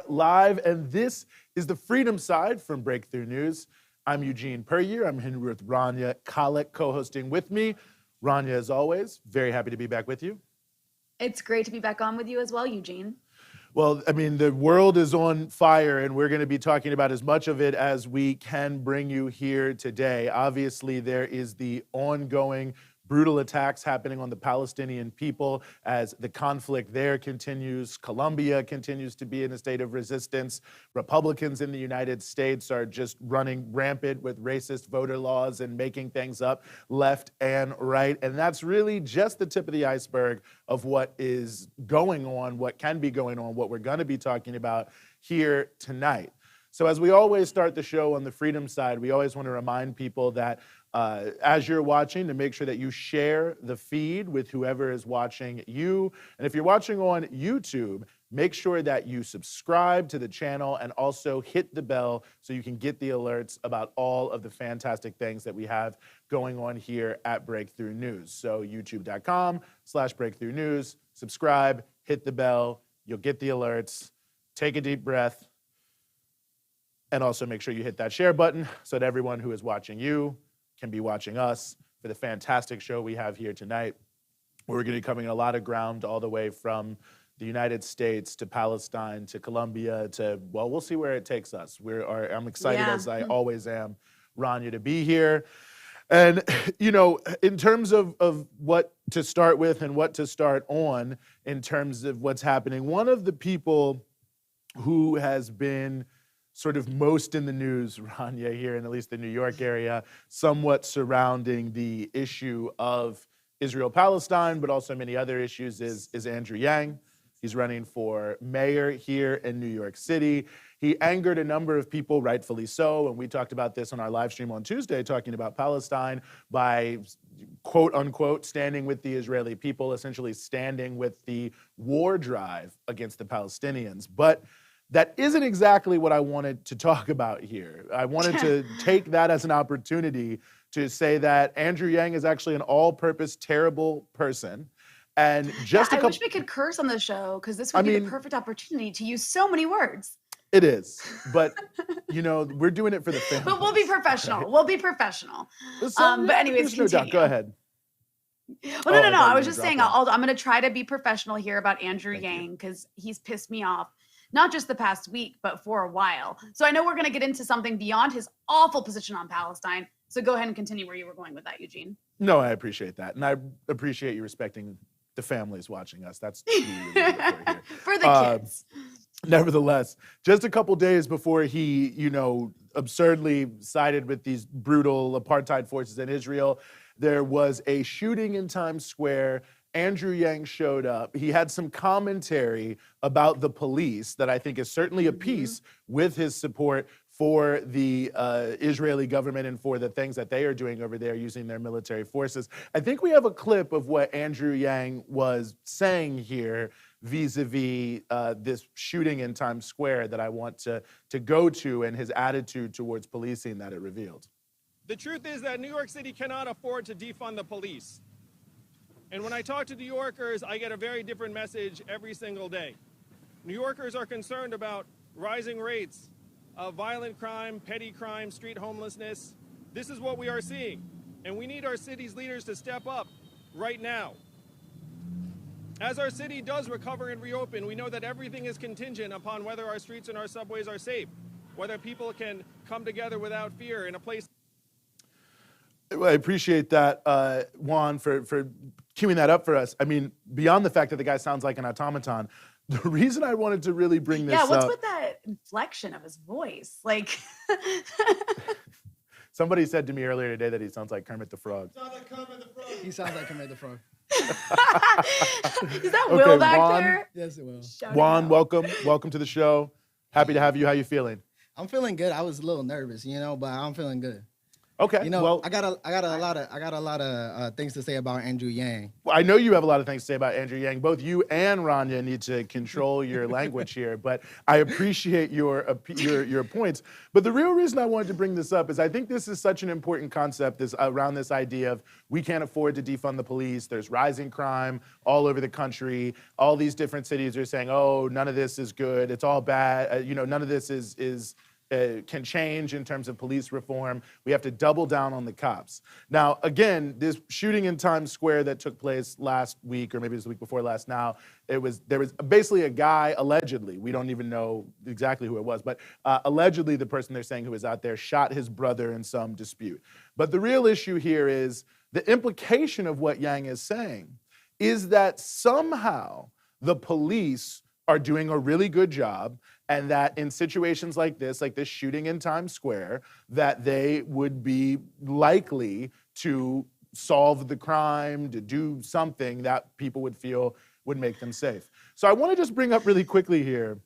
Live, and this is the Freedom Side from Breakthrough News. I'm Eugene Puryear. I'm here with Rania, Khalek co-hosting with me. Rania, as always, very happy to be back with you. It's great to be back on with you as well, Eugene. Well, I mean, the world is on fire, and we're going to be talking about as much of it as we can bring you here today. Obviously, there is the ongoing brutal attacks happening on the Palestinian people as the conflict there continues. Colombia continues to be in a state of resistance. Republicans in the United States are just running rampant with racist voter laws and making things up left and right. And that's really just the tip of the iceberg of what is going on, what can be going on, what we're going to be talking about here tonight. So as we always start the show on the Freedom Side, we always want to remind people that as you're watching, to make sure that you share the feed with whoever is watching you. And if you're watching on YouTube, make sure that you subscribe to the channel and also hit the bell so you can get the alerts about all of the fantastic things that we have going on here at Breakthrough News. So youtube.com/Breakthrough News, subscribe, hit the bell, you'll get the alerts, take a deep breath, and also make sure you hit that share button so that everyone who is watching you can be watching us for the fantastic show we have here tonight. We're going to be covering a lot of ground all the way from the United States to Palestine to Colombia to, well, we'll see where it takes us. I'm excited, as I always am, Rania, to be here. And, you know, in terms of what to start with and what to start on in terms of what's happening, one of the people who has been sort of most in the news, Rania, here in at least the New York area, somewhat surrounding the issue of Israel-Palestine, but also many other issues, is Andrew Yang. He's running for mayor here in New York City. He angered a number of people, rightfully so, and we talked about this on our live stream on Tuesday, talking about Palestine, by quote unquote standing with the Israeli people, essentially standing with the war drive against the Palestinians. But that isn't exactly what I wanted to talk about here. I wanted to take that as an opportunity to say that Andrew Yang is actually an all-purpose terrible person. And just I wish we could curse on the show, because this would be the perfect opportunity to use so many words. It is, but you know, we're doing it for the family. But we'll be professional. Right? We'll be professional. But anyways, no doubt. Go ahead. Well, no. I was just saying, I'm going to try to be professional here about Andrew Yang, because he's pissed me off. Not just the past week, but for a while. So I know we're going to get into something beyond his awful position on Palestine. So go ahead and continue where you were going with that, Eugene. No, I appreciate that. And I appreciate you respecting the families watching us. That's for the kids. Nevertheless, just a couple days before he, you know, absurdly sided with these brutal apartheid forces in Israel, there was a shooting in Times Square. Andrew Yang showed up. He had some commentary about the police that I think is certainly a piece with his support for the Israeli government and for the things that they are doing over there using their military forces. I think we have a clip of what Andrew Yang was saying here vis-a-vis this shooting in Times Square that I want to go to, and his attitude towards policing that it revealed. The truth is that New York City cannot afford to defund the police. And when I talk to New Yorkers, I get a very different message every single day. New Yorkers are concerned about rising rates of violent crime, petty crime, street homelessness. This is what we are seeing. And we need our city's leaders to step up right now. As our city does recover and reopen, we know that everything is contingent upon whether our streets and our subways are safe, whether people can come together without fear in a place. I appreciate that, Juan, for queuing that up for us. I mean, beyond the fact that the guy sounds like an automaton, the reason I wanted to really bring this up... Yeah, what's with that inflection of his voice? Like... Somebody said to me earlier today that he sounds like Kermit the Frog. He sounds like Kermit the Frog. Is that Will back Juan, there? Yes, it will. Juan, welcome. Welcome to the show. Happy to have you. How you feeling? I'm feeling good. I was a little nervous, you know, but I'm feeling good. Okay. You know, well, I got a lot of things to say about Andrew Yang. I know you have a lot of things to say about Andrew Yang. Both you and Rania need to control your language here, but I appreciate your points. But the real reason I wanted to bring this up is I think this is such an important concept around this idea of we can't afford to defund the police. There's rising crime all over the country. All these different cities are saying, oh, none of this is good. It's all bad. None of this can change in terms of police reform. We have to double down on the cops. Now, again, this shooting in Times Square that took place last week, or maybe it was the week before last now, there was basically a guy, allegedly, we don't even know exactly who it was, but allegedly the person they're saying who was out there shot his brother in some dispute. But the real issue here is the implication of what Yang is saying is that somehow the police are doing a really good job, and that in situations like this shooting in Times Square, that they would be likely to solve the crime, to do something that people would feel would make them safe. So I want to just bring up really quickly here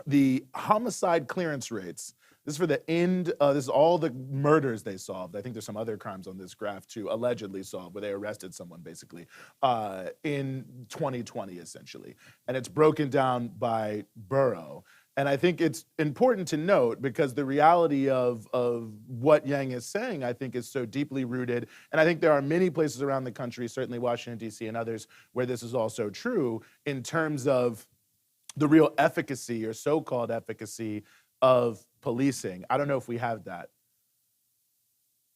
the homicide clearance rates. This is for the end, this is all the murders they solved. I think there's some other crimes on this graph too, allegedly solved, where they arrested someone basically in 2020 essentially. And it's broken down by borough. And I think it's important to note because the reality of what Yang is saying, I think, is so deeply rooted. And I think there are many places around the country, certainly Washington, D.C. and others, where this is also true in terms of the real efficacy or so-called efficacy of policing. I don't know if we have that.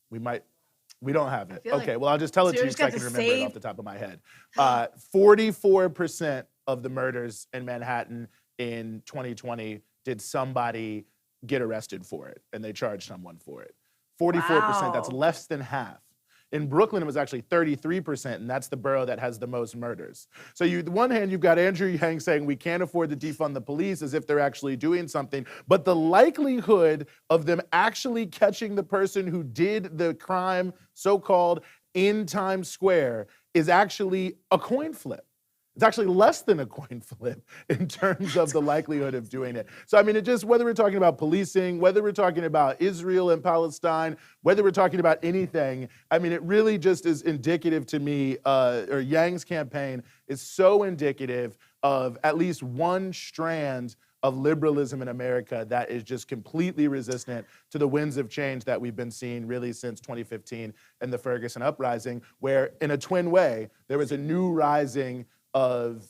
We don't have it. Okay, well, I'll just tell it to you so I can remember it off the top of my head. 44% of the murders in Manhattan in 2020 did somebody get arrested for it, and they charged someone for it. 44%, that's less than half. In Brooklyn, it was actually 33%, and that's the borough that has the most murders. So on the one hand, you've got Andrew Yang saying we can't afford to defund the police as if they're actually doing something, but the likelihood of them actually catching the person who did the crime, so-called, in Times Square is actually a coin flip. It's actually less than a coin flip in terms of the likelihood of doing it. So, I mean, whether we're talking about policing, whether we're talking about Israel and Palestine, whether we're talking about anything, I mean, it really just is indicative to me, or Yang's campaign is so indicative of at least one strand of liberalism in America that is just completely resistant to the winds of change that we've been seeing really since 2015 and the Ferguson uprising, where in a twin way, there was a new rising of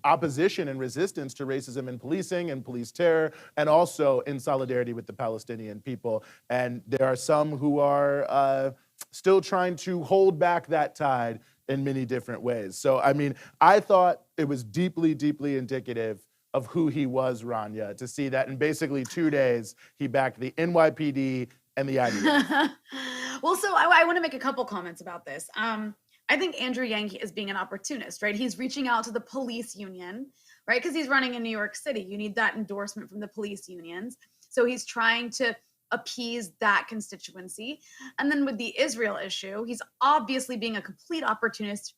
opposition and resistance to racism in policing and police terror, and also in solidarity with the Palestinian people. And there are some who are still trying to hold back that tide in many different ways. So, I mean, I thought it was deeply, deeply indicative of who he was, Rania, to see that in basically 2 days, he backed the NYPD and the IDF. Well, so I want to make a couple comments about this. I think Andrew Yang is being an opportunist, right? He's reaching out to the police union, right? Because he's running in New York City. You need that endorsement from the police unions. So he's trying to appease that constituency. And then with the Israel issue, he's obviously being a complete opportunist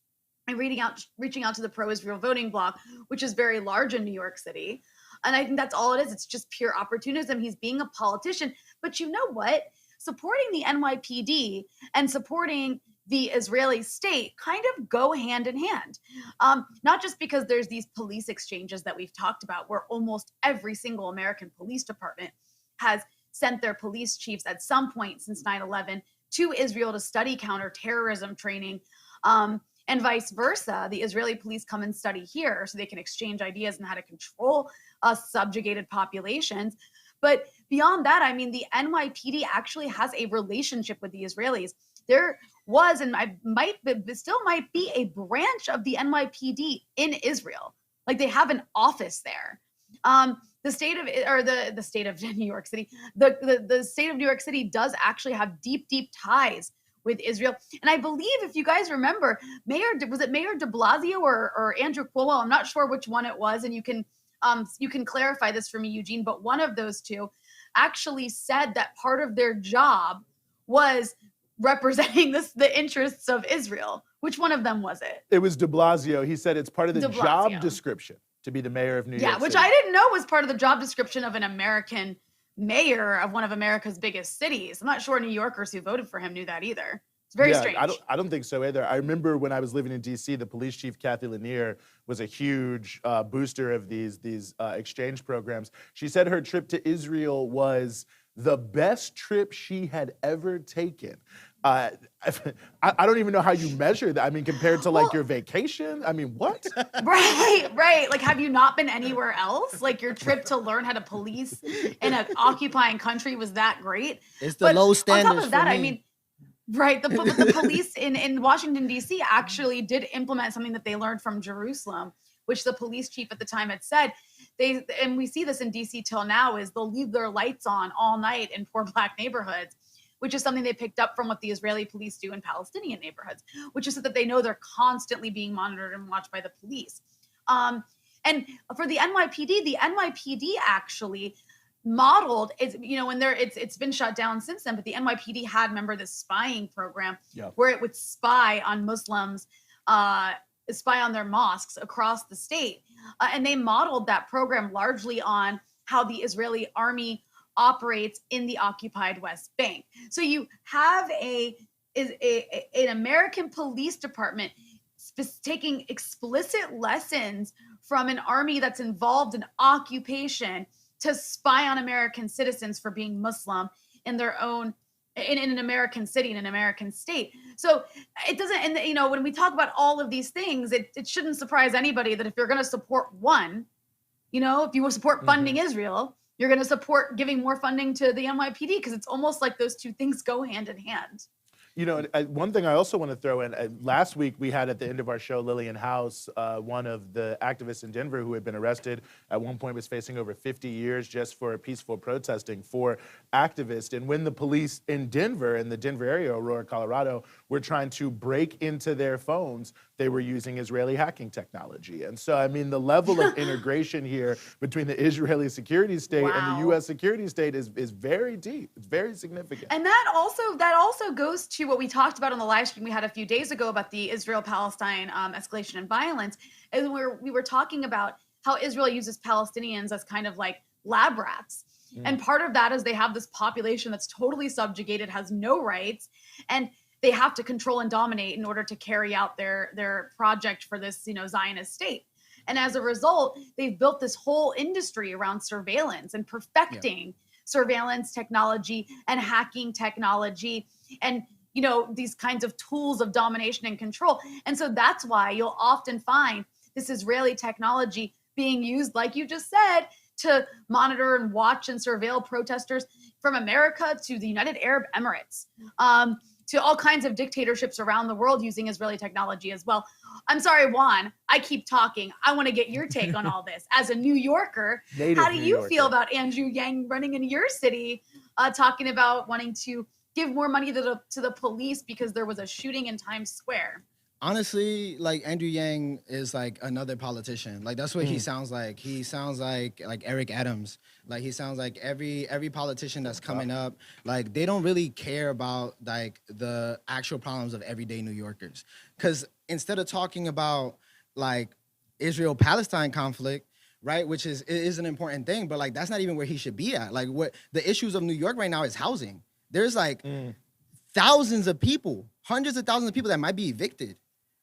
and reaching out to the pro-Israel voting bloc, which is very large in New York City. And I think that's all it is. It's just pure opportunism. He's being a politician. But you know what? Supporting the NYPD and supporting the Israeli state kind of go hand in hand. Not just because there's these police exchanges that we've talked about where almost every single American police department has sent their police chiefs at some point since 9/11 to Israel to study counterterrorism training, and vice versa. The Israeli police come and study here so they can exchange ideas on how to control subjugated populations. But beyond that, I mean, the NYPD actually has a relationship with the Israelis. There was, and still might be, a branch of the NYPD in Israel. Like, they have an office there. The state of New York City, the state of New York City does actually have deep, deep ties with Israel. And I believe, if you guys remember, Mayor de Blasio or Andrew Cuomo, I'm not sure which one it was, and you can clarify this for me, Eugene, but one of those two actually said that part of their job was representing the interests of Israel. Which one of them was it? It was de Blasio. He said it's part of the job description to be the mayor of New York City. Yeah, which I didn't know was part of the job description of an American mayor of one of America's biggest cities. I'm not sure New Yorkers who voted for him knew that either. It's very strange. I don't think so either. I remember when I was living in D.C., the police chief, Kathy Lanier, was a huge booster of these exchange programs. She said her trip to Israel was the best trip she had ever taken. I don't even know how you measure that. I mean, compared to like your vacation. I mean, what? Right. Like, have you not been anywhere else? Like, your trip to learn how to police in an occupying country was that great? It's the low standards. On top of that, I mean, right. The police in Washington, D.C. actually did implement something that they learned from Jerusalem, which the police chief at the time had said. And we see this in D.C. till now, is they'll leave their lights on all night in poor Black neighborhoods, which is something they picked up from what the Israeli police do in Palestinian neighborhoods, which is that they know they're constantly being monitored and watched by the police. And for the NYPD actually modeled, it's been shut down since then, but the NYPD had, remember, this spying program where it would spy on Muslims, spy on their mosques across the state. And they modeled that program largely on how the Israeli army operates in the occupied West Bank. So you have an American police department taking explicit lessons from an army that's involved in occupation to spy on American citizens for being Muslim in their own, in an American city, in an American state. So it doesn't, and when we talk about all of these things, it shouldn't surprise anybody that if you're going to support one, if you will support funding Israel, you're going to support giving more funding to the NYPD, because it's almost like those two things go hand in hand. One thing I also want to throw in, last week we had at the end of our show Lillian House, one of the activists in Denver who had been arrested, at one point was facing over 50 years just for peaceful protesting for activists. And when the police in Denver, in the Denver area, Aurora, Colorado, were trying to break into their phones, they were using Israeli hacking technology. And so, I mean, the level of integration here between the Israeli security state and the U.S. security state is very deep. It's very significant. And that also goes to what we talked about on the live stream we had a few days ago about the Israel-Palestine escalation in violence. And we were talking about how Israel uses Palestinians as kind of like lab rats. And part of that is they have this population that's totally subjugated, has no rights, and they have to control and dominate in order to carry out their project for this, Zionist state. And as a result, they've built this whole industry around surveillance and perfecting surveillance technology and hacking technology and, these kinds of tools of domination and control. And so that's why you'll often find this Israeli technology being used, like you just said, to monitor and watch and surveil protesters from America to the United Arab Emirates, to all kinds of dictatorships around the world using Israeli technology as well. I'm sorry, Juan, I keep talking. I want to get your take on all this. As a New Yorker, how do you feel about Andrew Yang running in your city, talking about wanting to give more money to the police because there was a shooting in Times Square? Honestly, like, Andrew Yang is like another politician. Like, that's what he sounds like. He sounds like Eric Adams. Like, he sounds like every politician that's coming up. Like, they don't really care about like the actual problems of everyday New Yorkers. Because instead of talking about like Israel-Palestine conflict, right, which is an important thing, but like that's not even where he should be at. Like, what the issues of New York right now is housing. There's like thousands of people, hundreds of thousands of people that might be evicted.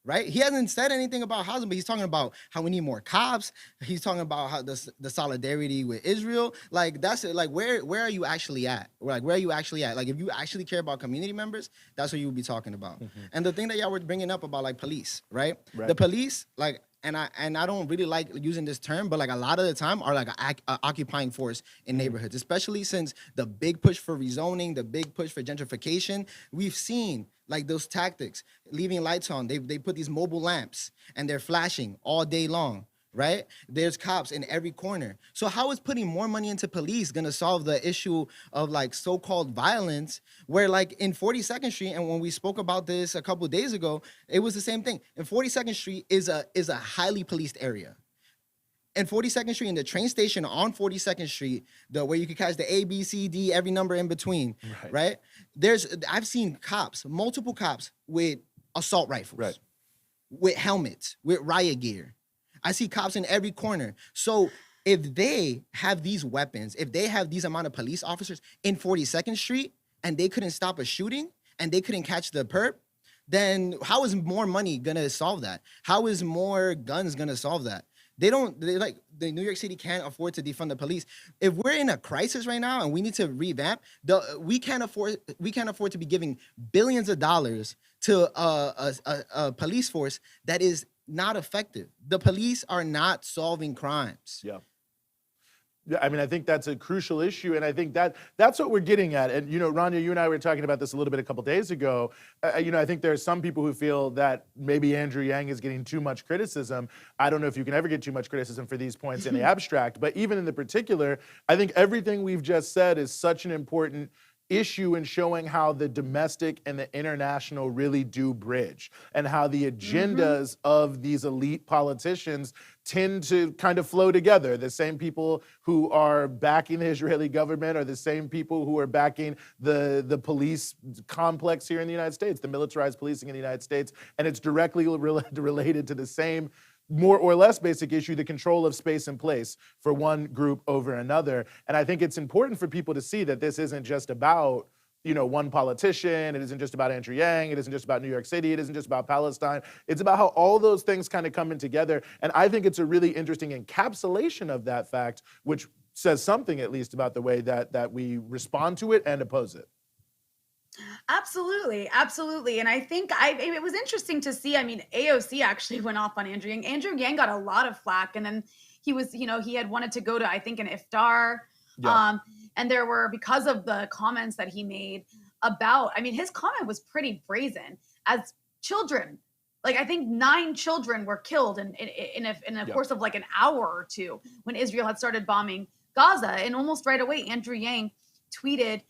Right? He hasn't said anything about housing, but he's talking about how we need more cops. He's talking about how the solidarity with Israel. Like, that's it. Like, where are you actually at? Like, where are you actually at? Like, if you actually care about community members, that's what you would be talking about. And the thing that y'all were bringing up about like police, right? The police, like, and I don't really like using this term, but like a lot of the time are like a occupying force in neighborhoods, especially since the big push for rezoning, the big push for gentrification. We've seen like those tactics, leaving lights on. They put these mobile lamps and they're flashing all day long, right? There's cops in every corner. So how is putting more money into police gonna solve the issue of like so-called violence, where like in 42nd Street, and when we spoke about this a couple of days ago, it was the same thing. And 42nd Street is a highly policed area. And 42nd Street, and the train station on 42nd Street, where you can catch the A, B, C, D, every number in between, right? I've seen cops, multiple cops with assault rifles, with helmets, with riot gear. I see cops in every corner. So if they have these weapons, if they have these amount of police officers in 42nd Street and they couldn't stop a shooting and they couldn't catch the perp, then how is more money gonna solve that? How is more guns gonna solve that? They like the New York City can't afford to defund the police. If we're in a crisis right now and we need to revamp, we can't afford to be giving billions of dollars to a police force that is not effective. The police are not solving crimes. Yeah. Yeah, I mean, I think that's a crucial issue, and I think that's what we're getting at. And, you know, Rania, you and I were talking about this a little bit a couple days ago. You know, I think there are some people who feel that maybe Andrew Yang is getting too much criticism. I don't know if you can ever get too much criticism for these points in the abstract, but even in the particular, I think everything we've just said is such an important issue in showing how the domestic and the international really do bridge, and how the agendas of these elite politicians tend to kind of flow together. The same people who are backing the Israeli government are the same people who are backing the police complex here in the United States, the militarized policing in the United States, and it's directly related to the same more or less basic issue, the control of space and place for one group over another. And I think it's important for people to see that this isn't just about, you know, one politician. It isn't just about Andrew Yang. It isn't just about New York City. It isn't just about Palestine. It's about how all those things kind of come in together. And I think it's a really interesting encapsulation of that fact, which says something at least about the way that we respond to it and oppose it. Absolutely, absolutely. And I think it was interesting to see. I mean, AOC actually went off on Andrew Yang. Andrew Yang got a lot of flack, and then he was, you know, he had wanted to go to, I think, an iftar. Yeah. And there were, because of the comments that he made about, I mean, his comment was pretty brazen. As children, like I think 9 children were killed in a course of like an hour or two when Israel had started bombing Gaza. And almost right away, Andrew Yang tweeted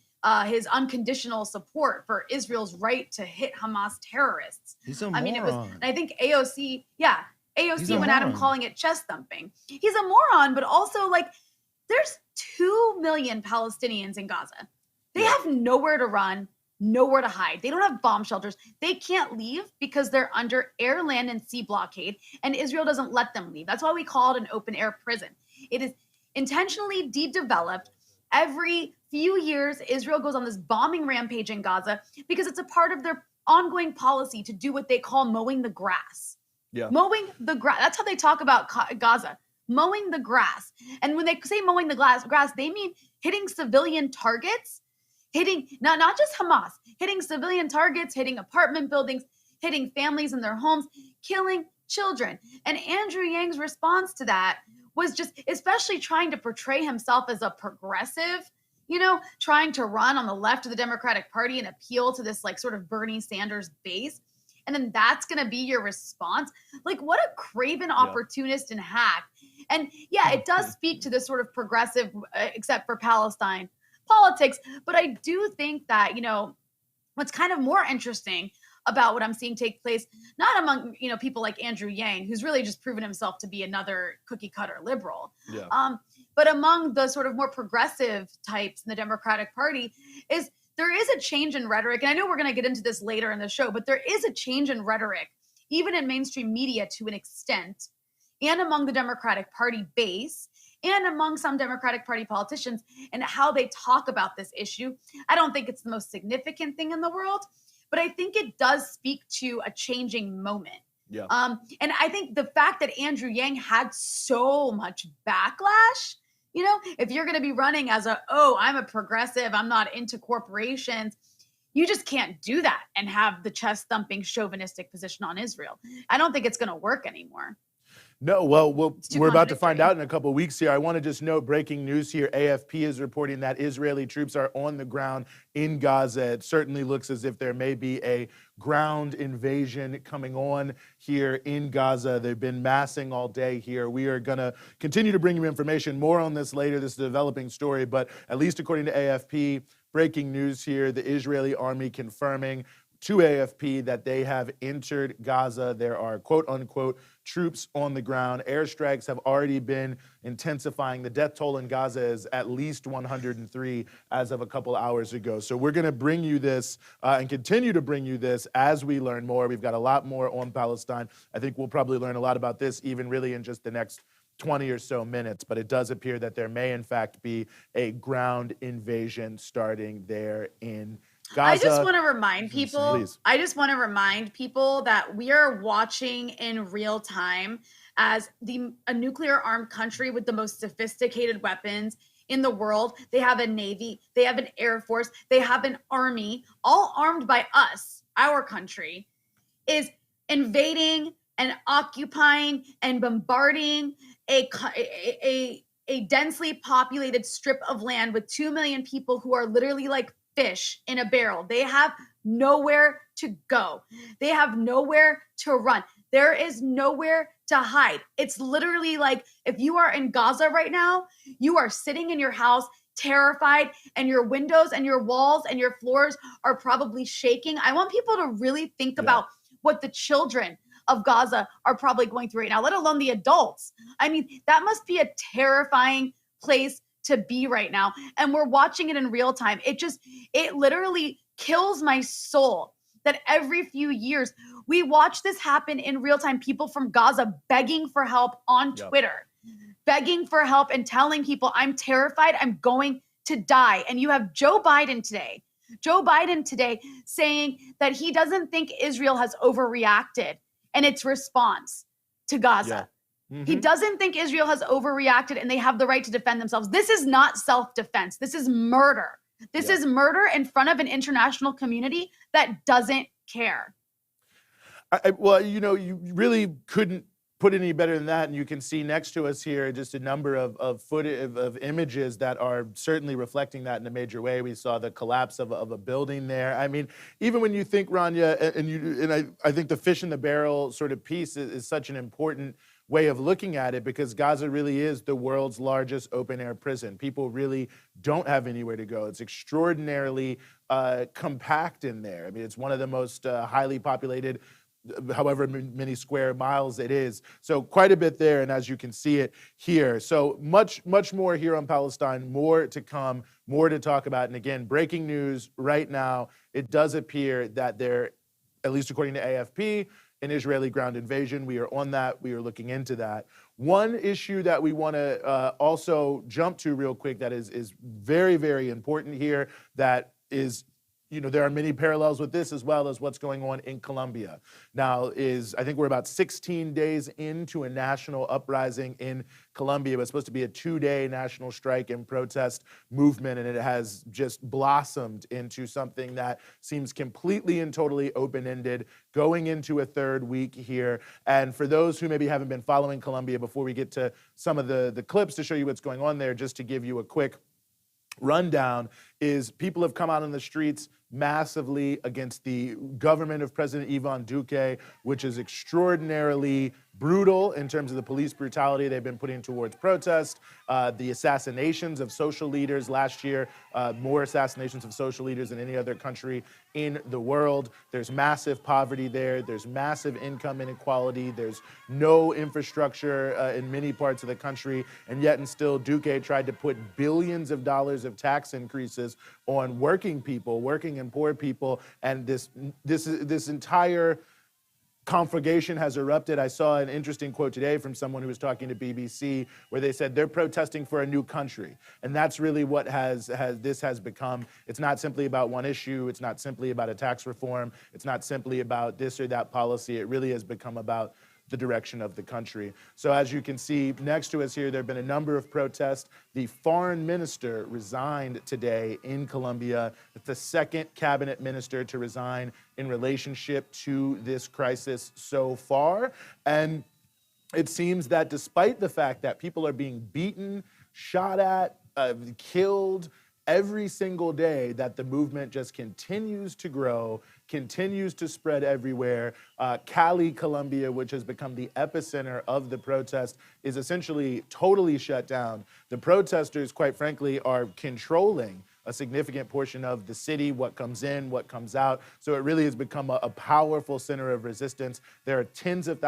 his unconditional support for Israel's right to hit Hamas terrorists. He's a I moron. mean, it was, and I think AOC went at him calling it chest thumping. He's a moron, but also like there's 2 million Palestinians in Gaza. They have nowhere to run, nowhere to hide. They don't have bomb shelters. They can't leave because they're under air, land, and sea blockade, and Israel doesn't let them leave. That's why we call it an open air prison. It is intentionally developed. Every few years, Israel goes on this bombing rampage in Gaza because it's a part of their ongoing policy to do what they call mowing the grass. Yeah. Mowing the grass. That's how they talk about Gaza. Mowing the grass. And when they say mowing the grass, they mean hitting civilian targets, hitting not just Hamas, hitting civilian targets, hitting apartment buildings, hitting families in their homes, killing children. And Andrew Yang's response to that was just, especially trying to portray himself as a progressive, you know, trying to run on the left of the Democratic Party and appeal to this like sort of Bernie Sanders base. And then that's going to be your response. Like, what a craven opportunist and hack. And yeah, it does speak to this sort of progressive, except for Palestine, politics. But I do think that, you know, what's kind of more interesting about what I'm seeing take place, not among, you know, people like Andrew Yang, who's really just proven himself to be another cookie cutter liberal, but among the sort of more progressive types in the Democratic Party, is there is a change in rhetoric. And I know we're going to get into this later in the show, but there is a change in rhetoric, even in mainstream media to an extent, and among the Democratic Party base, and among some Democratic Party politicians, and how they talk about this issue. I don't think it's the most significant thing in the world, but I think it does speak to a changing moment. Yeah. And I think the fact that Andrew Yang had so much backlash, you know, if you're going to be running as I'm a progressive, I'm not into corporations, you just can't do that and have the chest thumping chauvinistic position on Israel. I don't think it's going to work anymore. No, well, we're about to find out in a couple of weeks here. I want to just note breaking news here. AFP is reporting that Israeli troops are on the ground in Gaza. It certainly looks as if there may be a ground invasion coming on here in Gaza. They've been massing all day here. We are going to continue to bring you information. More on this later. This is a developing story, but at least according to AFP, breaking news here, the Israeli army confirming to AFP that they have entered Gaza. There are, quote unquote, troops on the ground. Airstrikes have already been intensifying. The death toll in Gaza is at least 103 as of a couple hours ago. So we're going to bring you this and continue to bring you this as we learn more. We've got a lot more on Palestine. I think we'll probably learn a lot about this even really in just the next 20 or so minutes, but it does appear that there may in fact be a ground invasion starting there in Gaza. I just want to remind people, Please. that we are watching in real time as a nuclear armed country with the most sophisticated weapons in the world. They have a navy, they have an air force, they have an army, all armed by us, our country, is invading and occupying and bombarding a densely populated strip of land with 2 million people who are literally like fish in a barrel. They have nowhere to go. They have nowhere to run. There is nowhere to hide. It's literally like if you are in Gaza right now, you are sitting in your house terrified, and your windows and your walls and your floors are probably shaking. I want people to really think about what the children of Gaza are probably going through right now, let alone the adults. I mean, that must be a terrifying place to be right now. And we're watching it in real time. It literally kills my soul that every few years we watch this happen in real time. People from Gaza begging for help on Twitter, begging for help and telling people, I'm terrified, I'm going to die. And you have Joe Biden today saying that he doesn't think Israel has overreacted in its response to Gaza. He doesn't think Israel has overreacted and they have the right to defend themselves. This is not self-defense. This is murder. This is murder in front of an international community that doesn't care. Well, you know, you really couldn't put any better than that. And you can see next to us here just a number of footage of images that are certainly reflecting that in a major way. We saw the collapse of a building there. I mean, even when you think, Rania, and I think the fish in the barrel sort of piece is such an important way of looking at it, because Gaza really is the world's largest open-air prison. People really don't have anywhere to go. It's extraordinarily compact in there. I mean, it's one of the most highly populated, however many square miles it is. So quite a bit there, and as you can see it here. So much more here on Palestine, more to come, more to talk about. And again, breaking news right now, it does appear that there, at least according to AFP, an Israeli ground invasion. We are on that. We are looking into that. One issue that we want to also jump to real quick that is very, very important here, that is, you know, there are many parallels with this as well as what's going on in Colombia. Now I think we're about 16 days into a national uprising in Colombia. It was supposed to be a 2-day national strike and protest movement, and it has just blossomed into something that seems completely and totally open-ended, going into a third week here. And for those who maybe haven't been following Colombia, before we get to some of the clips to show you what's going on there, just to give you a quick rundown, is people have come out on the streets massively against the government of President Ivan Duque, which is extraordinarily brutal in terms of the police brutality they've been putting towards protest, the assassinations of social leaders last year, more assassinations of social leaders than any other country in the world. There's massive poverty there. There's massive income inequality. There's no infrastructure in many parts of the country. And yet and still, Duque tried to put billions of dollars of tax increases on working people, working and poor people. And this entire conflagration has erupted. I saw an interesting quote today from someone who was talking to BBC where they said they're protesting for a new country. And that's really what this has become. It's not simply about one issue. It's not simply about a tax reform. It's not simply about this or that policy. It really has become about the direction of the country. So as you can see next to us here, there have been a number of protests. The foreign minister resigned today in Colombia. It's the second cabinet minister to resign in relationship to this crisis so far. And it seems that despite the fact that people are being beaten, shot at, killed every single day, that the movement just continues to grow, continues to spread everywhere. Cali, Colombia, which has become the epicenter of the protest, is essentially totally shut down. The protesters, quite frankly, are controlling a significant portion of the city, what comes in, what comes out. So it really has become a powerful center of resistance. There are thousands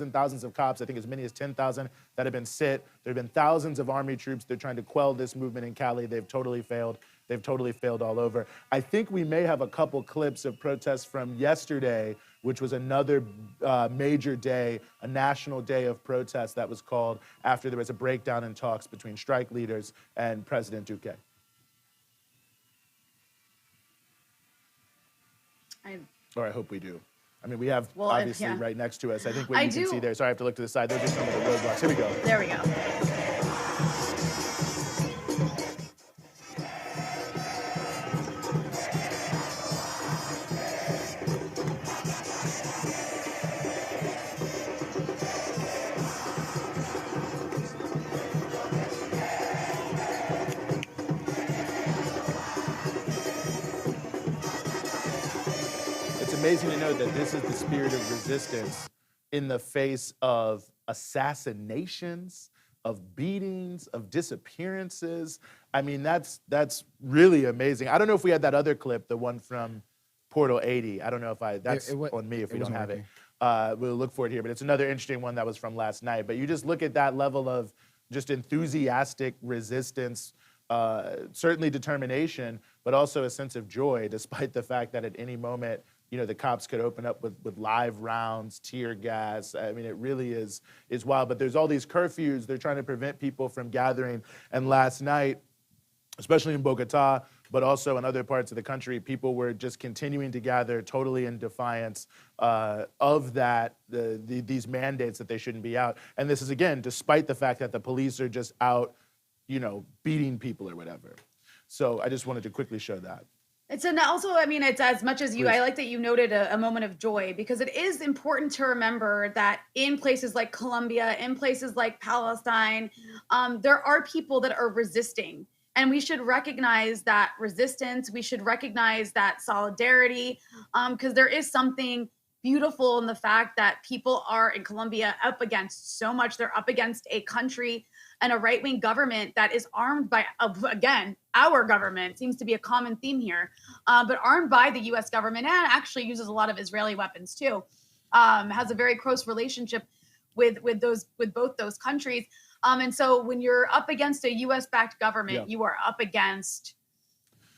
and thousands of cops, I think as many as 10,000 that have been sit. There have been thousands of army troops. They're trying to quell this movement in Cali. They've totally failed. They've totally failed all over. I think we may have a couple clips of protests from yesterday which was another major day, a national day of protest that was called after there was a breakdown in talks between strike leaders and President Duque. Or I hope we do. I mean, we have obviously right next to us. I think what you can see there, sorry, I have to look to the side. Those are some of the roadblocks. Here we go. There we go. Amazing to note that this is the spirit of resistance in the face of assassinations, of beatings, of disappearances. I mean, that's really amazing. I don't know if we had that other clip, the one from Portal 80. I don't know if that's on me if we don't have it. We'll look for it here, but it's another interesting one that was from last night. But you just look at that level of just enthusiastic resistance, certainly determination, but also a sense of joy, despite the fact that at any moment, you know, the cops could open up with live rounds, tear gas. I mean, it really is wild. But there's all these curfews. They're trying to prevent people from gathering. And last night, especially in Bogota, but also in other parts of the country, people were just continuing to gather totally in defiance of that, these mandates that they shouldn't be out. And this is, again, despite the fact that the police are just out, you know, beating people or whatever. So I just wanted to quickly show that. It's also, I mean, it's as much as you, I like that you noted a moment of joy, because it is important to remember that in places like Colombia, in places like Palestine, there are people that are resisting. And we should recognize that resistance. We should recognize that solidarity, because there is something beautiful in the fact that people are in Colombia up against so much. They're up against a country and a right-wing government that is armed by, again, our government seems to be a common theme here, but armed by the U.S. government and actually uses a lot of Israeli weapons too. Has a very close relationship with both those countries. And so when you're up against a U.S.-backed government, you are up against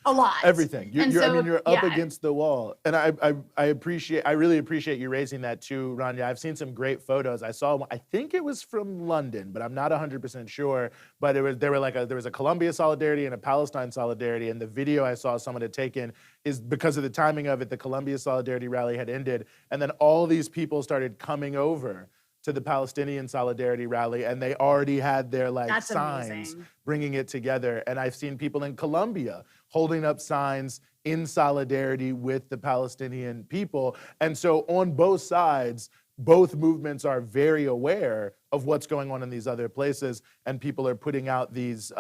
a lot. Everything. You're up against the wall. And I really appreciate you raising that too, Rania. I've seen some great photos. I saw one, I think it was from London, but I'm not 100% sure. But there was a Colombia solidarity and a Palestine solidarity. And the video I saw someone had taken is, because of the timing of it, the Colombia solidarity rally had ended. And then all these people started coming over to the Palestinian solidarity rally, and they already had their signs bringing it together. And I've seen people in Colombia holding up signs in solidarity with the Palestinian people. And so on both sides, both movements are very aware of what's going on in these other places, and people are putting out these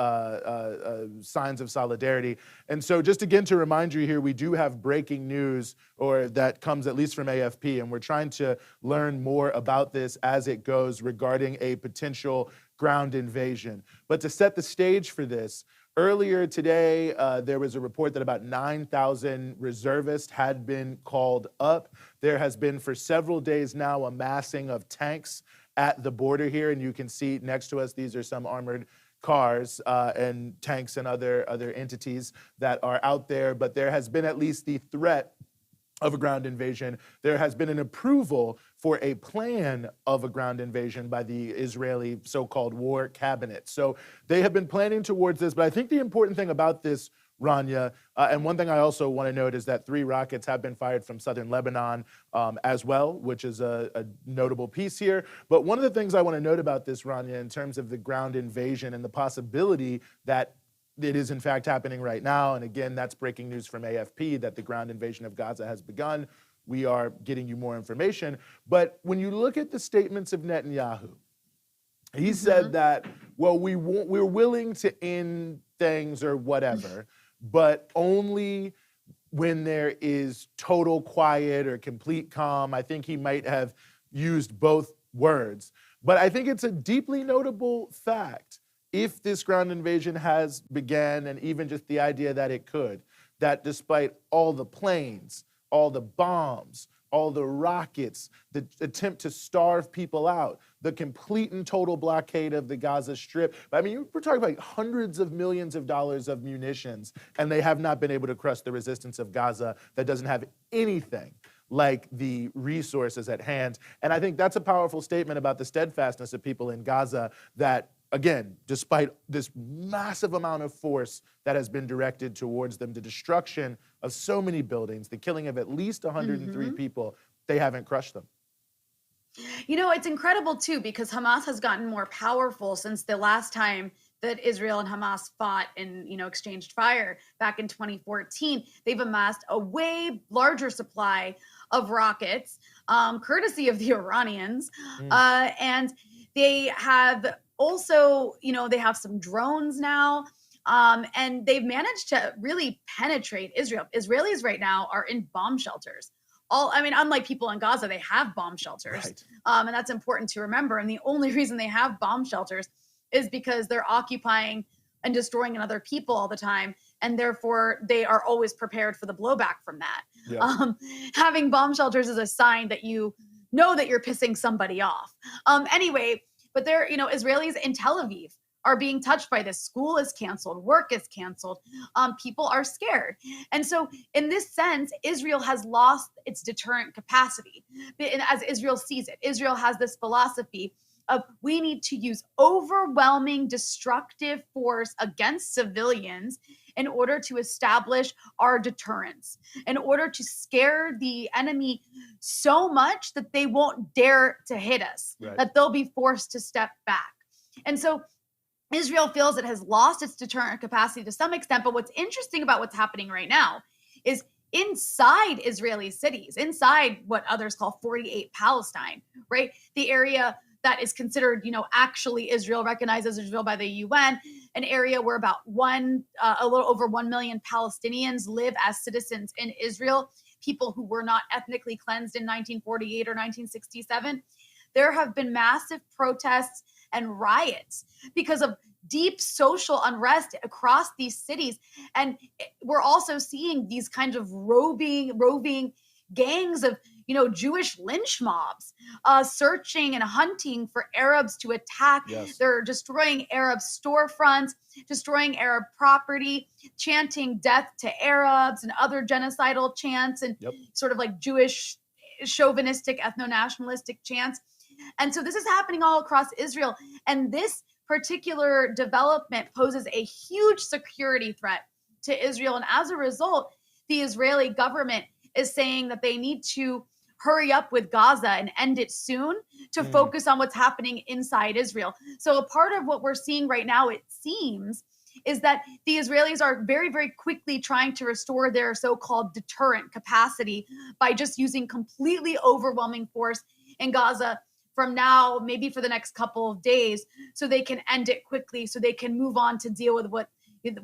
signs of solidarity. And so just again to remind you here, we do have breaking news, or that comes at least from AFP, and we're trying to learn more about this as it goes regarding a potential ground invasion. But to set the stage for this, earlier today, there was a report that about 9,000 reservists had been called up. There has been for several days now a massing of tanks at the border here, and you can see next to us, these are some armored cars and tanks and other entities that are out there, but there has been at least the threat of a ground invasion. There has been an approval for a plan of a ground invasion by the Israeli so-called war cabinet. So they have been planning towards this, but I think the important thing about this, Rania, and one thing I also want to note is that 3 rockets have been fired from southern Lebanon as well, which is a notable piece here. But one of the things I want to note about this, Rania, in terms of the ground invasion and the possibility that it is in fact happening right now, and again, that's breaking news from AFP that the ground invasion of Gaza has begun. We are getting you more information. But when you look at the statements of Netanyahu, he said that, well, we're willing to end things or whatever, but only when there is total quiet or complete calm. I think he might have used both words. But I think it's a deeply notable fact, if this ground invasion has began, and even just the idea that it could, that despite all the planes, all the bombs, all the rockets, the attempt to starve people out, the complete and total blockade of the Gaza Strip. I mean, we're talking about hundreds of millions of dollars of munitions, and they have not been able to crush the resistance of Gaza that doesn't have anything like the resources at hand. And I think that's a powerful statement about the steadfastness of people in Gaza that, again, despite this massive amount of force that has been directed towards them, the destruction of so many buildings, the killing of at least 103 people, they haven't crushed them. You know, it's incredible too, because Hamas has gotten more powerful since the last time that Israel and Hamas fought and, exchanged fire back in 2014. They've amassed a way larger supply of rockets, courtesy of the Iranians. And they have also, they have some drones now. And they've managed to really penetrate Israel. Israelis right now are in bomb shelters. Unlike people in Gaza, they have bomb shelters. Right. And that's important to remember. And the only reason they have bomb shelters is because they're occupying and destroying other people all the time. And therefore, they are always prepared for the blowback from that. Yeah. Having bomb shelters is a sign that you know that you're pissing somebody off. Anyway, but they're, Israelis in Tel Aviv are being touched by this. School is canceled, work is canceled, people are scared. And so in this sense, Israel has lost its deterrent capacity. And as Israel sees it, Israel has this philosophy of we need to use overwhelming destructive force against civilians in order to establish our deterrence, in order to scare the enemy so much that they won't dare to hit us, that they'll be forced to step back. And so Israel feels it has lost its deterrent capacity to some extent, but what's interesting about what's happening right now is inside Israeli cities, inside what others call 48 Palestine, right? The area that is considered, actually Israel, recognized as Israel by the UN, an area where about a little over 1 million Palestinians live as citizens in Israel, people who were not ethnically cleansed in 1948 or 1967. There have been massive protests and riots because of deep social unrest across these cities. And we're also seeing these kinds of roving gangs of, Jewish lynch mobs, searching and hunting for Arabs to attack. Yes. They're destroying Arab storefronts, destroying Arab property, chanting death to Arabs and other genocidal chants and sort of like Jewish chauvinistic, ethno-nationalistic chants. And so this is happening all across Israel. And this particular development poses a huge security threat to Israel. And as a result, the Israeli government is saying that they need to hurry up with Gaza and end it soon to focus on what's happening inside Israel. So a part of what we're seeing right now, it seems, is that the Israelis are very, very quickly trying to restore their so-called deterrent capacity by just using completely overwhelming force in Gaza from now, maybe for the next couple of days, so they can end it quickly, so they can move on to deal with what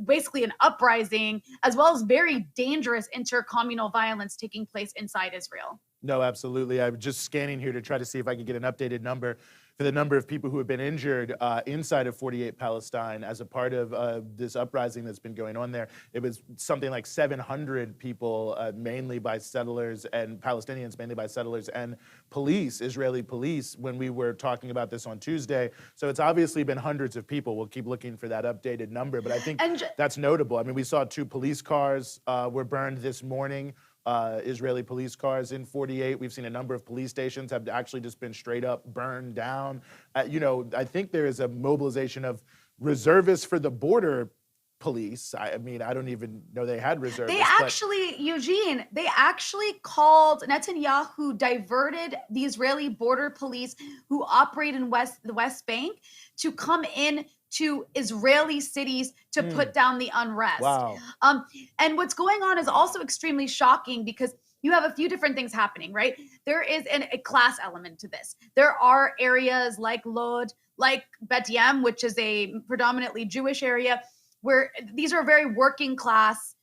basically an uprising, as well as very dangerous intercommunal violence taking place inside Israel. No, absolutely. I'm just scanning here to try to see if I can get an updated number for the number of people who have been injured inside of 48 Palestine as a part of this uprising that's been going on there. It was something like 700 people, mainly by settlers and Palestinians, mainly by settlers and police, Israeli police, when we were talking about this on Tuesday. So it's obviously been hundreds of people. We'll keep looking for that updated number, but I think that's notable. I mean, we saw 2 police cars were burned this morning. Israeli police cars in 48. We've seen a number of police stations have actually just been straight up burned down. I think there is a mobilization of reservists for the border police. I mean, I don't even know they had reservists. Eugene, they actually called Netanyahu, diverted the Israeli border police who operate in the West Bank to come in to Israeli cities to put down the unrest. Wow. And what's going on is also extremely shocking because you have a few different things happening, right? There is a class element to this. There are areas like Lod, like Bet Yam, which is a predominantly Jewish area, where these are very working class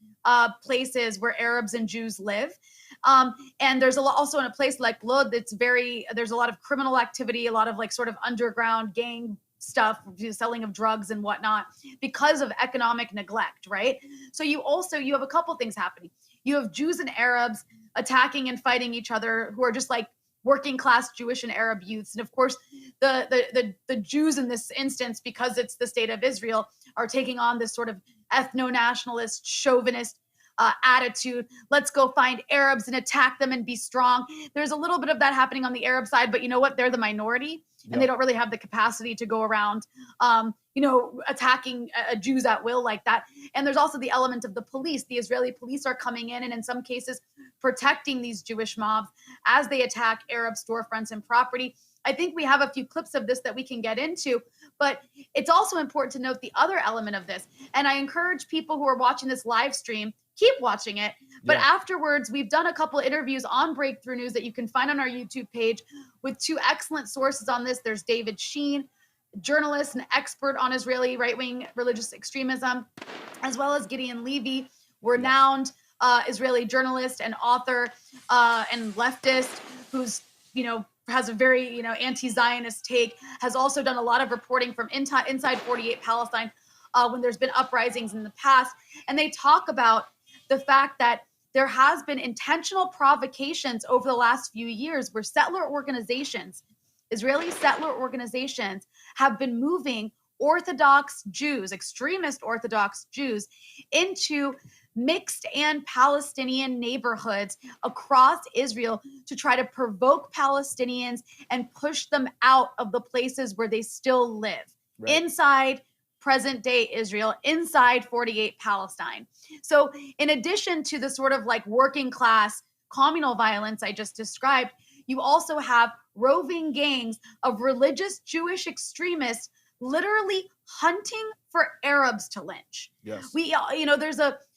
places where Arabs and Jews live. And there's also in a place like Lod, there's a lot of criminal activity, a lot of like sort of underground gang stuff, selling of drugs and whatnot, because of economic neglect, right? So you have a couple things happening. You have Jews and Arabs attacking and fighting each other who are just like working class Jewish and Arab youths. And of course, the Jews in this instance, because it's the state of Israel, are taking on this sort of ethno-nationalist, chauvinist attitude. Let's go find Arabs and attack them and be strong. There's a little bit of that happening on the Arab side, but you know what? They're the minority, and they don't really have the capacity to go around, attacking Jews at will like that. And there's also the element of the police. The Israeli police are coming in and in some cases protecting these Jewish mobs as they attack Arab storefronts and property. I think we have a few clips of this that we can get into, but it's also important to note the other element of this. And I encourage people who are watching this live stream, keep watching it. But afterwards, we've done a couple of interviews on Breakthrough News that you can find on our YouTube page with two excellent sources on this. There's David Sheen, journalist and expert on Israeli right-wing religious extremism, as well as Gideon Levy, renowned Israeli journalist and author and leftist who's, has a very, anti-Zionist take, has also done a lot of reporting from inside 48 Palestine when there's been uprisings in the past. And they talk about the fact that there has been intentional provocations over the last few years where settler organizations, Israeli settler organizations, have been moving Orthodox Jews, extremist Orthodox Jews, into mixed and Palestinian neighborhoods across Israel to try to provoke Palestinians and push them out of the places where they still live, inside present-day Israel, inside 48 Palestine. So in addition to the sort of like working class communal violence I just described, you also have roving gangs of religious Jewish extremists literally hunting for Arabs to lynch. Yes.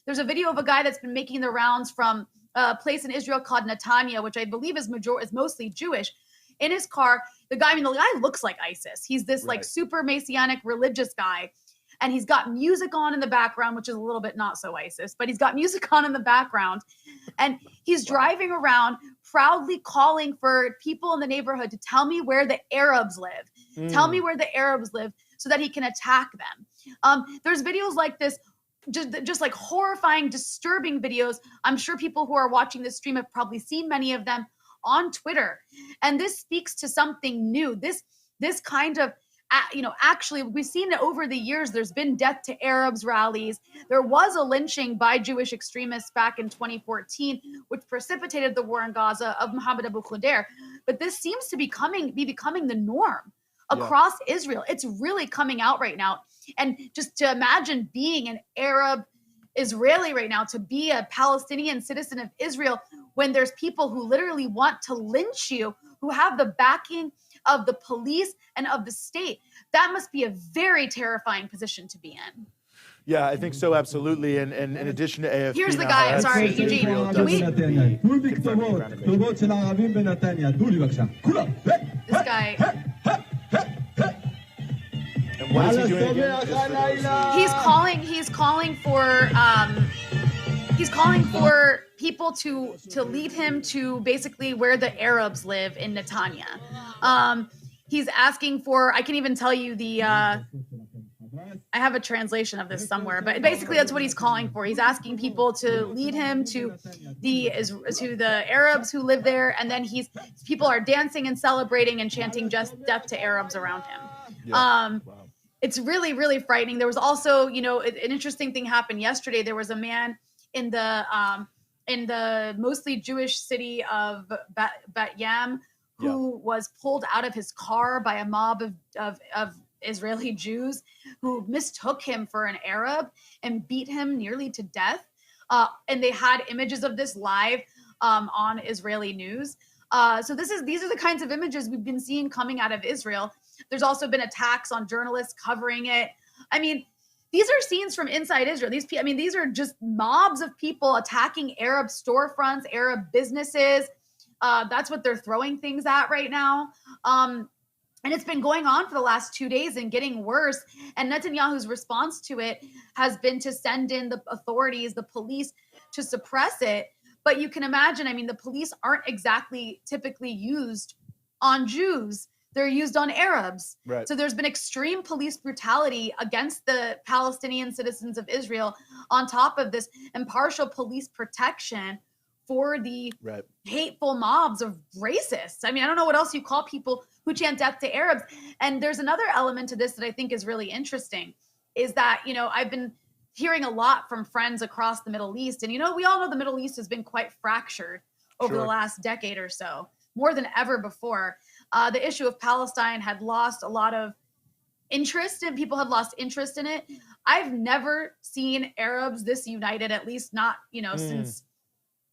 There's a video of a guy that's been making the rounds from a place in Israel called Netanya, which I believe is mostly Jewish. In his car, the guy looks like ISIS. He's this like super messianic religious guy. And he's got music on in the background, which is a little bit not so ISIS, but he's got music on in the background. And he's driving around proudly calling for people in the neighborhood to tell me where the Arabs live. Tell me where the Arabs live so that he can attack them. There's videos like this, just like horrifying, disturbing videos. I'm sure people who are watching this stream have probably seen many of them on Twitter. And this speaks to something new. This kind of, actually, we've seen it over the years. There's been death to Arabs rallies. There was a lynching by Jewish extremists back in 2014, which precipitated the war in Gaza of Mohammed AbuKhalil. But this seems to be becoming the norm across Israel. It's really coming out right now. And just to imagine being an Arab Israeli right now, to be a Palestinian citizen of Israel, when there's people who literally want to lynch you, who have the backing of the police and of the state, that must be a very terrifying position to be in. Yeah, I think so, absolutely. And in addition to AFP, here's the guy. Sorry, Eugene. This guy. And what is he doing again? He's calling for people to lead him to basically where the Arabs live in Netanya. He's asking for, I can even tell you I have a translation of this somewhere, but basically that's what he's calling for. He's asking people to lead him to the Arabs who live there, and then people are dancing and celebrating and chanting just death to Arabs around him. Yeah. Wow. It's really, really frightening. There was also, an interesting thing happened yesterday. There was a man in the mostly Jewish city of Bat Yam who was pulled out of his car by a mob of Israeli Jews who mistook him for an Arab and beat him nearly to death. And they had images of this live on Israeli news. So these are the kinds of images we've been seeing coming out of Israel. There's also been attacks on journalists covering it. I mean, these are scenes from inside Israel. These are just mobs of people attacking Arab storefronts, Arab businesses. That's what they're throwing things at right now. And it's been going on for the last 2 days and getting worse. And Netanyahu's response to it has been to send in the authorities, the police, to suppress it. But you can imagine, the police aren't exactly typically used on Jews. They're used on Arabs. Right. So there's been extreme police brutality against the Palestinian citizens of Israel on top of this impartial police protection for the hateful mobs of racists. I don't know what else you call people who chant death to Arabs. And there's another element to this that I think is really interesting, is that, I've been hearing a lot from friends across the Middle East. And, you know, we all know the Middle East has been quite fractured over the last decade or so, more than ever before. The issue of Palestine had lost a lot of interest, and people had lost interest in it. I've never seen Arabs this united, at least not, you know, since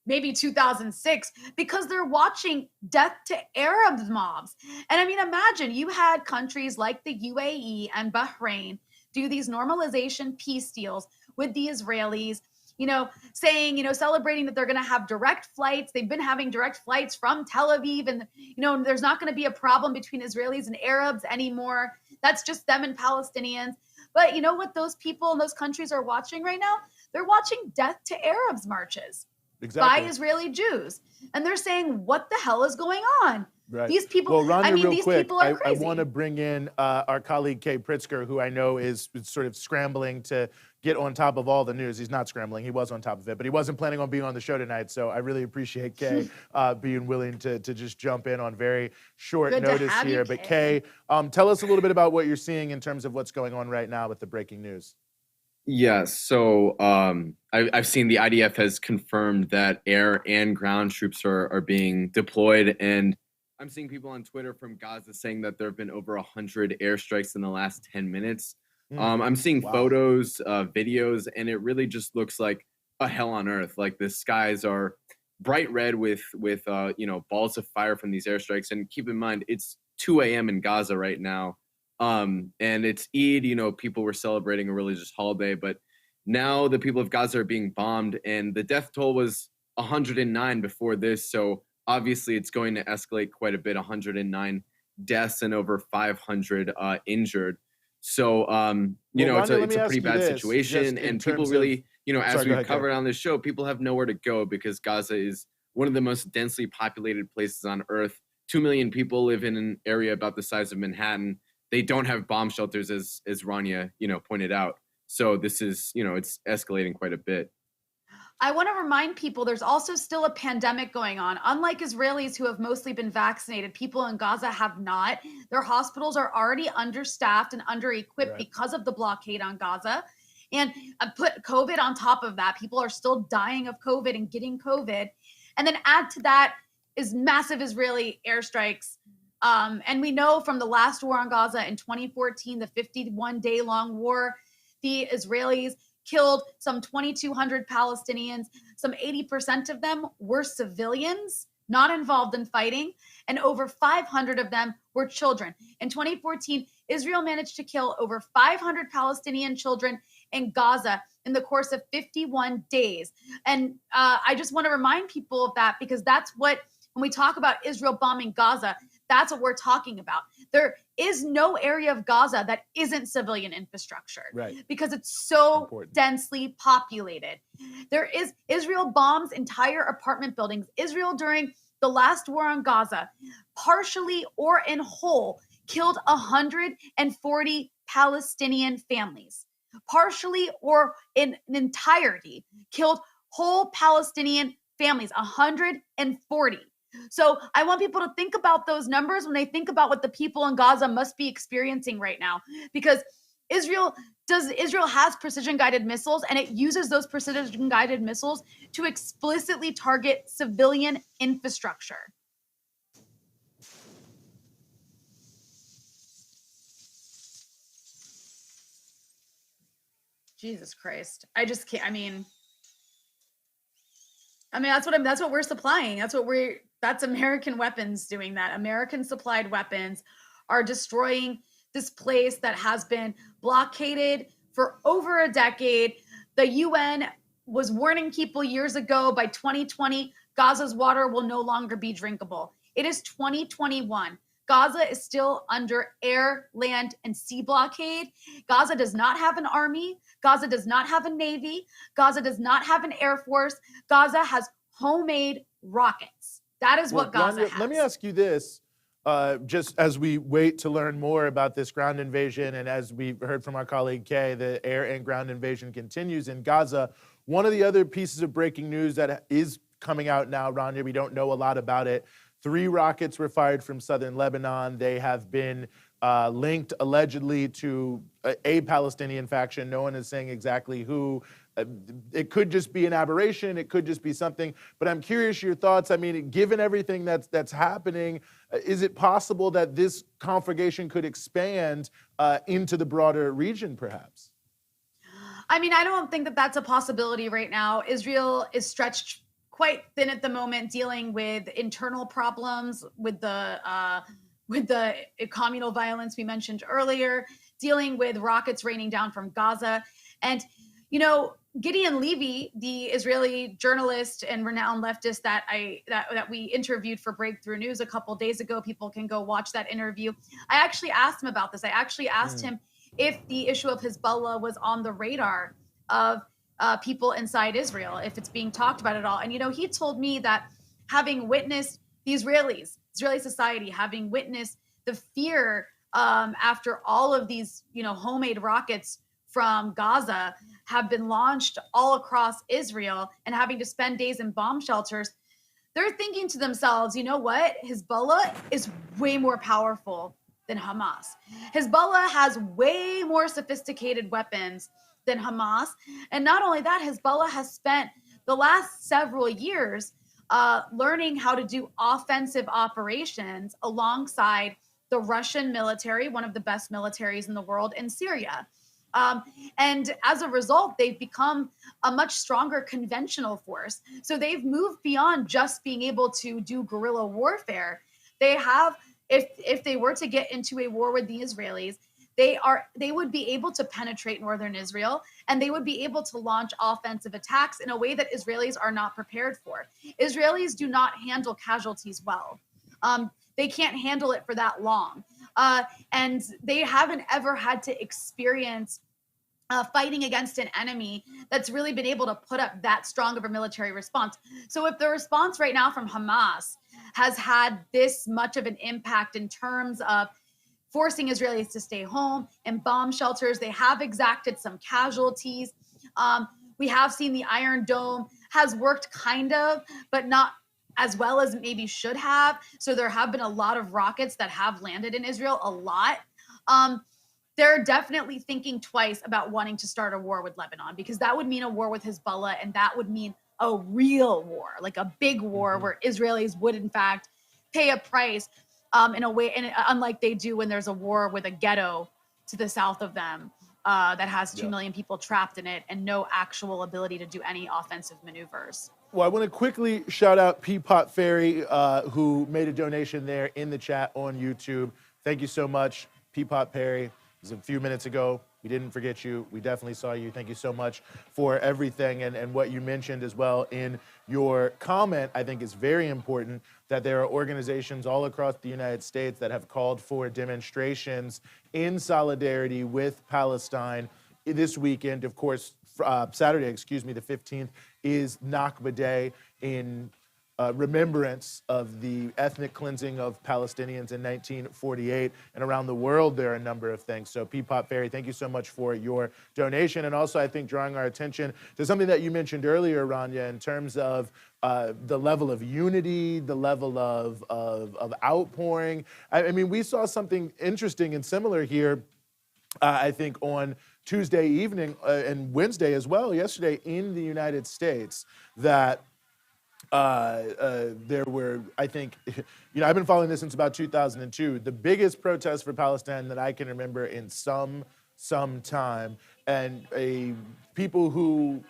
maybe 2006, because they're watching death to Arab mobs. And I mean, imagine you had countries like the UAE and Bahrain do these normalization peace deals with the Israelis, you know, saying, you know, celebrating that they're going to have direct flights. They've been having direct flights from Tel Aviv, and, you know, there's not going to be a problem between Israelis and Arabs anymore. That's just them and Palestinians. But you know what those people in those countries are watching right now? They're watching death to Arabs marches by Israeli Jews. And they're saying, what the hell is going on? Right. These people, well, Rania, I mean, real these quick, people are crazy. I want to bring in our colleague, Kay Prysner, who I know is sort of scrambling to get on top of all the news. He's not scrambling. He was on top of it, but he wasn't planning on being on the show tonight. So I really appreciate Kay being willing to just jump in on very short notice here. But Kay, tell us a little bit about what you're seeing in terms of what's going on right now with the breaking news. Yes, so I've seen the IDF has confirmed that air and ground troops are being deployed, and I'm seeing people on Twitter from Gaza saying that there have been over 100 airstrikes in the last 10 minutes. I'm seeing photos, videos, and it really just looks like a hell on earth. Like the skies are bright red with you know, balls of fire from these airstrikes. And keep in mind, it's 2 a.m. in Gaza right now. And it's Eid, you know, people were celebrating a religious holiday, but now the people of Gaza are being bombed, and the death toll was 109 before this. So obviously it's going to escalate quite a bit, 109 deaths and over 500 injured. So, you know, Rania, it's a pretty bad situation, and people really, you know, as we've covered on this show, people have nowhere to go because Gaza is one of the most densely populated places on earth. 2 million people live in an area about the size of Manhattan. They don't have bomb shelters, as Rania, you know, pointed out. So this is, you know, it's escalating quite a bit. I want to remind people there's also still a pandemic going on. Unlike Israelis who have mostly been vaccinated, people in Gaza have not. Their hospitals are already understaffed and under-equipped because of the blockade on Gaza. And put COVID on top of that. People are still dying of COVID and getting COVID. And then add to that is massive Israeli airstrikes. And we know from the last war on Gaza in 2014, the 51-day-long war, the Israelis killed some 2,200 Palestinians. Some 80% of them were civilians, not involved in fighting, and over 500 of them were children. In 2014, Israel managed to kill over 500 Palestinian children in Gaza in the course of 51 days. And I just want to remind people of that, because that's what, when we talk about Israel bombing Gaza, that's what we're talking about. There is no area of Gaza that isn't civilian infrastructure, because it's so densely populated. Israel bombs entire apartment buildings. Israel, during the last war on Gaza, partially or in whole, killed 140 Palestinian families. Partially or in entirety, killed whole Palestinian families, 140. So I want people to think about those numbers when they think about what the people in Gaza must be experiencing right now, because Israel has precision-guided missiles, and it uses those precision-guided missiles to explicitly target civilian infrastructure. Jesus Christ. I just can't, I mean, that's what we're supplying. That's American weapons doing that. American supplied weapons are destroying this place that has been blockaded for over a decade. The UN was warning people years ago, by 2020, Gaza's water will no longer be drinkable. It is 2021. Gaza is still under air, land, and sea blockade. Gaza does not have an army. Gaza does not have a navy. Gaza does not have an air force. Gaza has homemade rockets. That is what Gaza has. Let me ask you this, just as we wait to learn more about this ground invasion, and as we heard from our colleague Kay, the air and ground invasion continues in Gaza. One of the other pieces of breaking news that is coming out now, Rania, we don't know a lot about it. 3 rockets were fired from southern Lebanon. They have been linked allegedly to a Palestinian faction. No one is saying exactly who. It could just be an aberration. It could just be something. But I'm curious your thoughts. I mean, given everything that's happening, is it possible that this conflagration could expand into the broader region, perhaps? I mean, I don't think that that's a possibility right now. Israel is stretched quite thin at the moment, dealing with internal problems, with the communal violence we mentioned earlier, dealing with rockets raining down from Gaza. And, you know, Gideon Levy, the Israeli journalist and renowned leftist that we interviewed for Breakthrough News a couple days ago, people can go watch that interview. I actually asked him about this. I actually asked him if the issue of Hezbollah was on the radar of people inside Israel, if it's being talked about at all. And, you know, he told me that having witnessed the Israeli society, having witnessed the fear after all of these, you know, homemade rockets from Gaza have been launched all across Israel and having to spend days in bomb shelters, they're thinking to themselves, you know what? Hezbollah is way more powerful than Hamas. Hezbollah has way more sophisticated weapons than Hamas. And not only that, Hezbollah has spent the last several years learning how to do offensive operations alongside the Russian military, one of the best militaries in the world, in Syria. And as a result, they've become a much stronger conventional force. So they've moved beyond just being able to do guerrilla warfare. They have, if they were to get into a war with the Israelis, they would be able to penetrate northern Israel, and they would be able to launch offensive attacks in a way that Israelis are not prepared for. Israelis do not handle casualties well. They can't handle it for that long. And they haven't ever had to experience fighting against an enemy that's really been able to put up that strong of a military response. So if the response right now from Hamas has had this much of an impact in terms of forcing Israelis to stay home and bomb shelters, they have exacted some casualties. We have seen the Iron Dome has worked kind of, but not as well as maybe should have. So there have been a lot of rockets that have landed in Israel, a lot. They're definitely thinking twice about wanting to start a war with Lebanon, because that would mean a war with Hezbollah, and that would mean a real war, like a big war where Israelis would in fact pay a price in a way, and unlike they do when there's a war with a ghetto to the south of them that has 2 million people trapped in it and no actual ability to do any offensive maneuvers. Well, I want to quickly shout out Peapot Ferry, who made a donation there in the chat on YouTube. Thank you so much, Peapot Perry. It was a few minutes ago. We didn't forget you. We definitely saw you. Thank you so much for everything. And what you mentioned as well in your comment, I think is very important, that there are organizations all across the United States that have called for demonstrations in solidarity with Palestine this weekend. Of course, Saturday, the 15th, is Nakba Day in remembrance of the ethnic cleansing of Palestinians in 1948. And around the world, there are a number of things. So Peapot Ferry, thank you so much for your donation. And also, I think, drawing our attention to something that you mentioned earlier, Rania, in terms of the level of unity, the level of outpouring. I mean, we saw something interesting and similar here, I think, on Tuesday evening and Wednesday as well, yesterday in the United States, that there were, I think, I've been following this since about 2002, the biggest protest for Palestine that I can remember in some time, and people who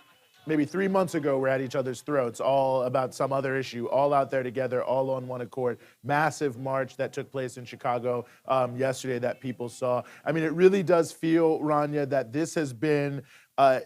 maybe 3 months ago were at each other's throats, all about some other issue, all out there together, all on one accord. Massive march that took place in Chicago yesterday that people saw. I mean, it really does feel, Rania, that this has been,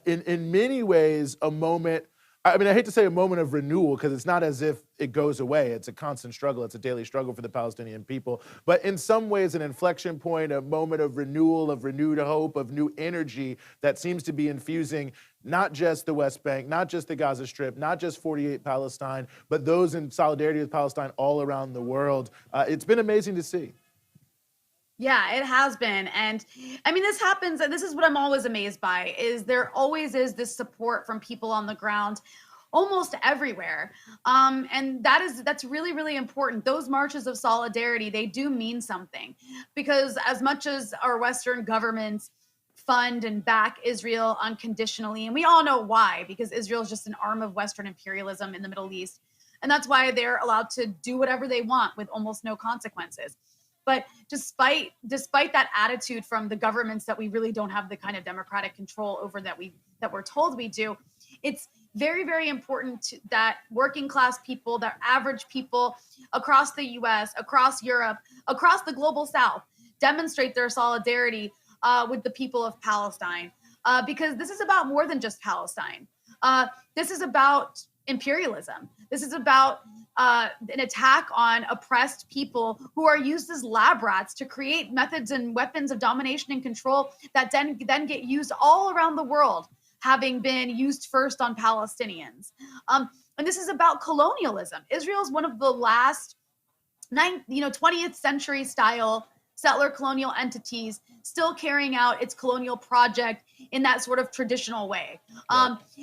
in many ways, a moment. I mean, I hate to say a moment of renewal, because it's not as if it goes away. It's a constant struggle. It's a daily struggle for the Palestinian people. But in some ways, an inflection point, a moment of renewal, of renewed hope, of new energy that seems to be infusing not just the West Bank, not just the Gaza Strip, not just 48 Palestine, but those in solidarity with Palestine all around the world. It's been amazing to see. Yeah, it has been. And I mean, this happens, and this is what I'm always amazed by, is there always is this support from people on the ground almost everywhere. And that's really, really important. Those marches of solidarity, they do mean something, because as much as our Western governments fund and back Israel unconditionally, and we all know why, because Israel is just an arm of Western imperialism in the Middle East. And that's why they're allowed to do whatever they want with almost no consequences. But despite that attitude from the governments that we really don't have the kind of democratic control over that we're told we do, it's very, very important that working class people, that average people across the US, across Europe, across the global South demonstrate their solidarity with the people of Palestine, because this is about more than just Palestine. This is about imperialism. This is about an attack on oppressed people who are used as lab rats to create methods and weapons of domination and control that then get used all around the world, having been used first on Palestinians. And this is about colonialism. Israel is one of the last 20th century style settler colonial entities still carrying out its colonial project in that sort of traditional way.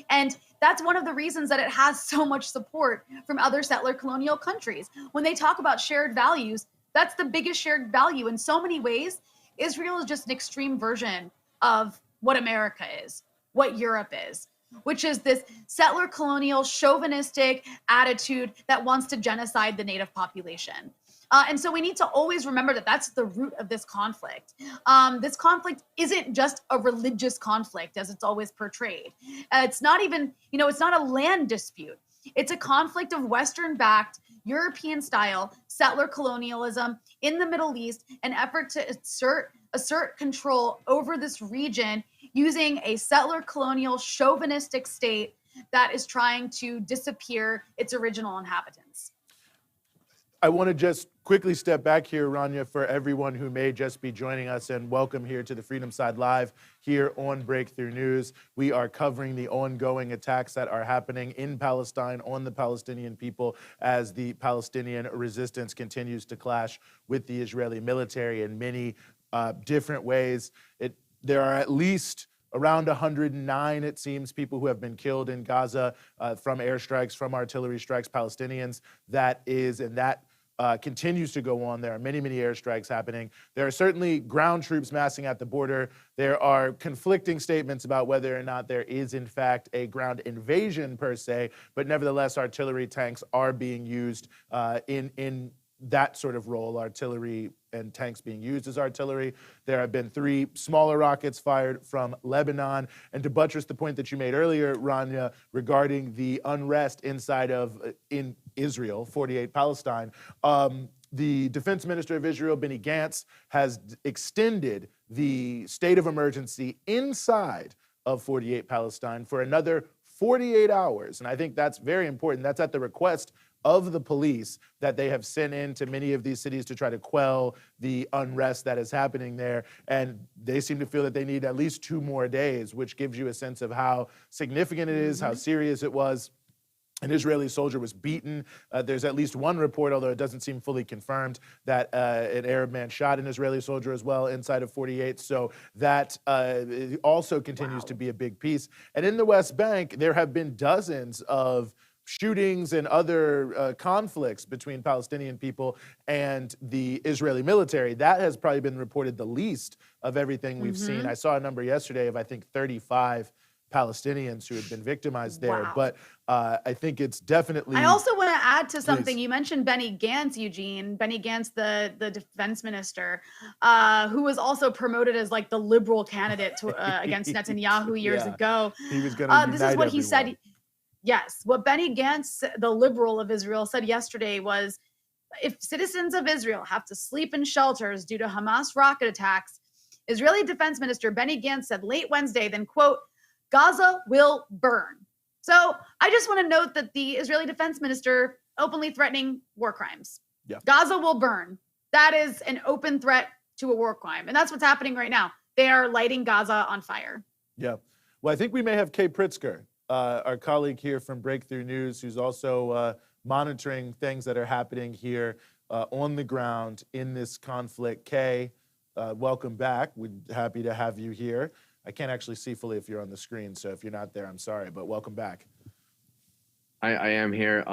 And that's one of the reasons that it has so much support from other settler colonial countries. When they talk about shared values, that's the biggest shared value. In so many ways, Israel is just an extreme version of what America is, what Europe is, which is this settler colonial chauvinistic attitude that wants to genocide the native population. And so we need to always remember that that's the root of this conflict. This conflict isn't just a religious conflict as it's always portrayed. It's not even, it's not a land dispute. It's a conflict of Western-backed, European-style settler colonialism in the Middle East, an effort to assert control over this region using a settler colonial chauvinistic state that is trying to disappear its original inhabitants. I want to just quickly step back here, Rania, for everyone who may just be joining us, and welcome here to the Freedom Side Live here on Breakthrough News. We are covering the ongoing attacks that are happening in Palestine on the Palestinian people as the Palestinian resistance continues to clash with the Israeli military in many different ways. There are at least around 109, it seems, people who have been killed in Gaza from airstrikes, from artillery strikes, Palestinians. That continues to go on. There are many, many airstrikes happening. There are certainly ground troops massing at the border. There are conflicting statements about whether or not there is, in fact, a ground invasion per se, but nevertheless, artillery tanks are being used in that sort of role, artillery and tanks being used as artillery. There have been 3 smaller rockets fired from Lebanon. And to buttress the point that you made earlier, Rania, regarding the unrest in Israel, 48 Palestine, the defense minister of Israel, Benny Gantz, has extended the state of emergency inside of 48 Palestine for another 48 hours. And I think that's very important. That's at the request of the police that they have sent into many of these cities to try to quell the unrest that is happening there. And they seem to feel that they need at least 2 more days, which gives you a sense of how significant it is, how serious it was. An Israeli soldier was beaten. There's at least one report, although it doesn't seem fully confirmed, that an Arab man shot an Israeli soldier as well inside of 48. So that also continues to be a big piece. And in the West Bank, there have been dozens of shootings and other conflicts between Palestinian people and the Israeli military. That has probably been reported the least of everything we've seen. I saw a number yesterday of, I think, 35 Palestinians who had been victimized there. Wow. But I think it's definitely... I also want to add to something. Please. You mentioned Benny Gantz, Eugene. Benny Gantz, the defense minister, who was also promoted as like the liberal candidate against Netanyahu years ago. He was going to unite This is what he everyone. said. Yes, what Benny Gantz, the liberal of Israel, said yesterday was, if citizens of Israel have to sleep in shelters due to Hamas rocket attacks, Israeli Defense Minister Benny Gantz said late Wednesday, then, quote, Gaza will burn. So I just want to note that the Israeli Defense Minister openly threatening war crimes. Yeah. Gaza will burn. That is an open threat to a war crime. And that's what's happening right now. They are lighting Gaza on fire. Yeah. Well, I think we may have Kay Prysner, our colleague here from Breakthrough News, who's also monitoring things that are happening here on the ground in this conflict. Kay, welcome back. We're happy to have you here. I can't actually see fully if you're on the screen, so if you're not there, I'm sorry, but welcome back. I am here.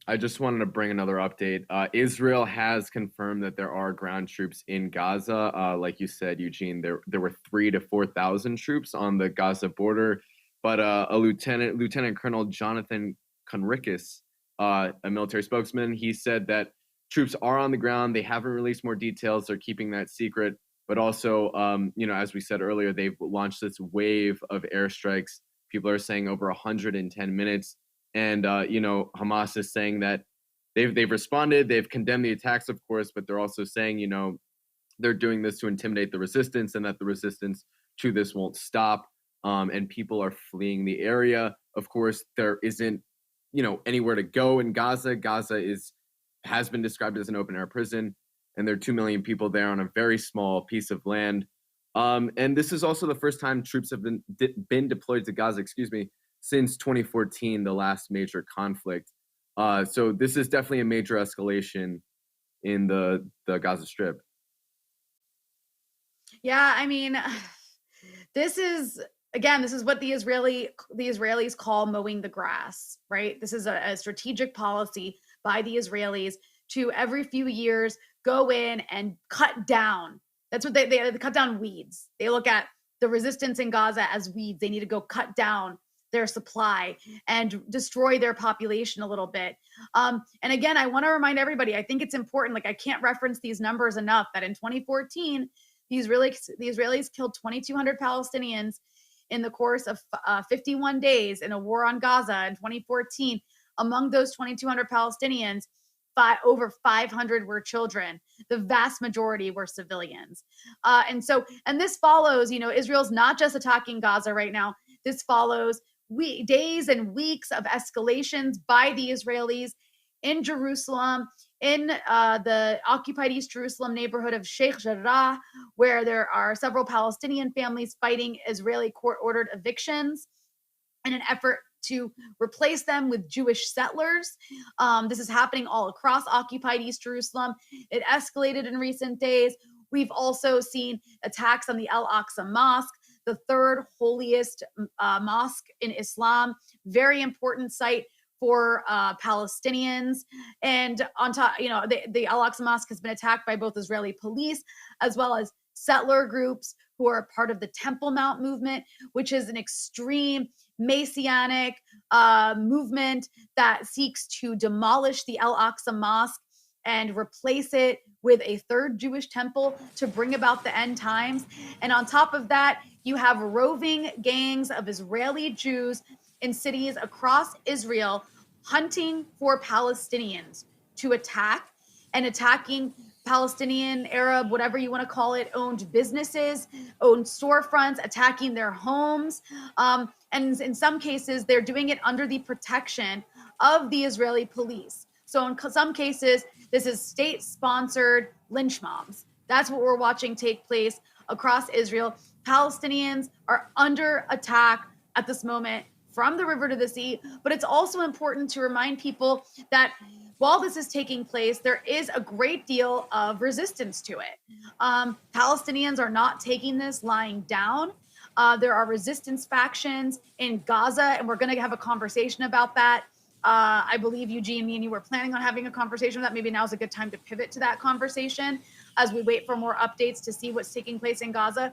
I just wanted to bring another update. Israel has confirmed that there are ground troops in Gaza. Like you said, Eugene, there were 3,000 to 4,000 troops on the Gaza border, but a Lieutenant Colonel Jonathan Conricus, a military spokesman, he said that troops are on the ground. They haven't released more details. They're keeping that secret. But also, as we said earlier, they've launched this wave of airstrikes. People are saying over 110 minutes. And Hamas is saying that they've responded, they've condemned the attacks, of course, but they're also saying, they're doing this to intimidate the resistance, and that the resistance to this won't stop. And people are fleeing the area. Of course, there isn't, anywhere to go in Gaza. Gaza has been described as an open air prison, and there are 2 million people there on a very small piece of land. And this is also the first time troops have been deployed to Gaza, since 2014, the last major conflict. So this is definitely a major escalation in the Gaza Strip. Yeah, I mean, this is what the Israelis call mowing the grass, right? This is a strategic policy by the Israelis to every few years go in and cut down. That's what they cut down weeds. They look at the resistance in Gaza as weeds. They need to go cut down their supply and destroy their population a little bit. And again, I want to remind everybody, I think it's important, I can't reference these numbers enough, that in 2014, the Israelis killed 2,200 Palestinians in the course of 51 days in a war on Gaza in 2014. Among those 2,200 Palestinians, over 500 were children. The vast majority were civilians. And this follows, Israel's not just attacking Gaza right now. This follows days and weeks of escalations by the Israelis in Jerusalem, in the occupied East Jerusalem neighborhood of Sheikh Jarrah, where there are several Palestinian families fighting Israeli court-ordered evictions in an effort to replace them with Jewish settlers. This is happening all across occupied East Jerusalem. It escalated in recent days. We've also seen attacks on the Al-Aqsa Mosque, the third holiest mosque in Islam, very important site for Palestinians. And on top, the Al-Aqsa Mosque has been attacked by both Israeli police as well as settler groups who are part of the Temple Mount movement, which is an extreme Messianic movement that seeks to demolish the Al-Aqsa Mosque and replace it with a third Jewish temple to bring about the end times. And on top of that, you have roving gangs of Israeli Jews in cities across Israel hunting for Palestinians to attack, and attacking Palestinian, Arab, whatever you want to call it, owned businesses, owned storefronts, attacking their homes. And in some cases, they're doing it under the protection of the Israeli police. So in some cases, this is state-sponsored lynch mobs. That's what we're watching take place across Israel. Palestinians are under attack at this moment from the river to the sea. But it's also important to remind people that while this is taking place, there is a great deal of resistance to it. Palestinians are not taking this lying down. There are resistance factions in Gaza, and we're going to have a conversation about that. I believe, Eugene, me and you were planning on having a conversation about that. Maybe now's a good time to pivot to that conversation as we wait for more updates to see what's taking place in Gaza.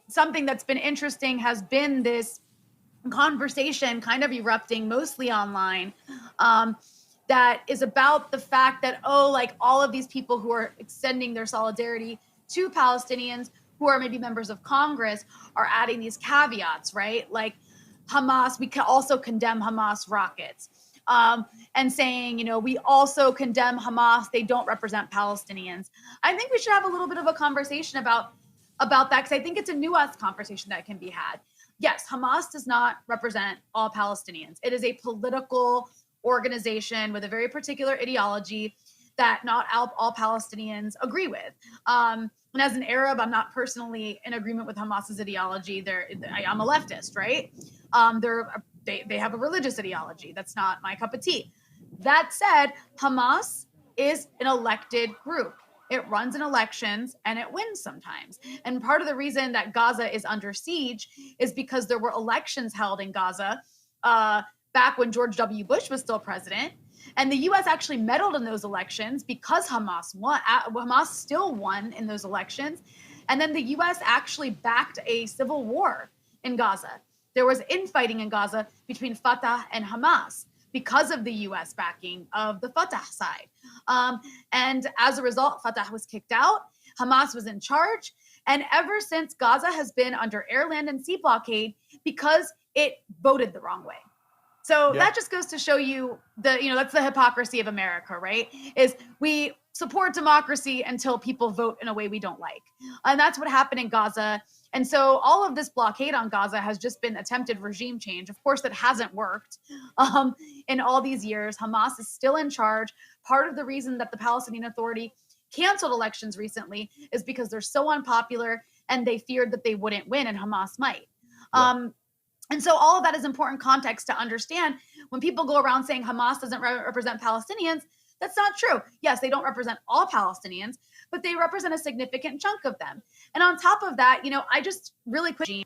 Something that's been interesting has been this conversation kind of erupting mostly online that is about the fact that, all of these people who are extending their solidarity to Palestinians who are maybe members of Congress are adding these caveats, right? Like Hamas, we can also condemn Hamas rockets, and saying, we also condemn Hamas. They don't represent Palestinians. I think we should have a little bit of a conversation about that, because I think it's a nuanced conversation that can be had. Yes, Hamas does not represent all Palestinians. It is a political organization with a very particular ideology that not all Palestinians agree with. And as an Arab, I'm not personally in agreement with Hamas's ideology. I'm a leftist, right? They have a religious ideology. That's not my cup of tea. That said, Hamas is an elected group. It runs in elections and it wins sometimes. And part of the reason that Gaza is under siege is because there were elections held in Gaza back when George W. Bush was still president. And the U.S. actually meddled in those elections because Hamas won. Hamas still won in those elections. And then the U.S. actually backed a civil war in Gaza. There was infighting in Gaza between Fatah and Hamas because of the U.S. backing of the Fatah side. And as a result, Fatah was kicked out. Hamas was in charge. And ever since, Gaza has been under air, land, and sea blockade because it voted the wrong way. So that just goes to show you that's the hypocrisy of America, right? Is we support democracy until people vote in a way we don't like. And that's what happened in Gaza. And so all of this blockade on Gaza has just been attempted regime change. Of course, that hasn't worked in all these years. Hamas is still in charge. Part of the reason that the Palestinian Authority canceled elections recently is because they're so unpopular and they feared that they wouldn't win and Hamas might. And so all of that is important context to understand. When people go around saying Hamas doesn't represent Palestinians, that's not true. Yes, they don't represent all Palestinians, but they represent a significant chunk of them. And on top of that, I just really quickly,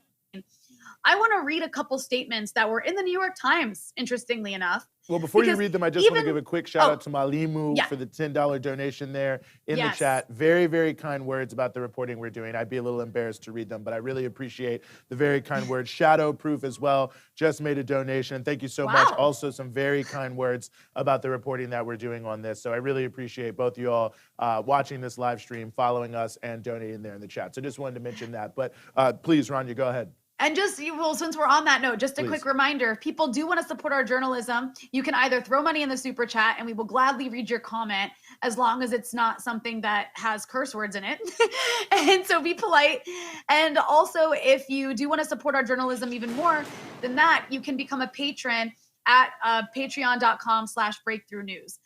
I want to read a couple statements that were in the New York Times, interestingly enough. Well, before you read them, I just want to give a quick shout out to Malimu for the $10 donation there in the chat. Very, very kind words about the reporting we're doing. I'd be a little embarrassed to read them, but I really appreciate the very kind words. Shadow Proof as well just made a donation. Thank you so much. Also, some very kind words about the reporting that we're doing on this. So I really appreciate both you all watching this live stream, following us, and donating there in the chat. So just wanted to mention that. But please, Rania, go ahead. And since we're on that note, just a quick reminder, if people do want to support our journalism, you can either throw money in the super chat and we will gladly read your comment as long as it's not something that has curse words in it. And so be polite. And also, if you do want to support our journalism even more than that, you can become a patron at patreon.com/breakthrough-news.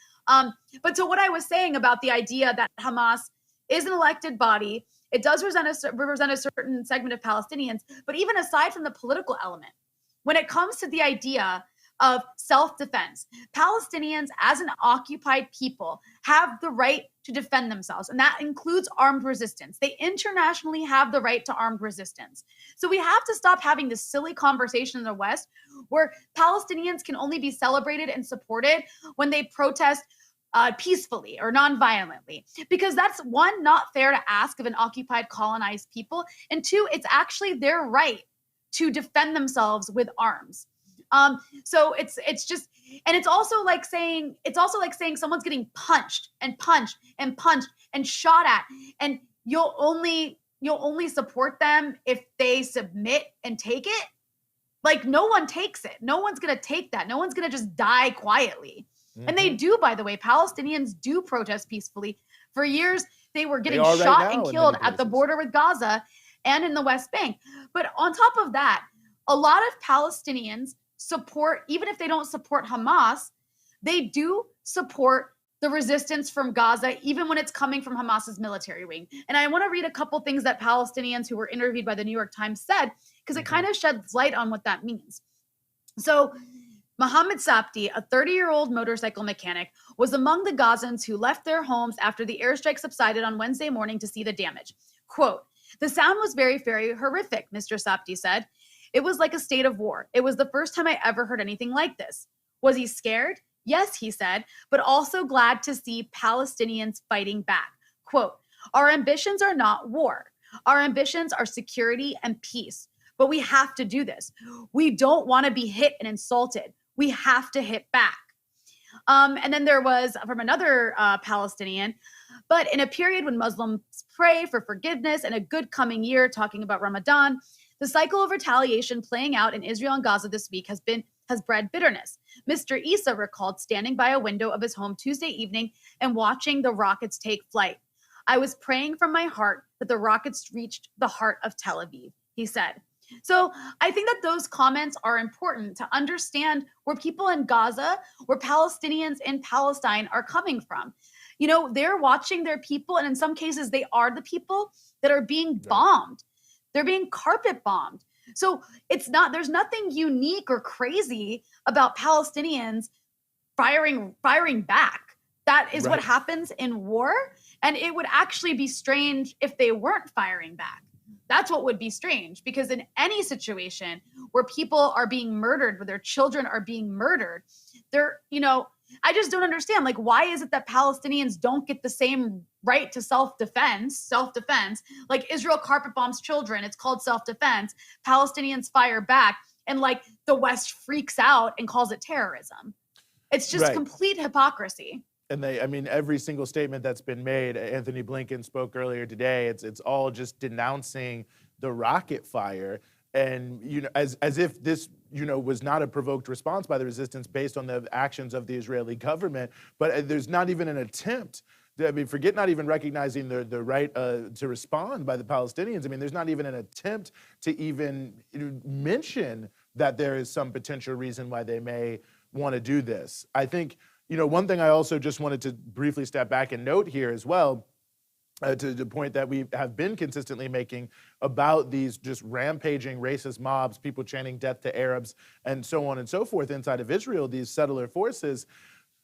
But to what I was saying about the idea that Hamas is an elected body, it does represent a certain segment of Palestinians, but even aside from the political element, when it comes to the idea of self-defense, Palestinians as an occupied people have the right to defend themselves, and that includes armed resistance. They internationally have the right to armed resistance. So we have to stop having this silly conversation in the West where Palestinians can only be celebrated and supported when they protest peacefully or non-violently, because that's one, not fair to ask of an occupied, colonized people, and two, it's actually their right to defend themselves with arms. So it's just, and it's also like saying someone's getting punched and punched and punched and shot at, and you'll only support them if they submit and take it. Like, no one takes it. No one's gonna take that. No one's gonna just die quietly. And they do, by the way. Palestinians do protest peacefully. For years, they were getting shot and killed at the border with Gaza and in the West Bank. But on top of that, a lot of Palestinians support, even if they don't support Hamas, they do support the resistance from Gaza, even when it's coming from Hamas's military wing. And I want to read a couple things that Palestinians who were interviewed by the New York Times said, because it kind of sheds light on what that means. So Mohammed Sapti, a 30-year-old motorcycle mechanic, was among the Gazans who left their homes after the airstrike subsided on Wednesday morning to see the damage. Quote, "The sound was very, very horrific," Mr. Sapti said. "It was like a state of war. It was the first time I ever heard anything like this." Was he scared? Yes, he said, but also glad to see Palestinians fighting back. Quote, "Our ambitions are not war. Our ambitions are security and peace. But we have to do this. We don't want to be hit and insulted. We have to hit back." And then there was from another Palestinian, "But in a period when Muslims pray for forgiveness and a good coming year," talking about Ramadan, "the cycle of retaliation playing out in Israel and Gaza this week has bred bitterness." Mr. Issa recalled standing by a window of his home Tuesday evening and watching the rockets take flight. "I was praying from my heart that the rockets reached the heart of Tel Aviv," he said. So I think that those comments are important to understand where people in Gaza, where Palestinians in Palestine are coming from. They're watching their people, and in some cases, they are the people that are being bombed. They're being carpet bombed. So there's nothing unique or crazy about Palestinians firing back. That is what happens in war, and it would actually be strange if they weren't firing back. That's what would be strange, because in any situation where people are being murdered, where their children are being murdered, they're, I just don't understand. Like, why is it that Palestinians don't get the same right to self-defense, like Israel carpet bombs children, it's called self-defense, Palestinians fire back, and like the West freaks out and calls it terrorism. It's just complete hypocrisy. And every single statement that's been made, Anthony Blinken spoke earlier today, it's all just denouncing the rocket fire. And, as if this, was not a provoked response by the resistance based on the actions of the Israeli government, but there's not even an attempt. Forget not even recognizing the right to respond by the Palestinians. There's not even an attempt to even mention that there is some potential reason why they may want to do this. I think, one thing I also just wanted to briefly step back and note here as well, to the point that we have been consistently making about these just rampaging racist mobs, people chanting death to Arabs, and so on and so forth inside of Israel, these settler forces.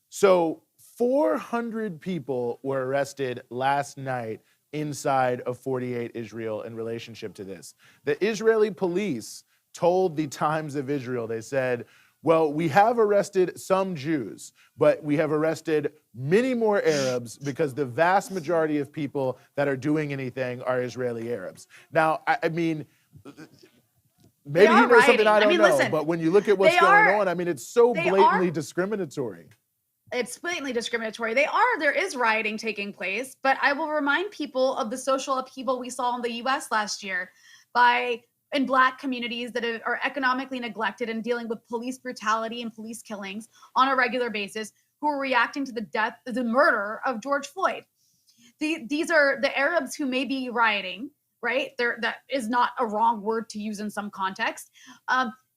So 400 people were arrested last night inside of 48 Israel in relationship to this. The Israeli police told the Times of Israel, they said, well, we have arrested some Jews, but we have arrested many more Arabs because the vast majority of people that are doing anything are Israeli Arabs. Now, maybe he knows something I don't know, listen, but when you look at what's going on, it's so blatantly discriminatory. It's blatantly discriminatory. There is rioting taking place, but I will remind people of the social upheaval we saw in the US last year in Black communities that are economically neglected and dealing with police brutality and police killings on a regular basis, who are reacting to the murder of George Floyd. These are the Arabs who may be rioting, right? That is not a wrong word to use in some context.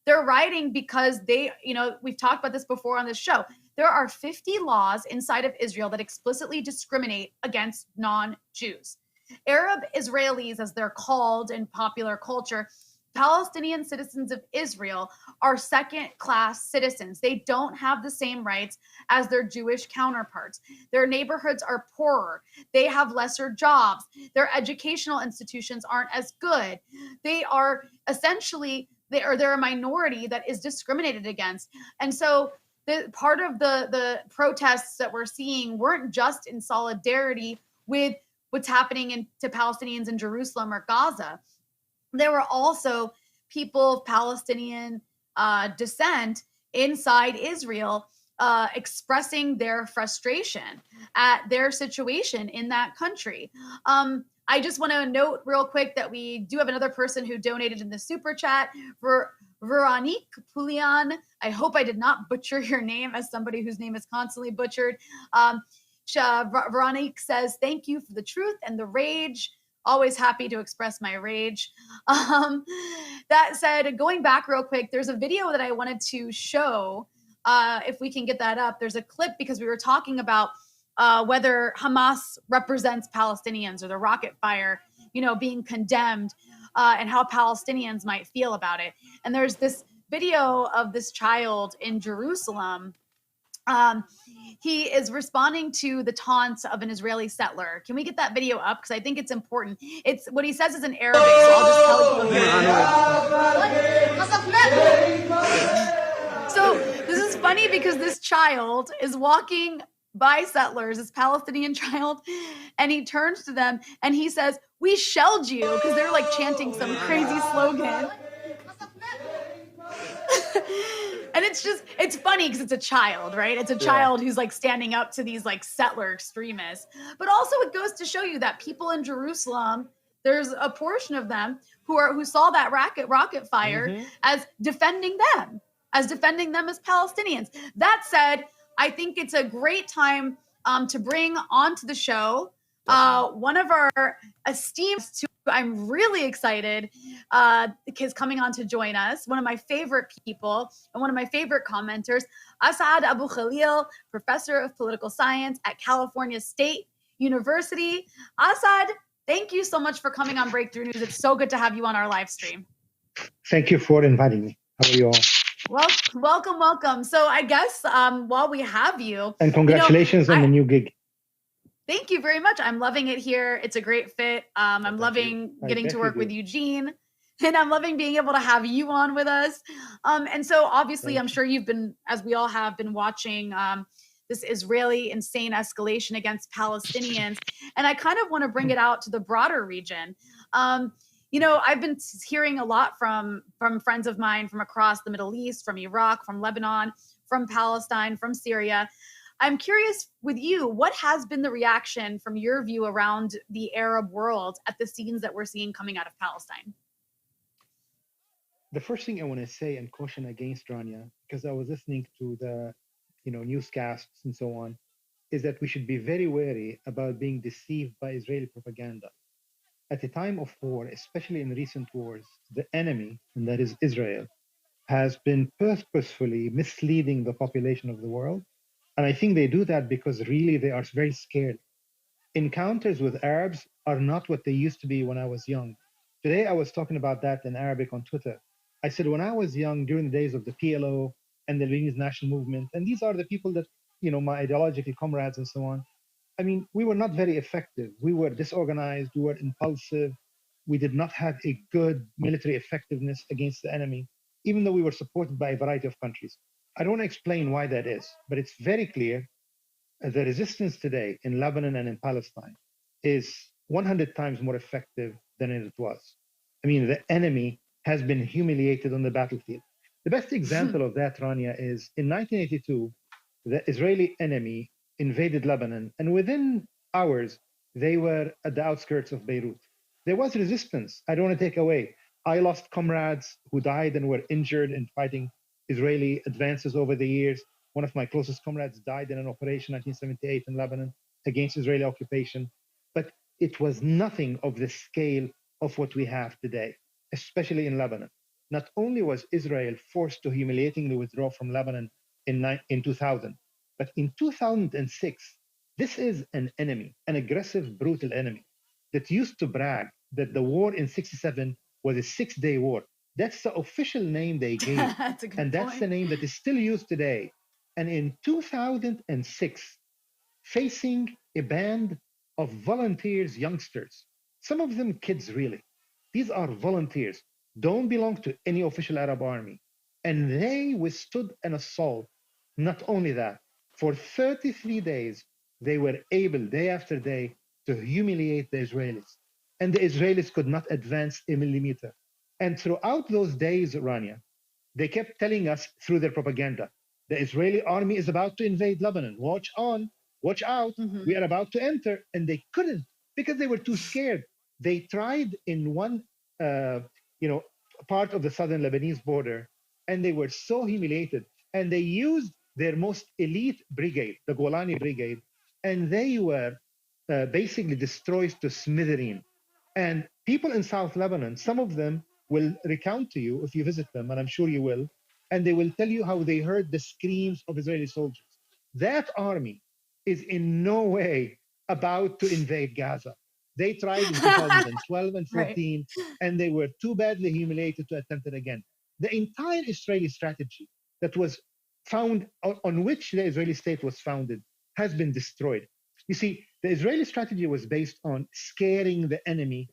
They're rioting because we've talked about this before on this show. There are 50 laws inside of Israel that explicitly discriminate against non-Jews. Arab Israelis, as they're called in popular culture, Palestinian citizens of Israel, are second-class citizens. They don't have the same rights as their Jewish counterparts. Their neighborhoods are poorer. They have lesser jobs. Their educational institutions aren't as good. They are essentially, they're a minority that is discriminated against. And so part of the protests that we're seeing weren't just in solidarity with what's happening to Palestinians in Jerusalem or Gaza. There were also people of Palestinian descent inside Israel expressing their frustration at their situation in that country. I just want to note real quick that we do have another person who donated in the super chat for Veronique Poulian. I hope I did not butcher your name, as somebody whose name is constantly butchered. Veronique says, thank you for the truth and the rage. Always happy to express my rage. That said, going back real quick, there's a video that I wanted to show. If we can get that up, there's a clip because we were talking about whether Hamas represents Palestinians, or the rocket fire, being condemned, and how Palestinians might feel about it. And there's this video of this child in Jerusalem. He is responding to the taunts of an Israeli settler. Can we get that video up? Because I think it's important. It's what he says is in Arabic, so I'll just tell you. So this is funny because this child is walking by settlers, this Palestinian child, and he turns to them and he says, "We shelled you," because they're like chanting some crazy slogan. And it's funny because it's a child, right? It's a child who's like standing up to these like settler extremists. But also it goes to show you that people in Jerusalem, there's a portion of them who saw that rocket fire as defending them as Palestinians. That said, I think it's a great time to bring onto the show one of our esteemed, I'm really excited because coming on to join us, one of my favorite people and one of my favorite commenters, AbuKhalil, professor of political science at California State University. Asad, thank you so much for coming on Breakthrough News. It's so good to have you on our live stream. Thank you for inviting me. How are you all? Well, welcome. So I guess while we have you. And congratulations on the new gig. Thank you very much. I'm loving it here. It's a great fit. I'm loving getting to work with Eugene, and I'm loving being able to have you on with us. And so obviously, I'm sure you've been, as we all have been watching this Israeli insane escalation against Palestinians. And I kind of want to bring it out to the broader region. You know, I've been hearing a lot from friends of mine from across the Middle East, from Iraq, from Lebanon, from Palestine, from Syria. I'm curious with you, what has been the reaction from your view around the Arab world at the scenes that we're seeing coming out of Palestine? The first thing I want to say and caution against Rania, because I was listening to the newscasts and so on, is that we should be very wary about being deceived by Israeli propaganda. At a time of war, especially in recent wars, the enemy, and that is Israel, has been purposefully misleading the population of the world. And I think they do that because really they are very scared. Encounters with Arabs are not what they used to be when I was young. Today I was talking about that in Arabic on Twitter. I said, when I was young, during the days of the PLO and the Lebanese National Movement, and these are the people that, my ideological comrades and so on, I mean, we were not very effective. We were disorganized, we were impulsive. We did not have a good military effectiveness against the enemy, even though we were supported by a variety of countries. I don't want to explain why that is, but it's very clear the resistance today in Lebanon and in Palestine is 100 times more effective than it was. I mean, the enemy has been humiliated on the battlefield. The best example of that, Rania, is in 1982, the Israeli enemy invaded Lebanon, and within hours, they were at the outskirts of Beirut. There was resistance. I don't want to take away. I lost comrades who died and were injured in fighting Israeli advances over the years. One of my closest comrades died in an operation in 1978 in Lebanon against Israeli occupation. But it was nothing of the scale of what we have today, especially in Lebanon. Not only was Israel forced to humiliatingly withdraw from Lebanon in 2000, but in 2006, this is an enemy, an aggressive, brutal enemy that used to brag that the war in 67 was a 6-day war. That's the official name they gave. That's the name that is still used today. And in 2006, facing a band of volunteers, youngsters, some of them kids really. These are volunteers, don't belong to any official Arab army. And they withstood an assault. Not only that, for 33 days, they were able, day after day, to humiliate the Israelis. And the Israelis could not advance a millimeter. And throughout those days, Rania, they kept telling us through their propaganda, the Israeli army is about to invade Lebanon. Watch on, watch out. We are about to enter. And they couldn't because they were too scared. They tried in one, part of the southern Lebanese border, and they were so humiliated. And they used their most elite brigade, the Golani Brigade, and they were basically destroyed to smithereen. And people in South Lebanon, some of them will recount to you if you visit them, and I'm sure you will, and they will tell you how they heard the screams of Israeli soldiers. That army is in no way about to invade Gaza. They tried in 2012 and 14, and they were too badly humiliated to attempt it again. The entire Israeli strategy that was found, on which the Israeli state was founded, has been destroyed. You see, the Israeli strategy was based on scaring the enemy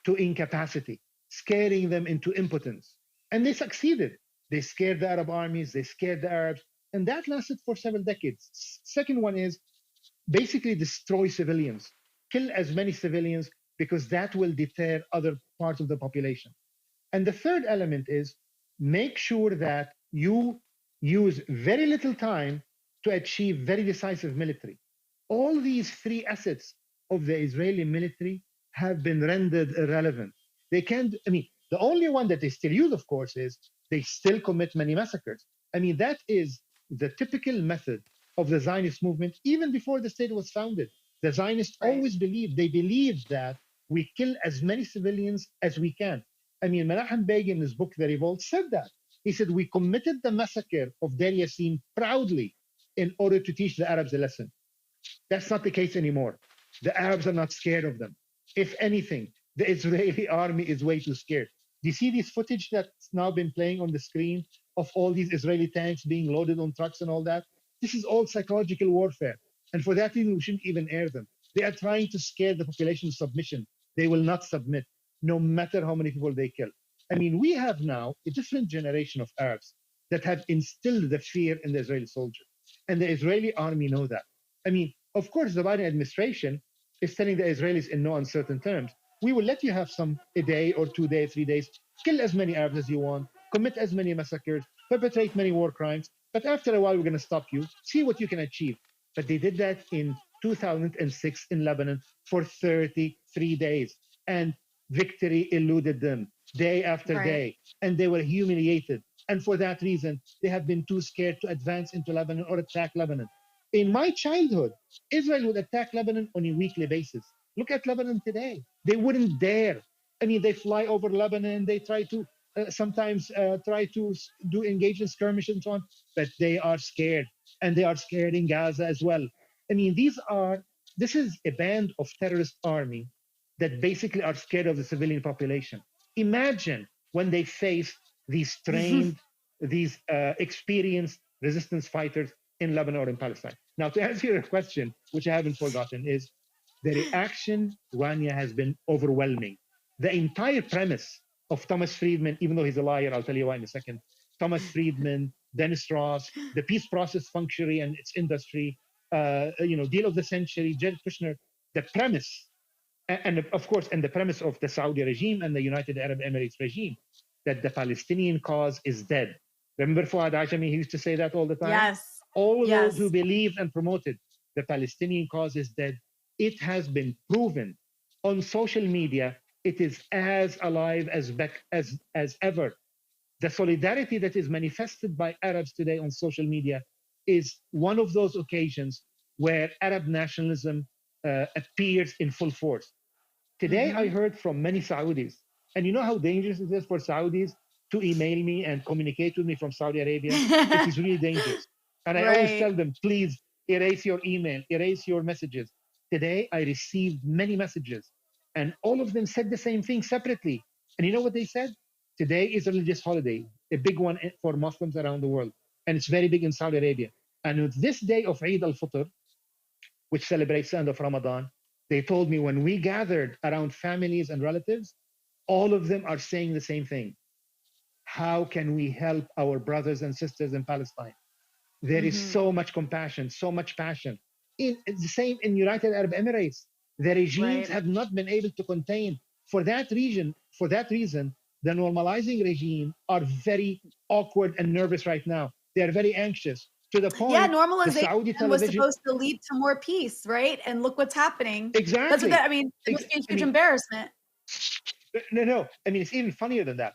to incapacity, scaring them into impotence. And they succeeded. They scared the Arab armies, they scared the Arabs, and that lasted for several decades. Second one is basically destroy civilians, kill as many civilians, because that will deter other parts of the population. And the third element is make sure that you use very little time to achieve very decisive military. All these three assets of the Israeli military have been rendered irrelevant. They can't, the only one that they still use, of course, is they still commit many massacres. That is the typical method of the Zionist movement, even before the state was founded. The Zionists always believed that we kill as many civilians as we can. Menachem Begin in his book, The Revolt, said that. He said, we committed the massacre of Deir Yassin proudly in order to teach the Arabs a lesson. That's not the case anymore. The Arabs are not scared of them. If anything, the Israeli army is way too scared. Do you see this footage that's now been playing on the screen of all these Israeli tanks being loaded on trucks and all that? This is all psychological warfare. And for that reason, we shouldn't even air them. They are trying to scare the population to submission. They will not submit, no matter how many people they kill. I mean, we have now a different generation of Arabs that have instilled the fear in the Israeli soldier. And the Israeli army know that. I mean, of course, the Biden administration is telling the Israelis in no uncertain terms, we will let you have a day or 2 days, 3 days, kill as many Arabs as you want, commit as many massacres, perpetrate many war crimes, but after a while, we're going to stop you, see what you can achieve. But they did that in 2006 in Lebanon for 33 days. And victory eluded them day after day. And they were humiliated. And for that reason, they have been too scared to advance into Lebanon or attack Lebanon. In my childhood, Israel would attack Lebanon on a weekly basis. Look at Lebanon today. They wouldn't dare. I mean, they fly over Lebanon. They try to sometimes try to engage in skirmishes and so on, but they are scared. And they are scared in Gaza as well. I mean, this is a band of terrorist army that basically are scared of the civilian population. Imagine when they face these trained, these experienced resistance fighters in Lebanon or in Palestine. Now, to answer your question, which I haven't forgotten, is the reaction, Rania, has been overwhelming. The entire premise of Thomas Friedman, even though he's a liar, I'll tell you why in a second, Thomas Friedman, Dennis Ross, the peace process functionary and its industry, deal of the century, Jared Kushner, the premise, and of course, and the premise of the Saudi regime and the United Arab Emirates regime, that the Palestinian cause is dead. Remember Fuad Ajami, he used to say that all the time? Yes. All those who believed and promoted the Palestinian cause is dead. It has been proven on social media. It is as alive as ever. The solidarity that is manifested by Arabs today on social media is one of those occasions where Arab nationalism appears in full force. Today, I heard from many Saudis, and you know how dangerous it is for Saudis to email me and communicate with me from Saudi Arabia? It is really dangerous. And I always tell them, please erase your email, erase your messages. Today, I received many messages, and all of them said the same thing separately. And you know what they said? Today is a religious holiday, a big one for Muslims around the world. And it's very big in Saudi Arabia. And with this day of Eid al-Fitr, which celebrates the end of Ramadan, they told me when we gathered around families and relatives, all of them are saying the same thing. How can we help our brothers and sisters in Palestine? There is so much compassion, so much passion. It's the same in United Arab Emirates. The regimes have not been able to contain. For that reason, the normalizing regime are very awkward and nervous right now. They are very anxious to the point. Yeah, normalization was supposed to lead to more peace, right? And look what's happening. Exactly. That's what it must be a huge embarrassment. No. I mean, it's even funnier than that.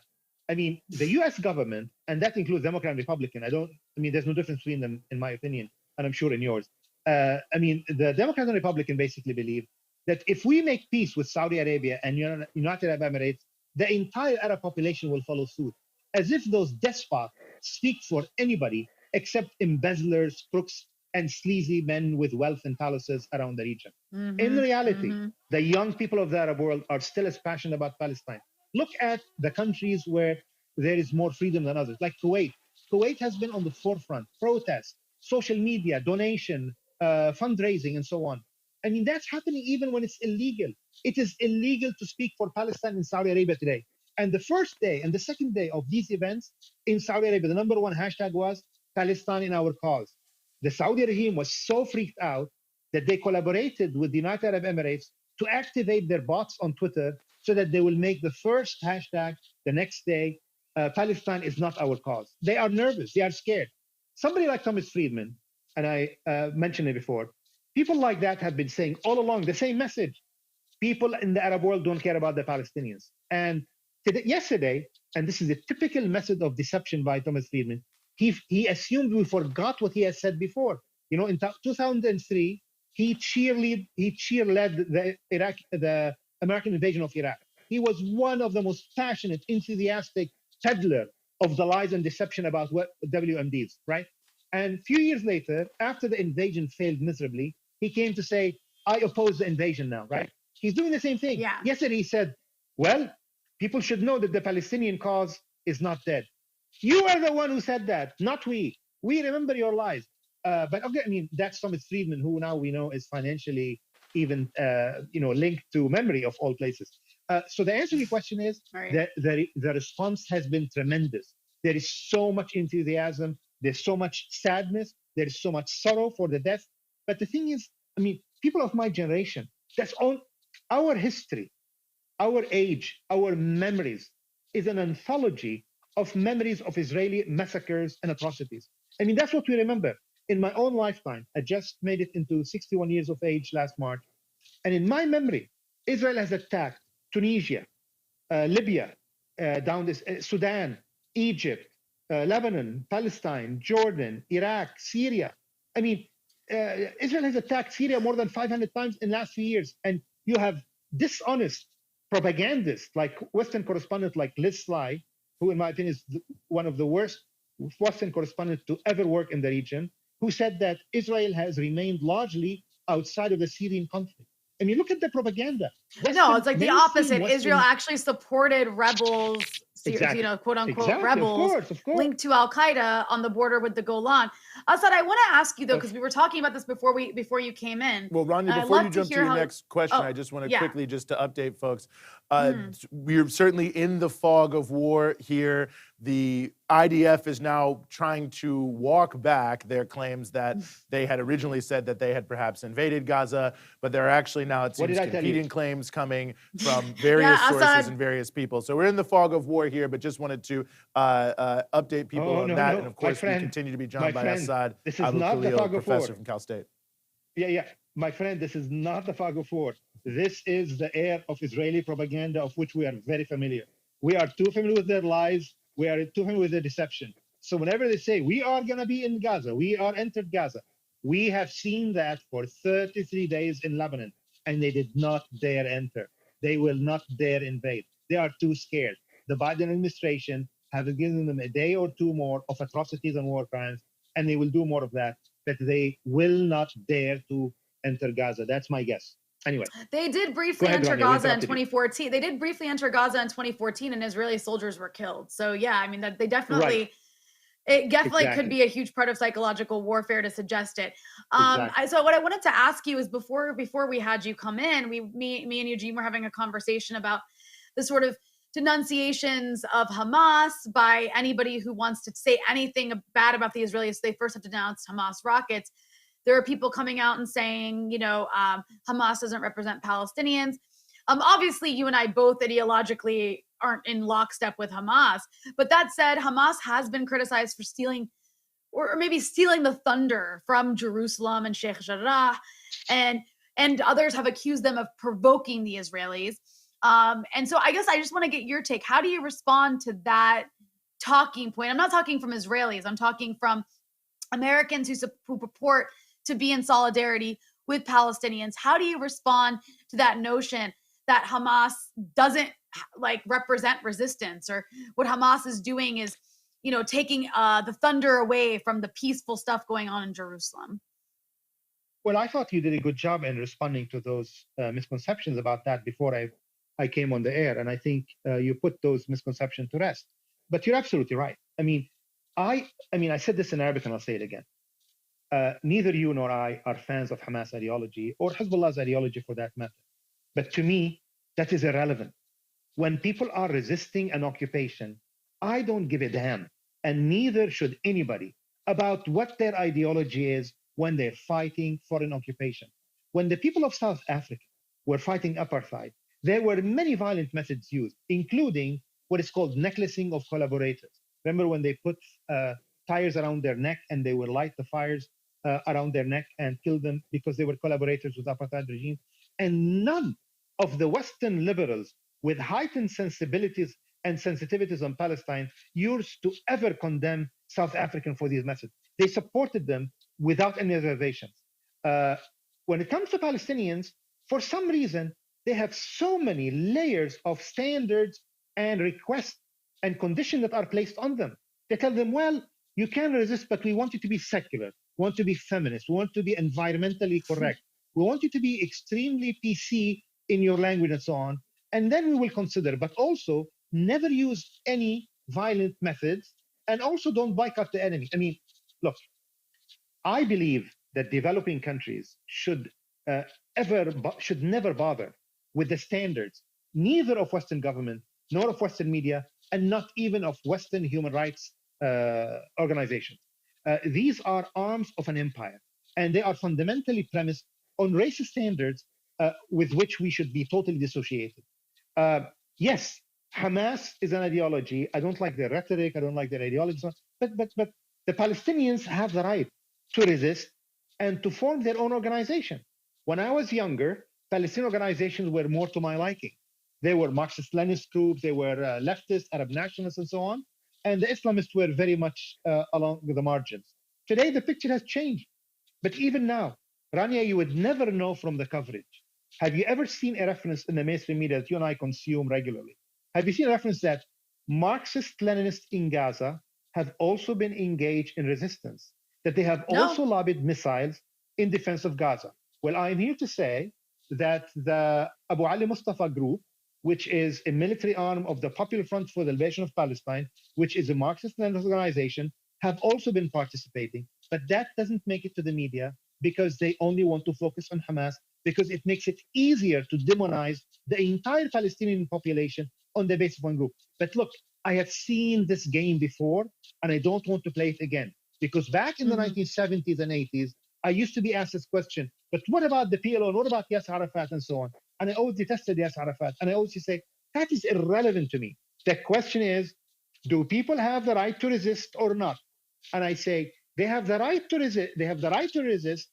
I mean, the U.S. government, and that includes Democrat and Republican. There's no difference between them, in my opinion, and I'm sure in yours. The Democrat and Republican basically believe that if we make peace with Saudi Arabia and United Arab Emirates, the entire Arab population will follow suit, as if those despots speak for anybody except embezzlers, crooks, and sleazy men with wealth and palaces around the region. In reality, the young people of the Arab world are still as passionate about Palestine. Look at the countries where there is more freedom than others, like Kuwait. Kuwait has been on the forefront, protests, social media, donation, fundraising, and so on. I mean, that's happening even when it's illegal. It is illegal to speak for Palestine in Saudi Arabia today. And the first day and the second day of these events in Saudi Arabia, the number one hashtag was Palestine in our cause. The Saudi regime was so freaked out that they collaborated with the United Arab Emirates to activate their bots on Twitter so that they will make the first hashtag the next day, Palestine is not our cause. They are nervous. They are scared. Somebody like Thomas Friedman, and I mentioned it before, people like that have been saying all along the same message. People in the Arab world don't care about the Palestinians. And yesterday, and this is a typical method of deception by Thomas Friedman, he assumed we forgot what he has said before. You know, in 2003, he cheerled the American invasion of Iraq. He was one of the most passionate, enthusiastic peddler of the lies and deception about what WMDs, right? And a few years later, after the invasion failed miserably, he came to say, I oppose the invasion now, right? He's doing the same thing. Yeah. Yesterday he said, well, people should know that the Palestinian cause is not dead. You are the one who said that, not we. We remember your lies. But okay, I mean, that's Thomas Friedman, who now we know is financially, even linked to memory of all places. So the answer to your question is that the response has been tremendous. There is so much enthusiasm. There's so much sadness. There's so much sorrow for the death. But the thing is, I mean, people of my generation, that's all our history, our age, our memories is an anthology of memories of Israeli massacres and atrocities. I mean, that's what we remember. In my own lifetime, I just made it into 61 years of age last March. And in my memory, Israel has attacked Tunisia, Libya, Sudan, Egypt, Lebanon, Palestine, Jordan, Iraq, Syria. I mean, Israel has attacked Syria more than 500 times in the last few years. And you have dishonest propagandists like Western correspondents like Liz Sly, who in my opinion is one of the worst Western correspondents to ever work in the region, who said that Israel has remained largely outside of the Syrian conflict. I mean, look at the propaganda. No, it's like the opposite. Israel actually supported rebels, exactly. quote unquote exactly. rebels of course. linked to Al Qaeda on the border with the Golan. Asad, I want to ask you though, because we were talking about this before you came in. Well, Rania, before you jump to your next question, I just want to quickly just to update folks. We're certainly in the fog of war here. The IDF is now trying to walk back their claims that they had originally said that they had perhaps invaded Gaza, but there are actually now, it seems, competing claims coming from various sources and various people. So we're in the fog of war here, but just wanted to update people on that. And of course, we continue to be joined by Assad AbuKhalil, professor from Cal State. Yeah. My friend, this is not the fog of war. This is the air of Israeli propaganda of which we are very familiar. We are too familiar with their lies. We are too familiar with their deception. So whenever they say, we are going to be in Gaza, we are entered Gaza, we have seen that for 33 days in Lebanon, and they did not dare enter. They will not dare invade. They are too scared. The Biden administration have given them a day or two more of atrocities and war crimes, and they will do more of that, but they will not dare to enter Gaza. That's my guess. Anyway, they did briefly enter Gaza in 2014. They did briefly enter Gaza in 2014, and Israeli soldiers were killed. So yeah, I mean, that they definitely, it definitely could be a huge part of psychological warfare to suggest it. So what I wanted to ask you is before we had you come in, me and Eugene were having a conversation about the sort of denunciations of Hamas by anybody who wants to say anything bad about the Israelis. They first have to denounce Hamas rockets. There are people coming out and saying, Hamas doesn't represent Palestinians. Obviously, you and I both ideologically aren't in lockstep with Hamas. But that said, Hamas has been criticized for stealing the thunder from Jerusalem and Sheikh Jarrah. And others have accused them of provoking the Israelis. And so I guess I just want to get your take. How do you respond to that talking point? I'm not talking from Israelis. I'm talking from Americans who purport to be in solidarity with Palestinians. How do you respond to that notion that Hamas doesn't represent resistance, or what Hamas is doing is, taking the thunder away from the peaceful stuff going on in Jerusalem? Well, I thought you did a good job in responding to those misconceptions about that before I came on the air, and I think you put those misconceptions to rest. But you're absolutely right. I said this in Arabic, and I'll say it again. Neither you nor I are fans of Hamas ideology or Hezbollah's ideology for that matter. But to me, that is irrelevant. When people are resisting an occupation, I don't give a damn, and neither should anybody, about what their ideology is when they're fighting for an occupation. When the people of South Africa were fighting apartheid, there were many violent methods used, including what is called necklacing of collaborators. Remember when they put tires around their neck and they would light the fires around their neck and kill them because they were collaborators with apartheid regime? And none of the Western liberals with heightened sensibilities and sensitivities on Palestine used to ever condemn South African for these methods. They supported them without any reservations. When it comes to Palestinians, for some reason, they have so many layers of standards and requests and conditions that are placed on them. They tell them, well, you can resist, but we want you to be secular. We want to be feminist. We want to be environmentally correct. We want you to be extremely PC in your language and so on. And then we will consider, but also never use any violent methods, and also don't boycott the enemy. Look, I believe that developing countries should should never bother with the standards, neither of Western government, nor of Western media, and not even of Western human rights organizations. These are arms of an empire, and they are fundamentally premised on racist standards with which we should be totally dissociated. Yes, Hamas is an ideology. I don't like their rhetoric. I don't like their ideology. But the Palestinians have the right to resist and to form their own organization. When I was younger, Palestinian organizations were more to my liking. They were Marxist-Leninist groups. They were leftist, Arab nationalists, and so on. And the Islamists were very much along the margins. Today, the picture has changed. But even now, Rania, you would never know from the coverage. Have you ever seen a reference in the mainstream media that you and I consume regularly? Have you seen a reference that Marxist-Leninists in Gaza have also been engaged in resistance, that they have also lobbied missiles in defense of Gaza? Well, I'm here to say that the Abu Ali Mustafa group, which is a military arm of the Popular Front for the Liberation of Palestine, which is a Marxist-Leninist organization, have also been participating. But that doesn't make it to the media because they only want to focus on Hamas, because it makes it easier to demonize the entire Palestinian population on the basis of one group. But look, I have seen this game before, and I don't want to play it again. Because back in the 1970s and 80s, I used to be asked this question, but what about the PLO, and what about Yasser Arafat, and so on? And I always detested Yasser Arafat, and I always say, that is irrelevant to me. The question is, do people have the right to resist or not? And I say, they have the right to resist, they have the right to resist,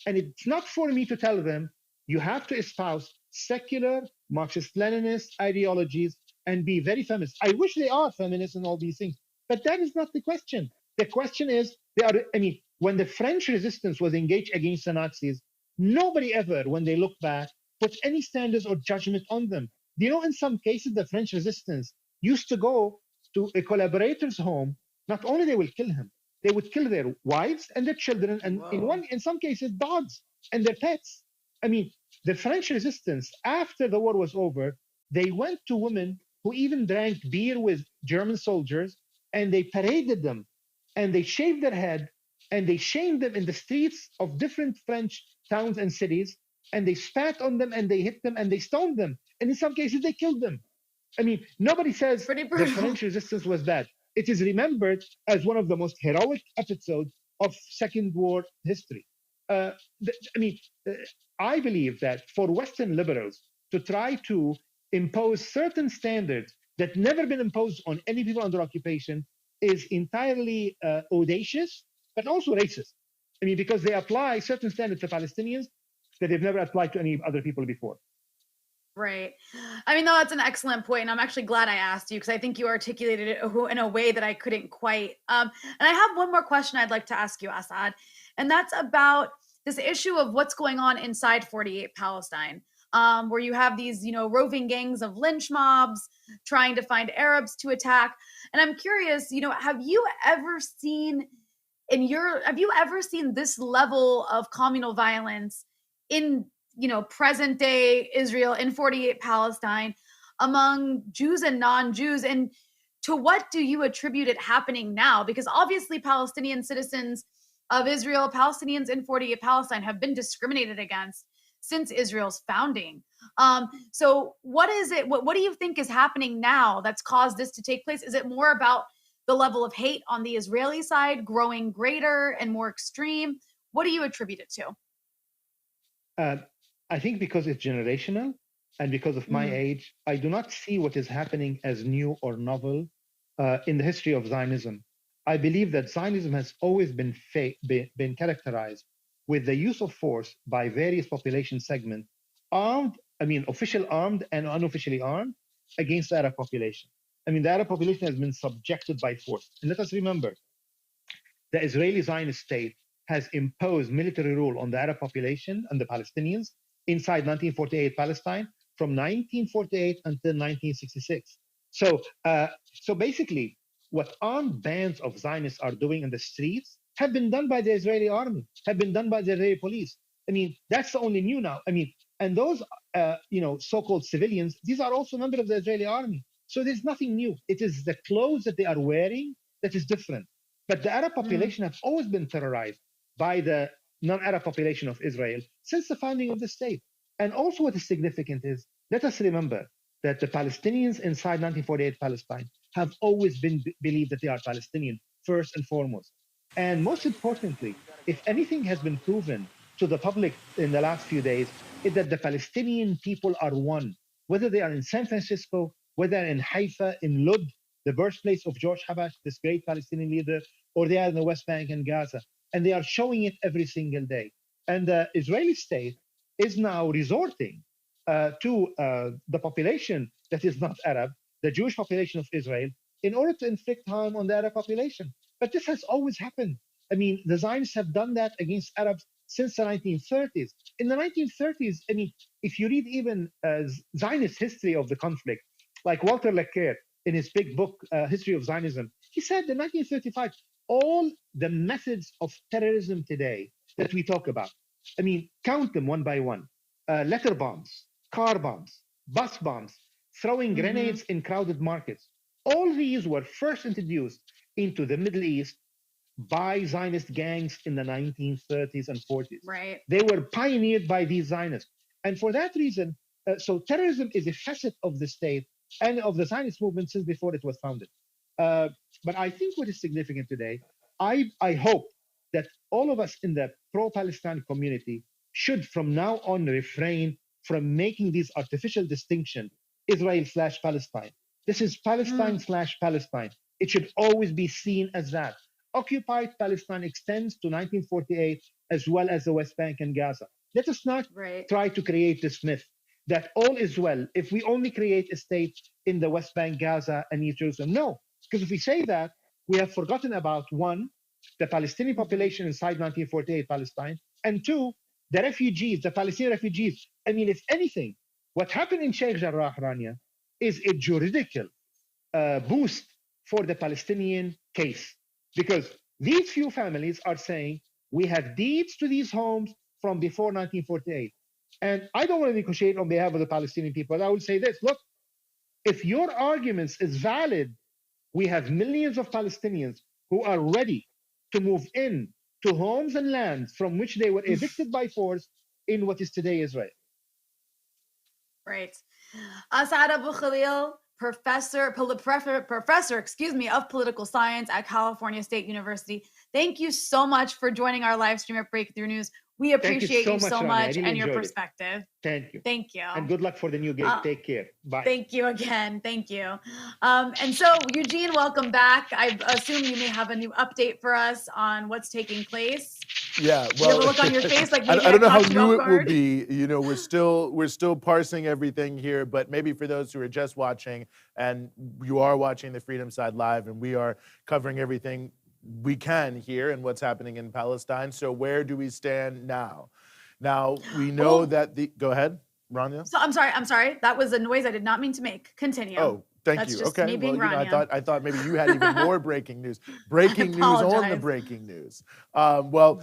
and it's not for me to tell them, you have to espouse secular Marxist-Leninist ideologies and be very feminist. I wish they are feminists and all these things, but that is not the question. The question is, when the French resistance was engaged against the Nazis, nobody ever, when they look back, put any standards or judgment on them. Do you know, in some cases, the French resistance used to go to a collaborator's home. Not only they will kill him, they would kill their wives and their children, and in some cases, dogs and their pets. The French resistance, after the war was over, they went to women who even drank beer with German soldiers, and they paraded them, and they shaved their head, and they shamed them in the streets of different French towns and cities, and they spat on them, and they hit them, and they stoned them, and in some cases, they killed them. Nobody says the French resistance was bad. It is remembered as one of the most heroic episodes of Second War history. I believe that for Western liberals to try to impose certain standards that never been imposed on any people under occupation is entirely audacious, but also racist. Because they apply certain standards to Palestinians that they've never applied to any other people before. Right. No, that's an excellent point. And I'm actually glad I asked you because I think you articulated it in a way that I couldn't quite. And I have one more question I'd like to ask you, Asad, and that's about this issue of what's going on inside 48 Palestine, where you have these, roving gangs of lynch mobs trying to find Arabs to attack. And I'm curious, have you ever seen this level of communal violence in present day Israel, in 48 Palestine, among Jews and non-Jews? And to what do you attribute it happening now? Because obviously Palestinian citizens of Israel, Palestinians in 48 Palestine have been discriminated against since Israel's founding. So what is it? What do you think is happening now that's caused this to take place? Is it more about the level of hate on the Israeli side growing greater and more extreme? What do you attribute it to? I think because it's generational and because of my age, I do not see what is happening as new or novel in the history of Zionism. I believe that Zionism has always been characterized with the use of force by various population segments, official armed and unofficially armed, against the Arab population. The Arab population has been subjected by force. And let us remember, the Israeli Zionist state has imposed military rule on the Arab population and the Palestinians inside 1948 Palestine from 1948 until 1966. So basically, what armed bands of Zionists are doing in the streets have been done by the Israeli army, have been done by the Israeli police. That's the only new now. And those, so-called civilians, these are also members of the Israeli army. So there's nothing new. It is the clothes that they are wearing that is different. But the Arab population has always been terrorized by the non-Arab population of Israel since the founding of the state. And also what is significant is, let us remember that the Palestinians inside 1948 Palestine have always believed that they are Palestinian, first and foremost. And most importantly, if anything has been proven to the public in the last few days, is that the Palestinian people are one, whether they are in San Francisco, whether in Haifa, in Lod, the birthplace of George Habash, this great Palestinian leader, or they are in the West Bank and Gaza. And they are showing it every single day. And the Israeli state is now resorting to the population that is not Arab, the Jewish population of Israel, in order to inflict harm on the Arab population. But this has always happened. I mean, the Zionists have done that against Arabs since the 1930s. In the 1930s, I mean, if you read even Zionist history of the conflict, like Walter Lecker in his big book, History of Zionism, he said in 1935, all the methods of terrorism today that we talk about, I mean, count them one by one. Letter bombs, car bombs, bus bombs, throwing grenades in crowded markets. All these were first introduced into the Middle East by Zionist gangs in the 1930s and 40s. Right. They were pioneered by these Zionists. And for that reason, so terrorism is a facet of the state and of the Zionist movement since before it was founded. But I think what is significant today, I hope that all of us in the pro-Palestine community should from now on refrain from making these artificial distinction, Israel/Palestine. This is Palestine/Palestine. It should always be seen as that. Occupied Palestine extends to 1948 as well as the West Bank and Gaza. Let us not try to create this myth that all is well if we only create a state in the West Bank, Gaza, and East Jerusalem. No, because if we say that, we have forgotten about one, the Palestinian population inside 1948 Palestine, and two, the refugees, the Palestinian refugees. I mean, if anything, what happened in Sheikh Jarrah, Rania, is a juridical boost for the Palestinian case. Because these few families are saying, we have deeds to these homes from before 1948. And I don't want to negotiate on behalf of the Palestinian people. I will say this, look, if your arguments is valid, we have millions of Palestinians who are ready to move in to homes and lands from which they were evicted by force in what is today Israel. Right. Asad AbuKhalil, professor of political science at California State University. Thank you so much for joining our live stream at Breakthrough News. We appreciate you so much and your perspective. Thank you. Thank you. And good luck for the new gig. Take care. Bye. Thank you again. Thank you. And so, Eugene, welcome back. I assume you may have a new update for us on what's taking place. Yeah, well, you have a look on your face like maybe I don't know how new it will be. You know, we're still parsing everything here, but maybe for those who are just watching, and you are watching the Freedom Side live, and we are covering everything we can here and what's happening in Palestine. So where do we stand now? Now we know that the go ahead, Rania. So I'm sorry. That was a noise I did not mean to make. Continue. Oh. Thank That's you. Just okay. Me being well, Rania. I thought maybe you had even more breaking news. Breaking news on the breaking news. Well,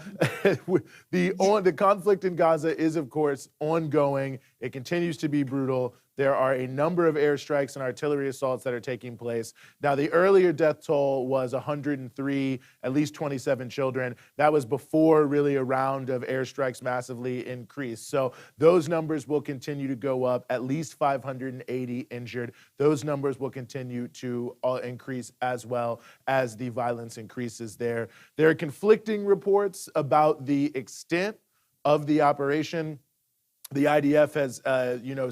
the conflict in Gaza is, of course, ongoing. It continues to be brutal. There are a number of airstrikes and artillery assaults that are taking place. Now, the earlier death toll was 103, at least 27 children. That was before really a round of airstrikes massively increased. So those numbers will continue to go up, at least 580 injured. Those numbers will continue to increase as well as the violence increases there. There are conflicting reports about the extent of the operation. The IDF has,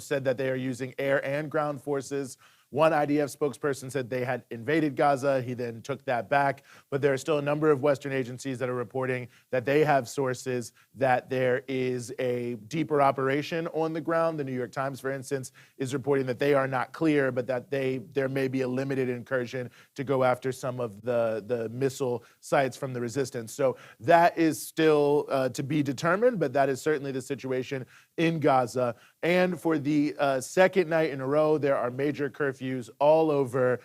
said that they are using air and ground forces. One IDF spokesperson said they had invaded Gaza. He then took that back. But there are still a number of Western agencies that are reporting that they have sources that there is a deeper operation on the ground. The New York Times, for instance, is reporting that they are not clear, but that there may be a limited incursion to go after some of the missile sites from the resistance. So that is still to be determined, but that is certainly the situation in Gaza. And for the second night in a row, there are major curfews all over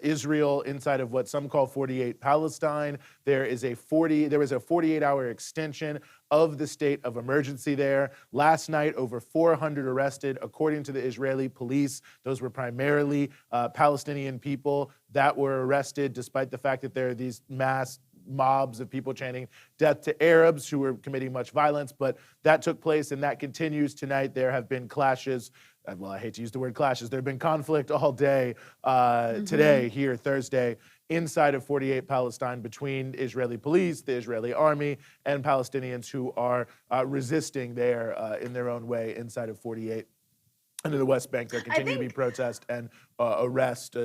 Israel inside of what some call 48 Palestine. There was a 48-hour extension of the state of emergency there. Last night, over 400 arrested, according to the Israeli police. Those were primarily Palestinian people that were arrested, despite the fact that there are these mass mobs of people chanting death to Arabs who were committing much violence, but that took place and that continues tonight. There have been clashes. Well, I hate to use the word clashes. There have been conflict all day today, here, Thursday, inside of 48 Palestine between Israeli police, the Israeli army, and Palestinians who are resisting there in their own way inside of 48. And in the West Bank, there continue to be protests and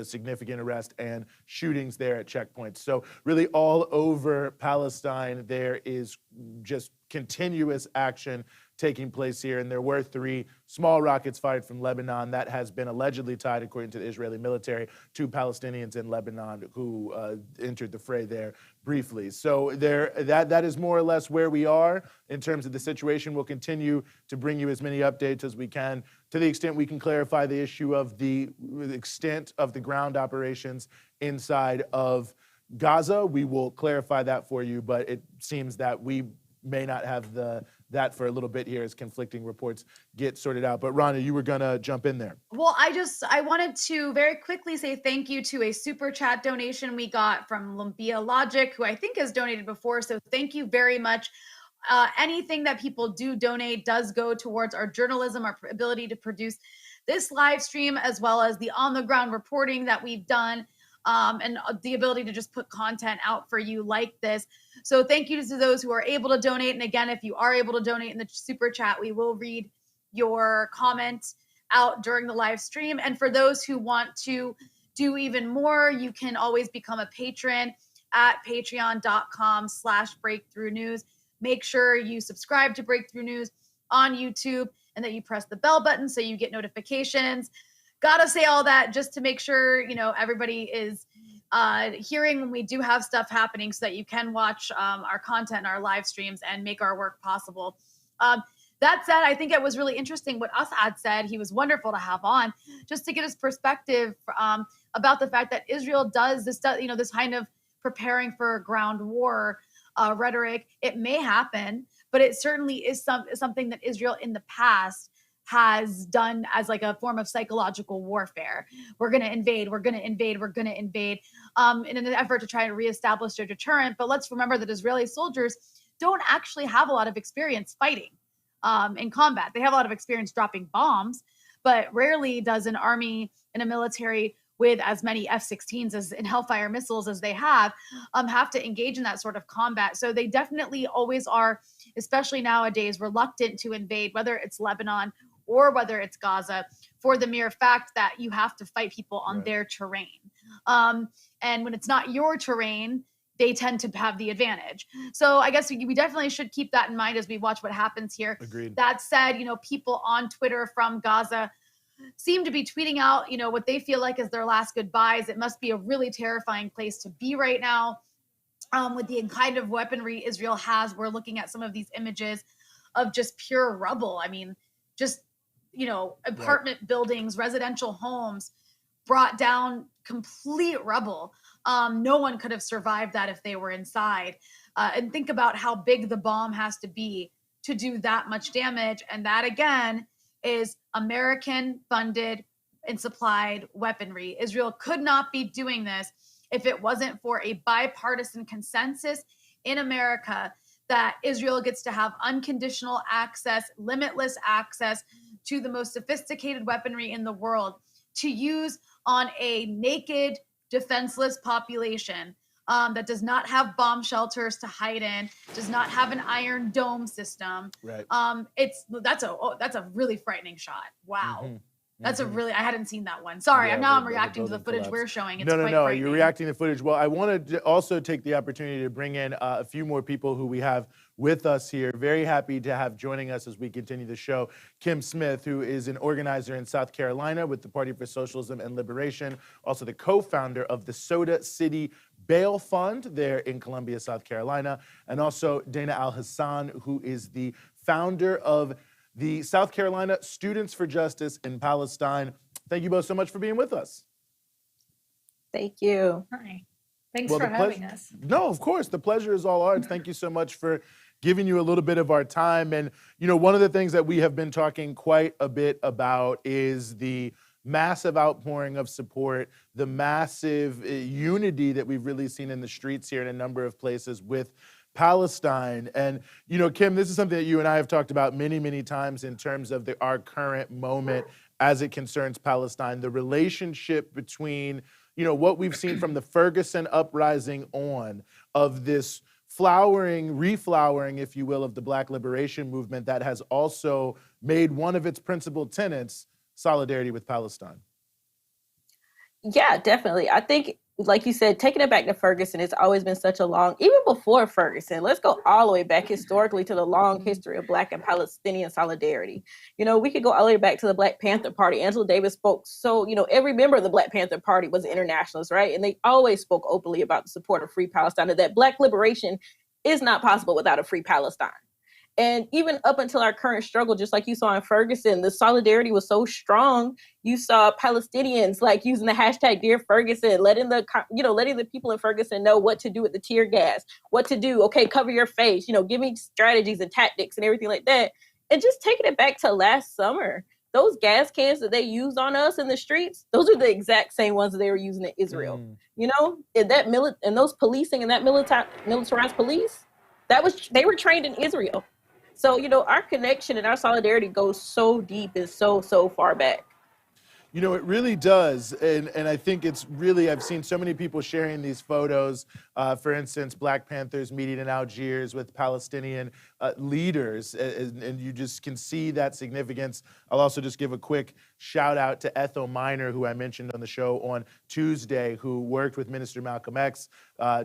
significant arrest and shootings there at checkpoints. So really all over Palestine, there is just continuous action taking place here. And there were 3 small rockets fired from Lebanon that has been allegedly tied, according to the Israeli military, to Palestinians in Lebanon who entered the fray there briefly. So that is more or less where we are in terms of the situation. We'll continue to bring you as many updates as we can to the extent we can clarify the issue of the extent of the ground operations inside of Gaza. We will clarify that for you, but it seems that we may not have that for a little bit here as conflicting reports get sorted out. But Rania, you were gonna jump in there. Well, I wanted to very quickly say thank you to a super chat donation we got from Lumpia Logic, who I think has donated before. So thank you very much. Anything that people do donate does go towards our journalism, our ability to produce this live stream, as well as the on-the-ground reporting that we've done, and the ability to just put content out for you like this. So thank you to those who are able to donate. And again, if you are able to donate in the super chat, we will read your comment out during the live stream. And for those who want to do even more, you can always become a patron at patreon.com/breakthrough news. Make sure you subscribe to Breakthrough News on YouTube and that you press the bell button so you get notifications. Gotta say all that just to make sure, everybody is hearing when we do have stuff happening so that you can watch our content, our live streams, and make our work possible. That said, I think it was really interesting what Asad said. He was wonderful to have on just to get his perspective about the fact that Israel does this kind of preparing for a ground war rhetoric. It may happen, but it certainly is something that Israel in the past has done as like a form of psychological warfare. We're going to invade, we're going to invade, we're going to invade in an effort to try to reestablish their deterrent. But let's remember that Israeli soldiers don't actually have a lot of experience fighting in combat. They have a lot of experience dropping bombs, but rarely does an army and a military with as many F-16s and Hellfire missiles as they have to engage in that sort of combat. So they definitely always are, especially nowadays, reluctant to invade, whether it's Lebanon or whether it's Gaza, for the mere fact that you have to fight people on their terrain. And when it's not your terrain, they tend to have the advantage. So I guess we definitely should keep that in mind as we watch what happens here. Agreed. That said, people on Twitter from Gaza seem to be tweeting out, what they feel like is their last goodbyes. It must be a really terrifying place to be right now. With the kind of weaponry Israel has, we're looking at some of these images of just pure rubble. I mean, just, apartment buildings, residential homes brought down, complete rubble. No one could have survived that if they were inside. And think about how big the bomb has to be to do that much damage. And that, again, is American funded and supplied weaponry. Israel could not be doing this if it wasn't for a bipartisan consensus in America that Israel gets to have unconditional access, limitless access to the most sophisticated weaponry in the world to use on a naked, defenseless population that does not have bomb shelters to hide in, does not have an Iron Dome system. Right. That's a really frightening shot. Wow. Mm-hmm. That's a really, I hadn't seen that one. Sorry, Yeah, I'm the reacting to the building footage collapse. we're showing. It's No, quite you're frightening. reacting to footage. Well, I wanted to also take the opportunity to bring in a few more people who we have with us here. Very happy to have joining us as we continue the show. Kim Smith, who is an organizer in South Carolina with the Party for Socialism and Liberation, also the co-founder of the Soda City Bail Fund there in Columbia, South Carolina, and also Dana Alhasan, who is the founder of the South Carolina Students for Justice in Palestine. Thank you both so much for being with us. Thank you. Hi. Thanks for having us. No, of course. The pleasure is all ours. Thank you so much for giving you a little bit of our time. And, one of the things that we have been talking quite a bit about is the massive outpouring of support, the massive unity that we've really seen in the streets here in a number of places with Palestine. And, you know, Kim, this is something that you and I have talked about many, many times in terms of our current moment as it concerns Palestine, the relationship between, you know, what we've seen from the Ferguson uprising on of this reflowering, if you will, of the Black liberation movement that has also made one of its principal tenets solidarity with Palestine. Yeah, definitely. I think, like you said, taking it back to Ferguson, it's always been such a long, even before Ferguson, let's go all the way back historically to the long history of Black and Palestinian solidarity. You know, we could go all the way back to the Black Panther Party. Angela Davis spoke, so, you know, every member of the Black Panther Party was an internationalist, right? And they always spoke openly about the support of free Palestine, and that Black liberation is not possible without a free Palestine. And even up until our current struggle, just like you saw in Ferguson, the solidarity was so strong. You saw Palestinians like using the hashtag Dear Ferguson, letting the people in Ferguson know what to do with the tear gas, what to do. Okay, cover your face, you know, giving strategies and tactics and everything like that. And just taking it back to last summer, those gas cans that they used on us in the streets, those are the exact same ones that they were using in Israel. You know, and those policing and that militarized police, they were trained in Israel. So, you know, our connection and our solidarity goes so deep and so far back. You know, it really does. And I think it's really, I've seen so many people sharing these photos. For instance, Black Panthers meeting in Algiers with Palestinian leaders. And you just can see that significance. I'll also just give a quick shout out to Ethel Miner, who I mentioned on the show on Tuesday, who worked with Minister Malcolm X,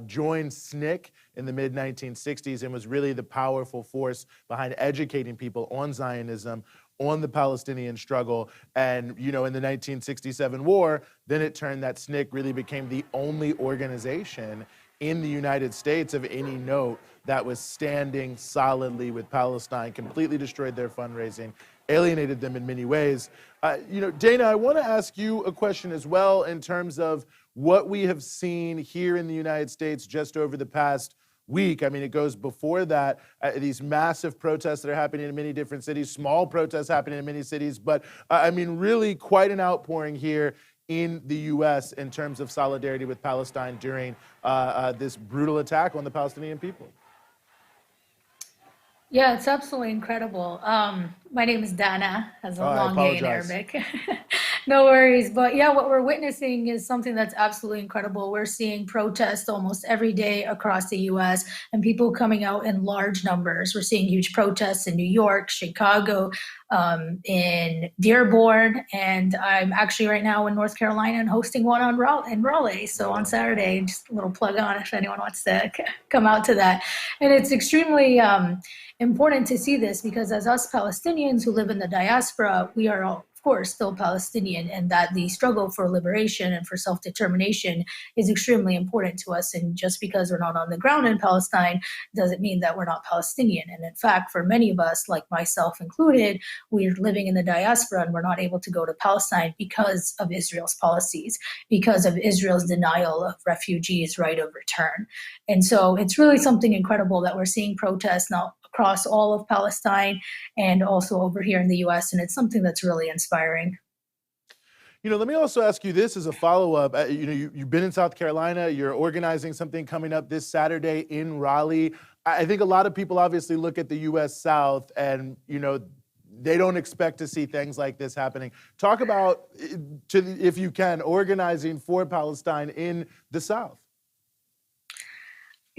joined SNCC in the mid-1960s and was really the powerful force behind educating people on Zionism, on the Palestinian struggle. And, you know, in the 1967 war, then it turned that SNCC really became the only organization in the United States of any note that was standing solidly with Palestine, completely destroyed their fundraising, alienated them in many ways. You know, Dana, I want to ask you a question as well in terms of what we have seen here in the United States just over the past week. I mean, it goes before that, these massive protests that are happening in many different cities, small protests happening in many cities, but I mean, really quite an outpouring here in the U.S. in terms of solidarity with Palestine during this brutal attack on the Palestinian people. Yeah, it's absolutely incredible. My name is Dana, has a long A in Arabic. No worries. But yeah, what we're witnessing is something that's absolutely incredible. We're seeing protests almost every day across the US and people coming out in large numbers. We're seeing huge protests in New York, Chicago, in Dearborn, and I'm actually right now in North Carolina and hosting one in Raleigh. So on Saturday, just a little plug on if anyone wants to come out to that. And it's extremely important to see this because as us Palestinians who live in the diaspora, we are all, of course, still Palestinian, and that the struggle for liberation and for self-determination is extremely important to us. And just because we're not on the ground in Palestine doesn't mean that we're not Palestinian. And in fact, for many of us, like myself included, we're living in the diaspora and we're not able to go to Palestine because of Israel's policies, because of Israel's denial of refugees' right of return. And so it's really something incredible that we're seeing protests now across all of Palestine and also over here in the US. And it's something that's really inspiring. You know, let me also ask you this as a follow-up. You know, you've been in South Carolina, you're organizing something coming up this Saturday in Raleigh. I think a lot of people obviously look at the US South and, you know, they don't expect to see things like this happening. Talk about, if you can, organizing for Palestine in the South.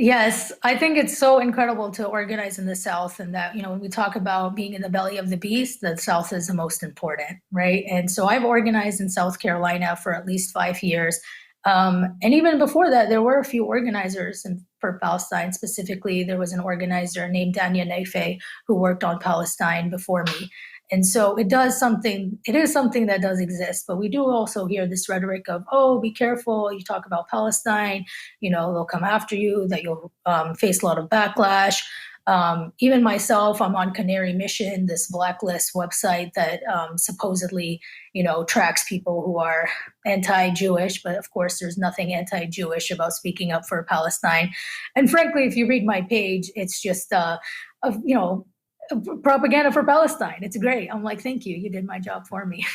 Yes, I think it's so incredible to organize in the South, and that, you know, when we talk about being in the belly of the beast, the South is the most important, right? And so I've organized in South Carolina for at least 5 years. And even before that, there were a few organizers for Palestine. Specifically, there was an organizer named Dania Nefe who worked on Palestine before me. And so it is something that does exist, but we do also hear this rhetoric of, oh, be careful, you talk about Palestine, you know, they'll come after you, that you'll face a lot of backlash. Even myself, I'm on Canary Mission, this blacklist website that supposedly, you know, tracks people who are anti-Jewish, but of course there's nothing anti-Jewish about speaking up for Palestine. And frankly, if you read my page, it's just, you know, propaganda for Palestine. It's great. I'm like, thank you. You did my job for me.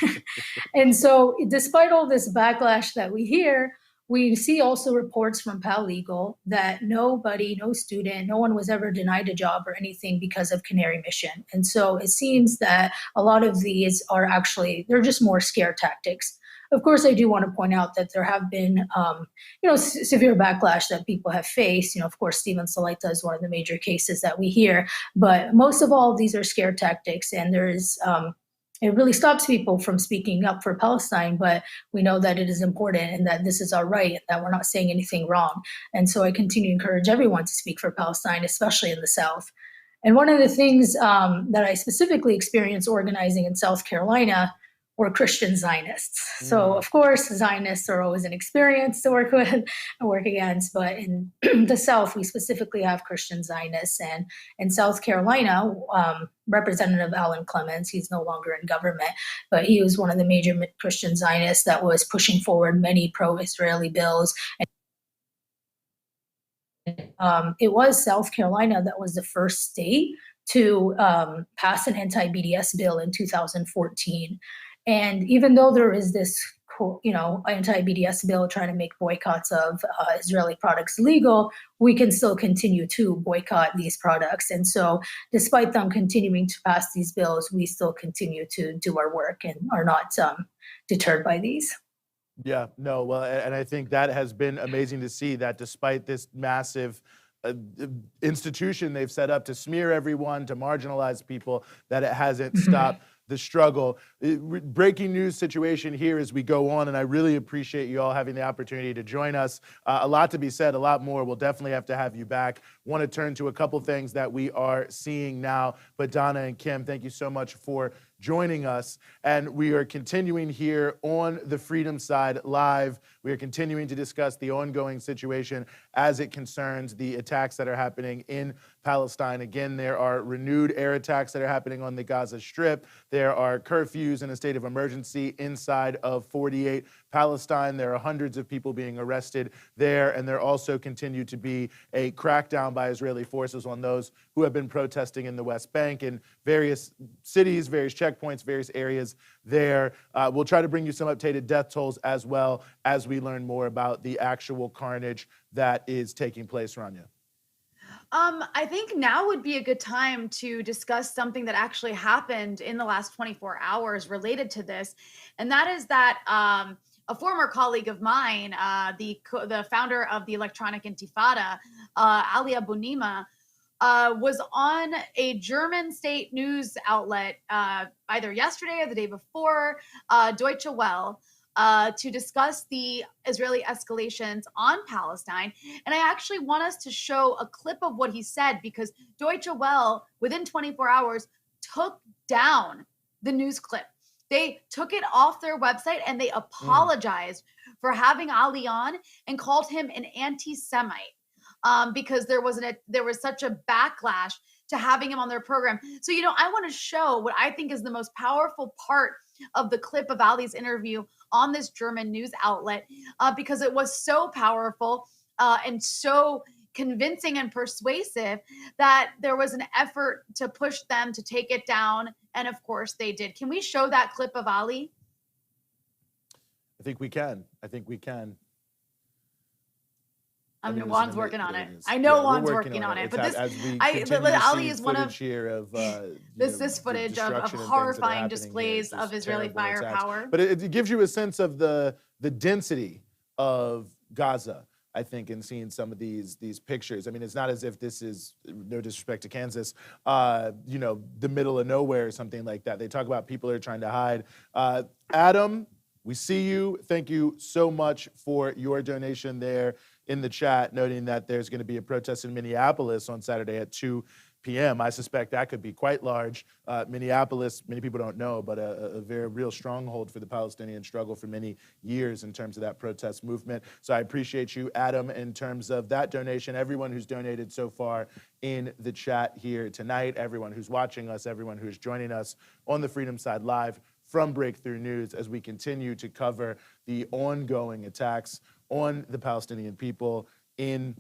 And so despite all this backlash that we hear, we see also reports from Legal that nobody, no student, no one was ever denied a job or anything because of Canary Mission. And so it seems that a lot of these are actually, they're just more scare tactics. Of course, I do want to point out that there have been, severe backlash that people have faced. Of course, Stephen Salaita is one of the major cases that we hear. But most of all, these are scare tactics, and there's it really stops people from speaking up for Palestine. But we know that it is important and that this is our right, and that we're not saying anything wrong. And so I continue to encourage everyone to speak for Palestine, especially in the South. And one of the things that I specifically experienced organizing in South Carolina were Christian Zionists. So of course, Zionists are always an experience to work with and work against, but in the South, we specifically have Christian Zionists. And in South Carolina, Representative Alan Clements, he's no longer in government, but he was one of the major Christian Zionists that was pushing forward many pro-Israeli bills. It was South Carolina that was the first state to pass an anti-BDS bill in 2014. And even though there is this, anti-BDS bill trying to make boycotts of Israeli products legal, we can still continue to boycott these products. And so despite them continuing to pass these bills, we still continue to do our work and are not deterred by these. Yeah, no, well, and I think that has been amazing to see that despite this massive institution they've set up to smear everyone, to marginalize people, that it hasn't stopped the struggle. Breaking news situation here as we go on, and I really appreciate you all having the opportunity to join us. A lot to be said, a lot more. We'll definitely have to have you back. Want to turn to a couple things that we are seeing now. But Donna and Kim, thank you so much for joining us. And we are continuing here on the Freedom Side Live. We are continuing to discuss the ongoing situation as it concerns the attacks that are happening in Palestine. Again, there are renewed air attacks that are happening on the Gaza Strip. There are curfews in a state of emergency inside of 48 Palestine. There are hundreds of people being arrested there, and there also continue to be a crackdown by Israeli forces on those who have been protesting in the West Bank in various cities, various checkpoints, various areas there. We'll try to bring you some updated death tolls as well as we learn more about the actual carnage that is taking place, Rania. I think now would be a good time to discuss something that actually happened in the last 24 hours related to this. And that is that a former colleague of mine, the founder of the Electronic Intifada, Ali Abunimah, was on a German state news outlet either yesterday or the day before, Deutsche Welle, to discuss the Israeli escalations on Palestine. And I actually want us to show a clip of what he said, because Deutsche Welle, within 24 hours, took down the news clip. They took it off their website and they apologized for having Ali on and called him an anti-Semite because there was such a backlash to having him on their program. So, I want to show what I think is the most powerful part of the clip of Ali's interview on this German news outlet, because it was so powerful and so convincing and persuasive that there was an effort to push them to take it down. And of course they did. Can we show that clip of Ali? I think we can. Juan's working on it. I know Juan's working on it. But Ali is one of here of this footage of horrifying displays of Israeli firepower. But it gives you a sense of the density of Gaza, I think, in seeing some of these pictures. I mean, it's not as if this is, no disrespect to Kansas, the middle of nowhere or something like that. They talk about people that are trying to hide. Adam, we see you. Thank you so much for your donation there in the chat, noting that there's going to be a protest in Minneapolis on Saturday at 2 p.m. I suspect that could be quite large. Minneapolis, many people don't know, but a very real stronghold for the Palestinian struggle for many years in terms of that protest movement. So I appreciate you, Adam, in terms of that donation. Everyone who's donated so far in the chat here tonight, everyone who's watching us, everyone who's joining us on the Freedom Side Live from Breakthrough News as we continue to cover the ongoing attacks on the Palestinian people in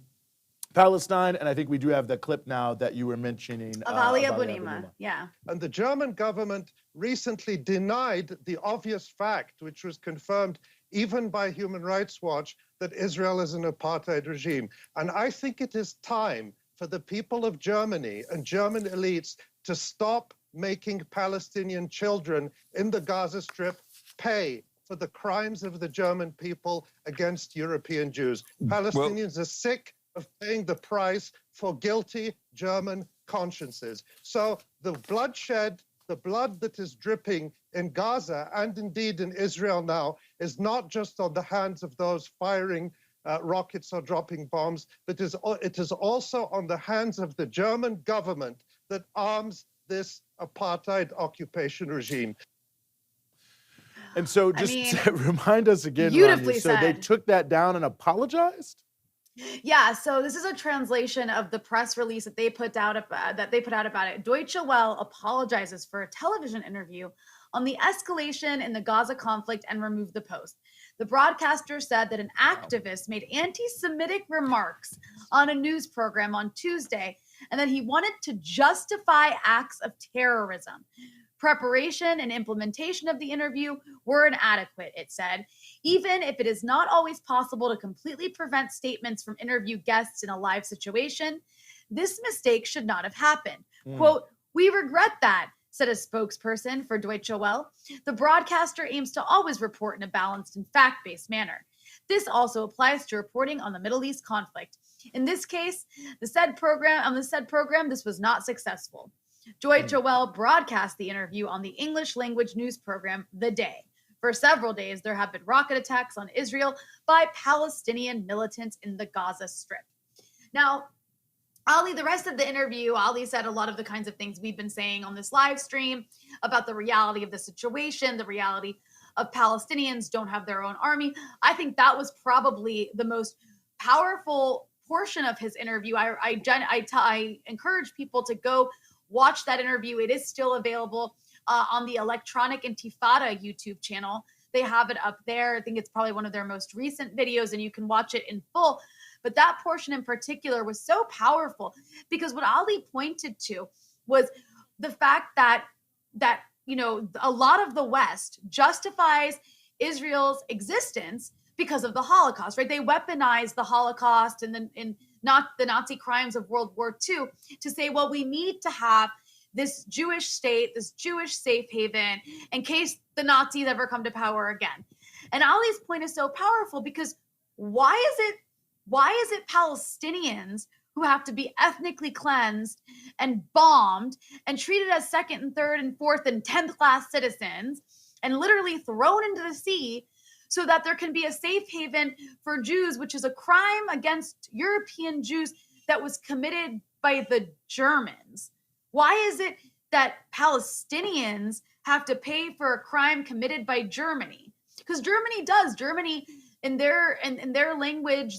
Palestine, and I think we do have the clip now that you were mentioning. Of Ali Abu Nima, yeah. And the German government recently denied the obvious fact, which was confirmed even by Human Rights Watch, that Israel is an apartheid regime. And I think it is time for the people of Germany and German elites to stop making Palestinian children in the Gaza Strip pay for the crimes of the German people against European Jews. Palestinians are sick of paying the price for guilty German consciences. So the bloodshed, the blood that is dripping in Gaza and indeed in Israel now is not just on the hands of those firing rockets or dropping bombs, but it is also on the hands of the German government that arms this apartheid occupation regime. And so just remind us again, beautifully Rania, so they said. took that down and apologized? Yeah, so this is a translation of the press release that they put out about it. Deutsche Welle apologizes for a television interview on the escalation in the Gaza conflict and removed the post. The broadcaster said that an activist made anti-Semitic remarks on a news program on Tuesday and that he wanted to justify acts of terrorism. Preparation and implementation of the interview were inadequate, it said. Even if it is not always possible to completely prevent statements from interview guests in a live situation, this mistake should not have happened. Quote, "We regret that," said a spokesperson for Deutsche Welle. The broadcaster aims to always report in a balanced and fact-based manner. This also applies to reporting on the Middle East conflict. In this case, the said program, this was not successful. Deutsche Welle broadcast the interview on the English language news program The Day. For several days, there have been rocket attacks on Israel by Palestinian militants in the Gaza Strip. Now, Ali, the rest of the interview, Ali said a lot of the kinds of things we've been saying on this live stream about the reality of the situation, the reality of Palestinians don't have their own army. I think that was probably the most powerful portion of his interview. I encourage people to go watch that interview. It is still available on the Electronic Intifada YouTube channel. They have it up there. I think it's probably one of their most recent videos, and you can watch it in full. But that portion in particular was so powerful because what Ali pointed to was the fact that you know, a lot of the West justifies Israel's existence because of the Holocaust, right? They weaponize the Holocaust and not the Nazi crimes of World War II to say, well, we need to have this Jewish state, this Jewish safe haven in case the Nazis ever come to power again. And Ali's point is so powerful because why is it Palestinians who have to be ethnically cleansed and bombed and treated as second and third and fourth and 10th class citizens and literally thrown into the sea so that there can be a safe haven for Jews, which is a crime against European Jews that was committed by the Germans? Why is it that Palestinians have to pay for a crime committed by Germany? Because Germany in their language,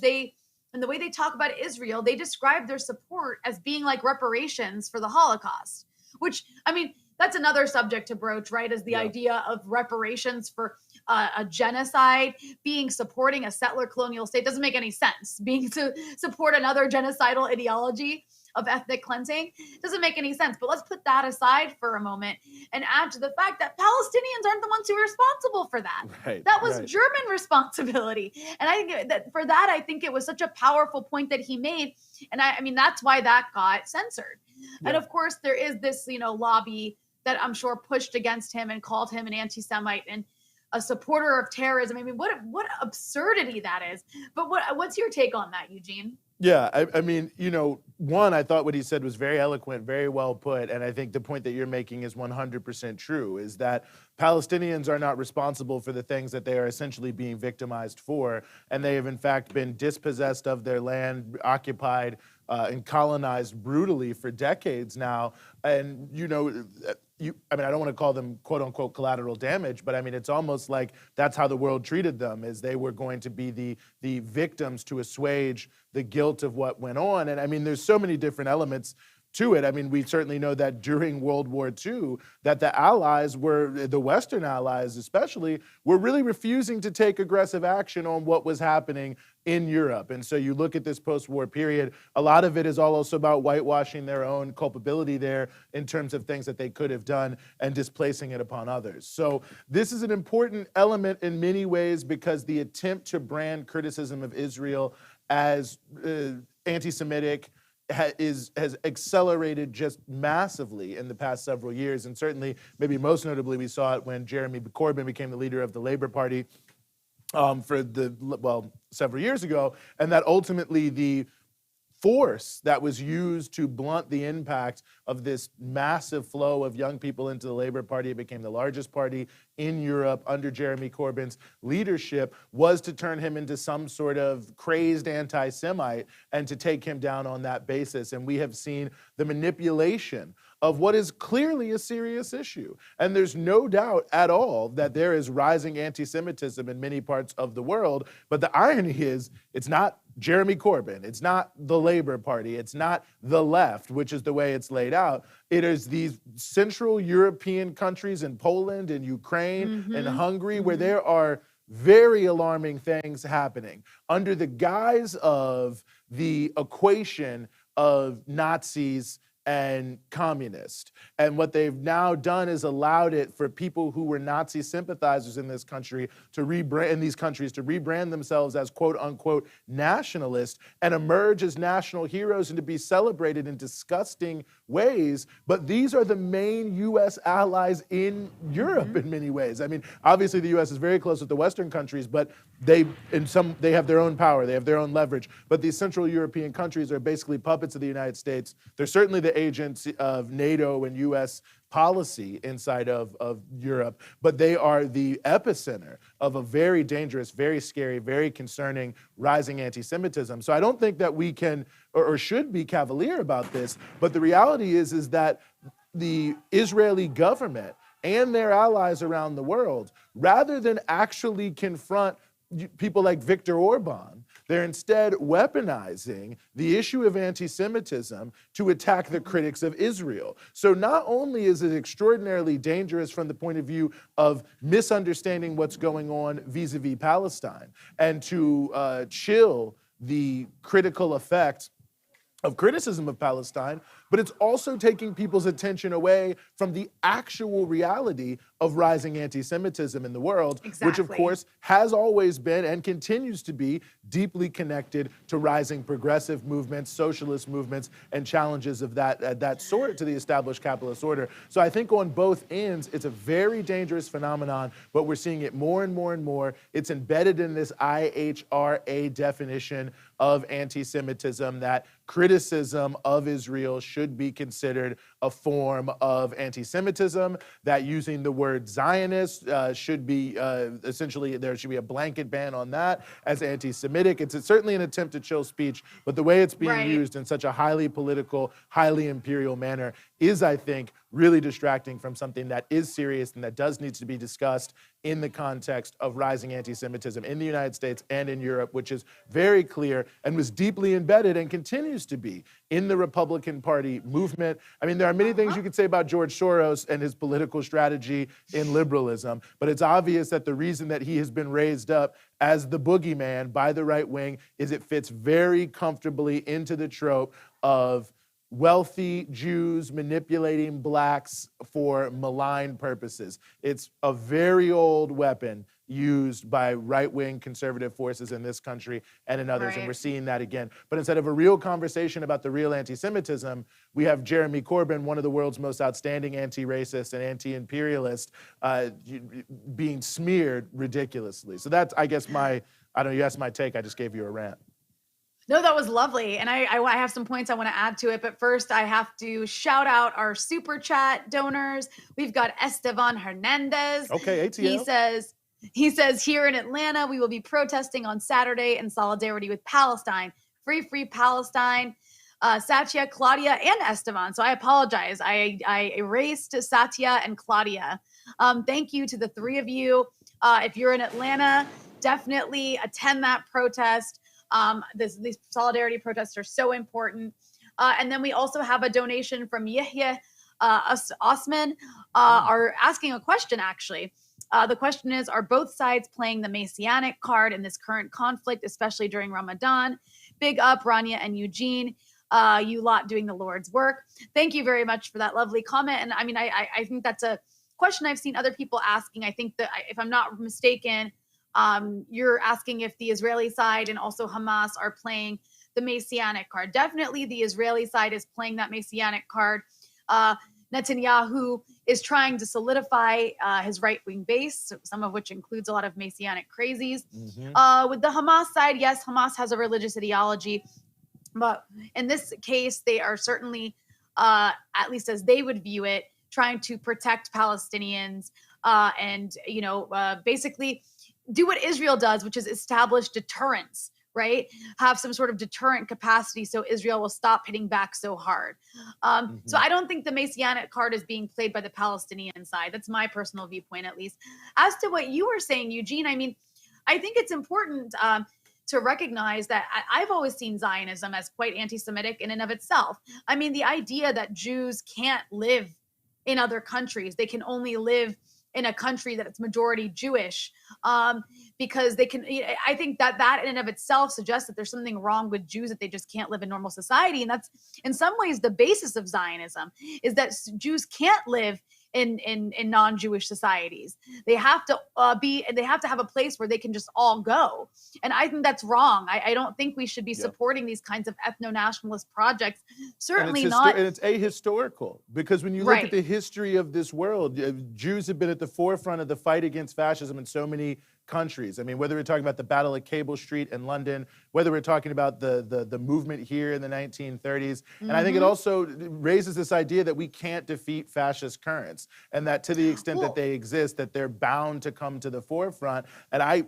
and the way they talk about Israel, they describe their support as being like reparations for the Holocaust, which, I mean, that's another subject to broach, right? Is the idea of reparations for a genocide being supporting a settler colonial state doesn't make any sense. Being to support another genocidal ideology of ethnic cleansing doesn't make any sense. But let's put that aside for a moment and add to the fact that Palestinians aren't the ones who are responsible for that. Right, that was right. German responsibility. And I think that for that, I think it was such a powerful point that he made. And I mean, that's why that got censored. Yeah. And of course, there is this, you know, lobby that I'm sure pushed against him and called him an anti-Semite and a supporter of terrorism. I mean, what absurdity that is. But what's your take on that, Eugene? Yeah, I mean, you know, one, I thought what he said was very eloquent, very well put, and I think the point that you're making is 100% true, is that Palestinians are not responsible for the things that they are essentially being victimized for, and they have in fact been dispossessed of their land, occupied and colonized brutally for decades now. And, you know, I mean, I don't want to call them quote unquote collateral damage, but I mean, it's almost like that's how the world treated them, is they were going to be the victims to assuage the guilt of what went on. And I mean, there's so many different elements to it. I mean, we certainly know that during World War II, that the Allies the Western Allies especially, were really refusing to take aggressive action on what was happening in Europe. And so you look at this post-war period, a lot of it is also about whitewashing their own culpability there in terms of things that they could have done and displacing it upon others. So this is an important element in many ways because the attempt to brand criticism of Israel as anti-Semitic has accelerated just massively in the past several years. And certainly, maybe most notably, we saw it when Jeremy Corbyn became the leader of the Labour Party several years ago, and that ultimately the force that was used to blunt the impact of this massive flow of young people into the Labour Party, it became the largest party in Europe under Jeremy Corbyn's leadership, was to turn him into some sort of crazed anti-Semite and to take him down on that basis. And we have seen the manipulation of what is clearly a serious issue. And there's no doubt at all that there is rising anti-Semitism in many parts of the world. But the irony is, it's not Jeremy Corbyn, it's not the Labour Party, it's not the left, which is the way it's laid out. It is these Central European countries in Poland and Ukraine and Hungary where there are very alarming things happening under the guise of the equation of Nazis and communist. And what they've now done is allowed it for people who were Nazi sympathizers in this country to rebrand themselves as quote unquote nationalists and emerge as national heroes and to be celebrated in disgusting ways. But these are the main US allies in Europe in many ways. I mean, obviously the US is very close with the Western countries, but they have their own power, they have their own leverage. But these Central European countries are basically puppets of the United States. They're certainly the agents of NATO and US policy inside of Europe, but they are the epicenter of a very dangerous, very scary, very concerning rising anti-Semitism. So I don't think that we can or should be cavalier about this, but the reality is that the Israeli government and their allies around the world, rather than actually confront people like Viktor Orban, they're instead weaponizing the issue of anti-Semitism to attack the critics of Israel. So not only is it extraordinarily dangerous from the point of view of misunderstanding what's going on vis-a-vis Palestine and to chill the critical effect of criticism of Palestine, but it's also taking people's attention away from the actual reality of rising anti-Semitism in the world, which of course has always been and continues to be deeply connected to rising progressive movements, socialist movements, and challenges of that sort to the established capitalist order. So I think on both ends, it's a very dangerous phenomenon, but we're seeing it more and more and more. It's embedded in this IHRA definition of anti-Semitism that criticism of Israel should be considered a form of anti-Semitism, that using the word Zionist should be essentially, there should be a blanket ban on that as anti-Semitic. It's certainly an attempt to chill speech, but the way it's being used in such a highly political, highly imperial manner is, I think, really distracting from something that is serious and that does need to be discussed in the context of rising anti-Semitism in the United States and in Europe, which is very clear and was deeply embedded and continues to be in the Republican Party movement. I mean, there are many things you could say about George Soros and his political strategy in liberalism, but it's obvious that the reason that he has been raised up as the boogeyman by the right wing is it fits very comfortably into the trope of wealthy Jews manipulating blacks for malign purposes. It's a very old weapon used by right-wing conservative forces in this country and in others, and we're seeing that again. But instead of a real conversation about the real anti-Semitism, we have Jeremy Corbyn, one of the world's most outstanding anti-racist and anti-imperialist, being smeared ridiculously. So that's, I guess, you asked my take, I just gave you a rant. No, that was lovely. And I have some points I want to add to it. But first, I have to shout out our super chat donors. We've got Estevan Hernandez. Okay, ATL. He says, here in Atlanta, we will be protesting on Saturday in solidarity with Palestine. Free, free Palestine. Satya, Claudia, and Estevan. So I apologize. I erased Satya and Claudia. Thank you to the three of you. If you're in Atlanta, definitely attend that protest. These solidarity protests are so important. And then we also have a donation from Yehya Osman are asking a question, actually. The question is, are both sides playing the Messianic card in this current conflict, especially during Ramadan? Big up, Rania and Eugene. You lot doing the Lord's work. Thank you very much for that lovely comment. And I mean, I think that's a question I've seen other people asking. I think that, if I'm not mistaken, you're asking if the Israeli side and also Hamas are playing the Messianic card. Definitely the Israeli side is playing that Messianic card. Netanyahu is trying to solidify his right-wing base, some of which includes a lot of Messianic crazies. With the Hamas side, yes, Hamas has a religious ideology, but in this case, they are certainly, at least as they would view it, trying to protect Palestinians and, basically do what Israel does, which is establish deterrence, right? Have some sort of deterrent capacity so Israel will stop hitting back so hard. So I don't think the Messianic card is being played by the Palestinian side. That's my personal viewpoint, at least. As to what you were saying, Eugene, I mean, I think it's important to recognize that I've always seen Zionism as quite anti-Semitic in and of itself. I mean, the idea that Jews can't live in other countries, they can only live in a country that it's majority Jewish, because they can, I think that in and of itself suggests that there's something wrong with Jews, that they just can't live in normal society. And that's in some ways the basis of Zionism, is that Jews can't live in non-Jewish societies. They have to have a place where they can just all go. And I think that's wrong. I don't think we should be supporting these kinds of ethno-nationalist projects. Certainly not. And it's ahistorical, because when you look at the history of this world, Jews have been at the forefront of the fight against fascism in so many countries. I mean, whether we're talking about the Battle of Cable Street in London, whether we're talking about the movement here in the 1930s. And I think it also raises this idea that we can't defeat fascist currents, and that to the extent that they exist, that they're bound to come to the forefront. And I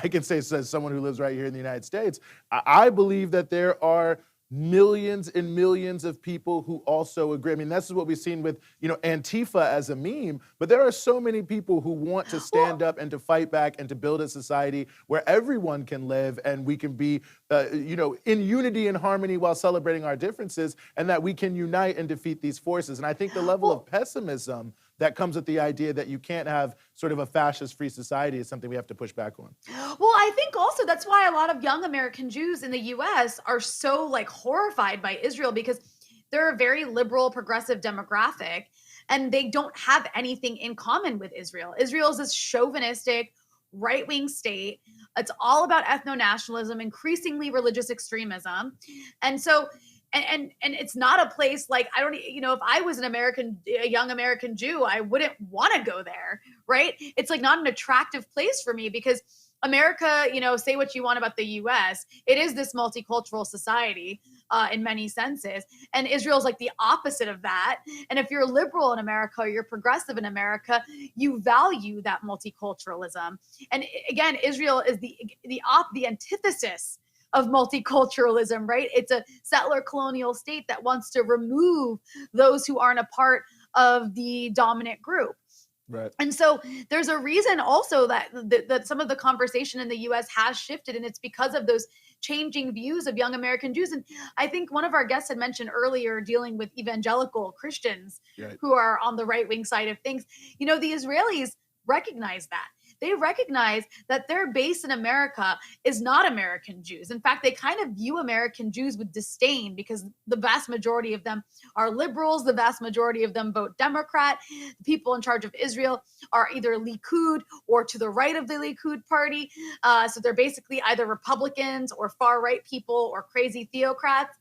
can say, as someone who lives right here in the United States, I believe that there are millions and millions of people who also agree. I mean, this is what we've seen with, Antifa as a meme, but there are so many people who want to stand up and to fight back and to build a society where everyone can live and we can be, in unity and harmony while celebrating our differences, and that we can unite and defeat these forces. And I think the level of pessimism that comes with the idea that you can't have sort of a fascist-free society is something we have to push back on. Well, I think also that's why a lot of young American Jews in the U.S. are so horrified by Israel, because they're a very liberal, progressive demographic, and they don't have anything in common with Israel. Israel is this chauvinistic, right-wing state. It's all about ethno-nationalism, increasingly religious extremism. And so, and it's not a place like, I don't, if I was a young American Jew, I wouldn't want to go there, right? It's not an attractive place for me, because America, say what you want about the US, it is this multicultural society in many senses. And Israel's the opposite of that. And if you're liberal in America or you're progressive in America, you value that multiculturalism. And again, Israel is the antithesis of multiculturalism, right? It's a settler colonial state that wants to remove those who aren't a part of the dominant group. Right. And so there's a reason also that some of the conversation in the U.S. has shifted, and it's because of those changing views of young American Jews. And I think one of our guests had mentioned earlier, dealing with evangelical Christians who are on the right-wing side of things. The Israelis recognize that. They recognize that their base in America is not American Jews. In fact, they kind of view American Jews with disdain, because the vast majority of them are liberals. The vast majority of them vote Democrat. The people in charge of Israel are either Likud or to the right of the Likud party. So they're basically either Republicans or far-right people or crazy theocrats.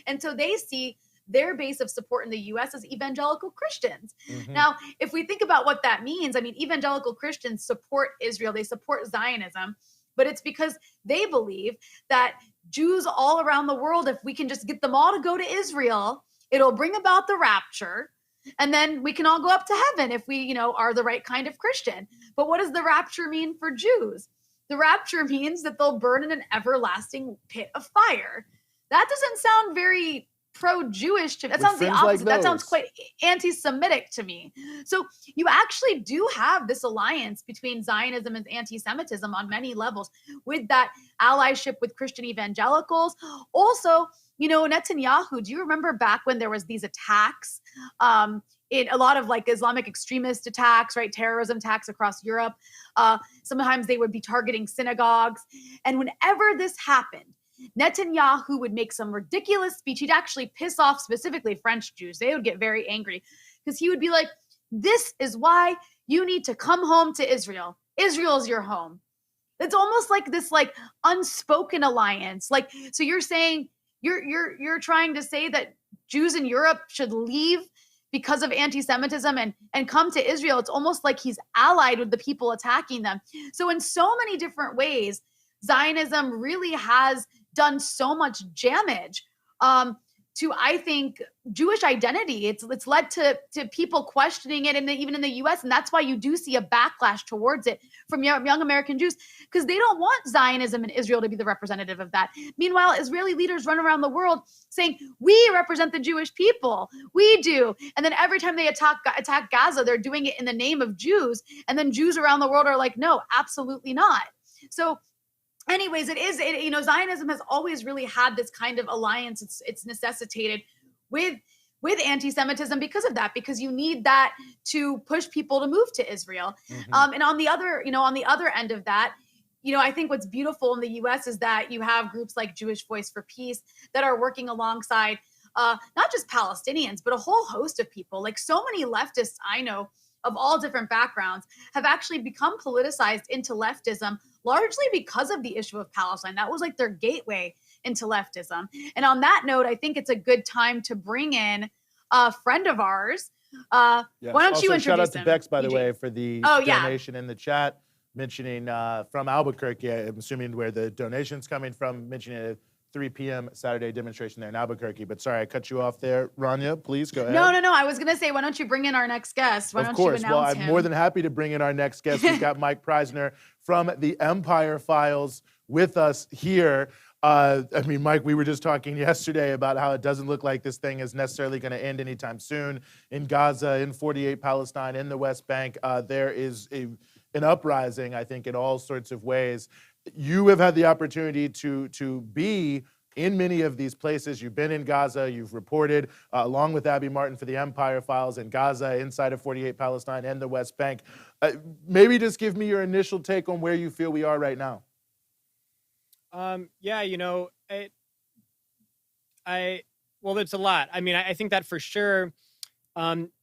And so they see their base of support in the U.S. as evangelical Christians. Now, if we think about what that means, I mean, evangelical Christians support Israel, they support Zionism, but it's because they believe that Jews all around the world, if we can just get them all to go to Israel, it'll bring about the rapture, and then we can all go up to heaven if we, are the right kind of Christian. But what does the rapture mean for Jews? The rapture means that they'll burn in an everlasting pit of fire. That doesn't sound very pro-Jewish to me. That sounds the opposite. That sounds quite anti-Semitic to me. So you actually do have this alliance between Zionism and anti-Semitism on many levels, with that allyship with Christian evangelicals. Also, Netanyahu, do you remember back when there was these attacks, in a lot of like Islamic extremist attacks, right? Terrorism attacks across Europe. Sometimes they would be targeting synagogues. And whenever this happened, Netanyahu would make some ridiculous speech. He'd actually piss off specifically French Jews. They would get very angry because he would be like, this is why you need to come home to Israel. Israel's your home. It's almost like this like unspoken alliance. Like, so you're saying you're trying to say that Jews in Europe should leave because of anti-Semitism and come to Israel. It's almost like he's allied with the people attacking them. So in so many different ways, Zionism really has done so much damage to, I think, Jewish identity. It's led to people questioning it, even in the U.S., and that's why you do see a backlash towards it from young American Jews, because they don't want Zionism in Israel to be the representative of that. Meanwhile, Israeli leaders run around the world saying, we represent the Jewish people, we do. And then every time they attack Gaza, they're doing it in the name of Jews, and then Jews around the world are like, no, absolutely not. So anyways, Zionism has always really had this kind of alliance. It's necessitated with anti-Semitism because of that, because you need that to push people to move to Israel. And on the other end of that, I think what's beautiful in the U.S. is that you have groups like Jewish Voice for Peace that are working alongside not just Palestinians, but a whole host of people. Like so many leftists I know of all different backgrounds have actually become politicized into leftism, largely because of the issue of Palestine. That was like their gateway into leftism. And on that note, I think it's a good time to bring in a friend of ours. Yes. Why don't you introduce shout out him? to Bex, by the Eugene. way, for the donation in the chat, mentioning from Albuquerque. I'm assuming where the donation's coming from, mentioning a 3 p.m. Saturday demonstration there in Albuquerque. But sorry, I cut you off there. Rania, please go ahead. No. I was going to say, why don't you bring in our next guest? Why don't you announce him? Well, I'm more than happy to bring in our next guest. We've got Mike Prysner from the Empire Files with us here. Mike, we were just talking yesterday about how it doesn't look like this thing is necessarily going to end anytime soon. In Gaza, in 48 Palestine, in the West Bank, there is an uprising, I think, in all sorts of ways. You have had the opportunity to be in many of these places. You've been in Gaza. You've reported, along with Abby Martin, for the Empire Files in Gaza, inside of 48 Palestine, and the West Bank. Maybe just give me your initial take on where you feel we are right now. It's a lot. I think that for sure,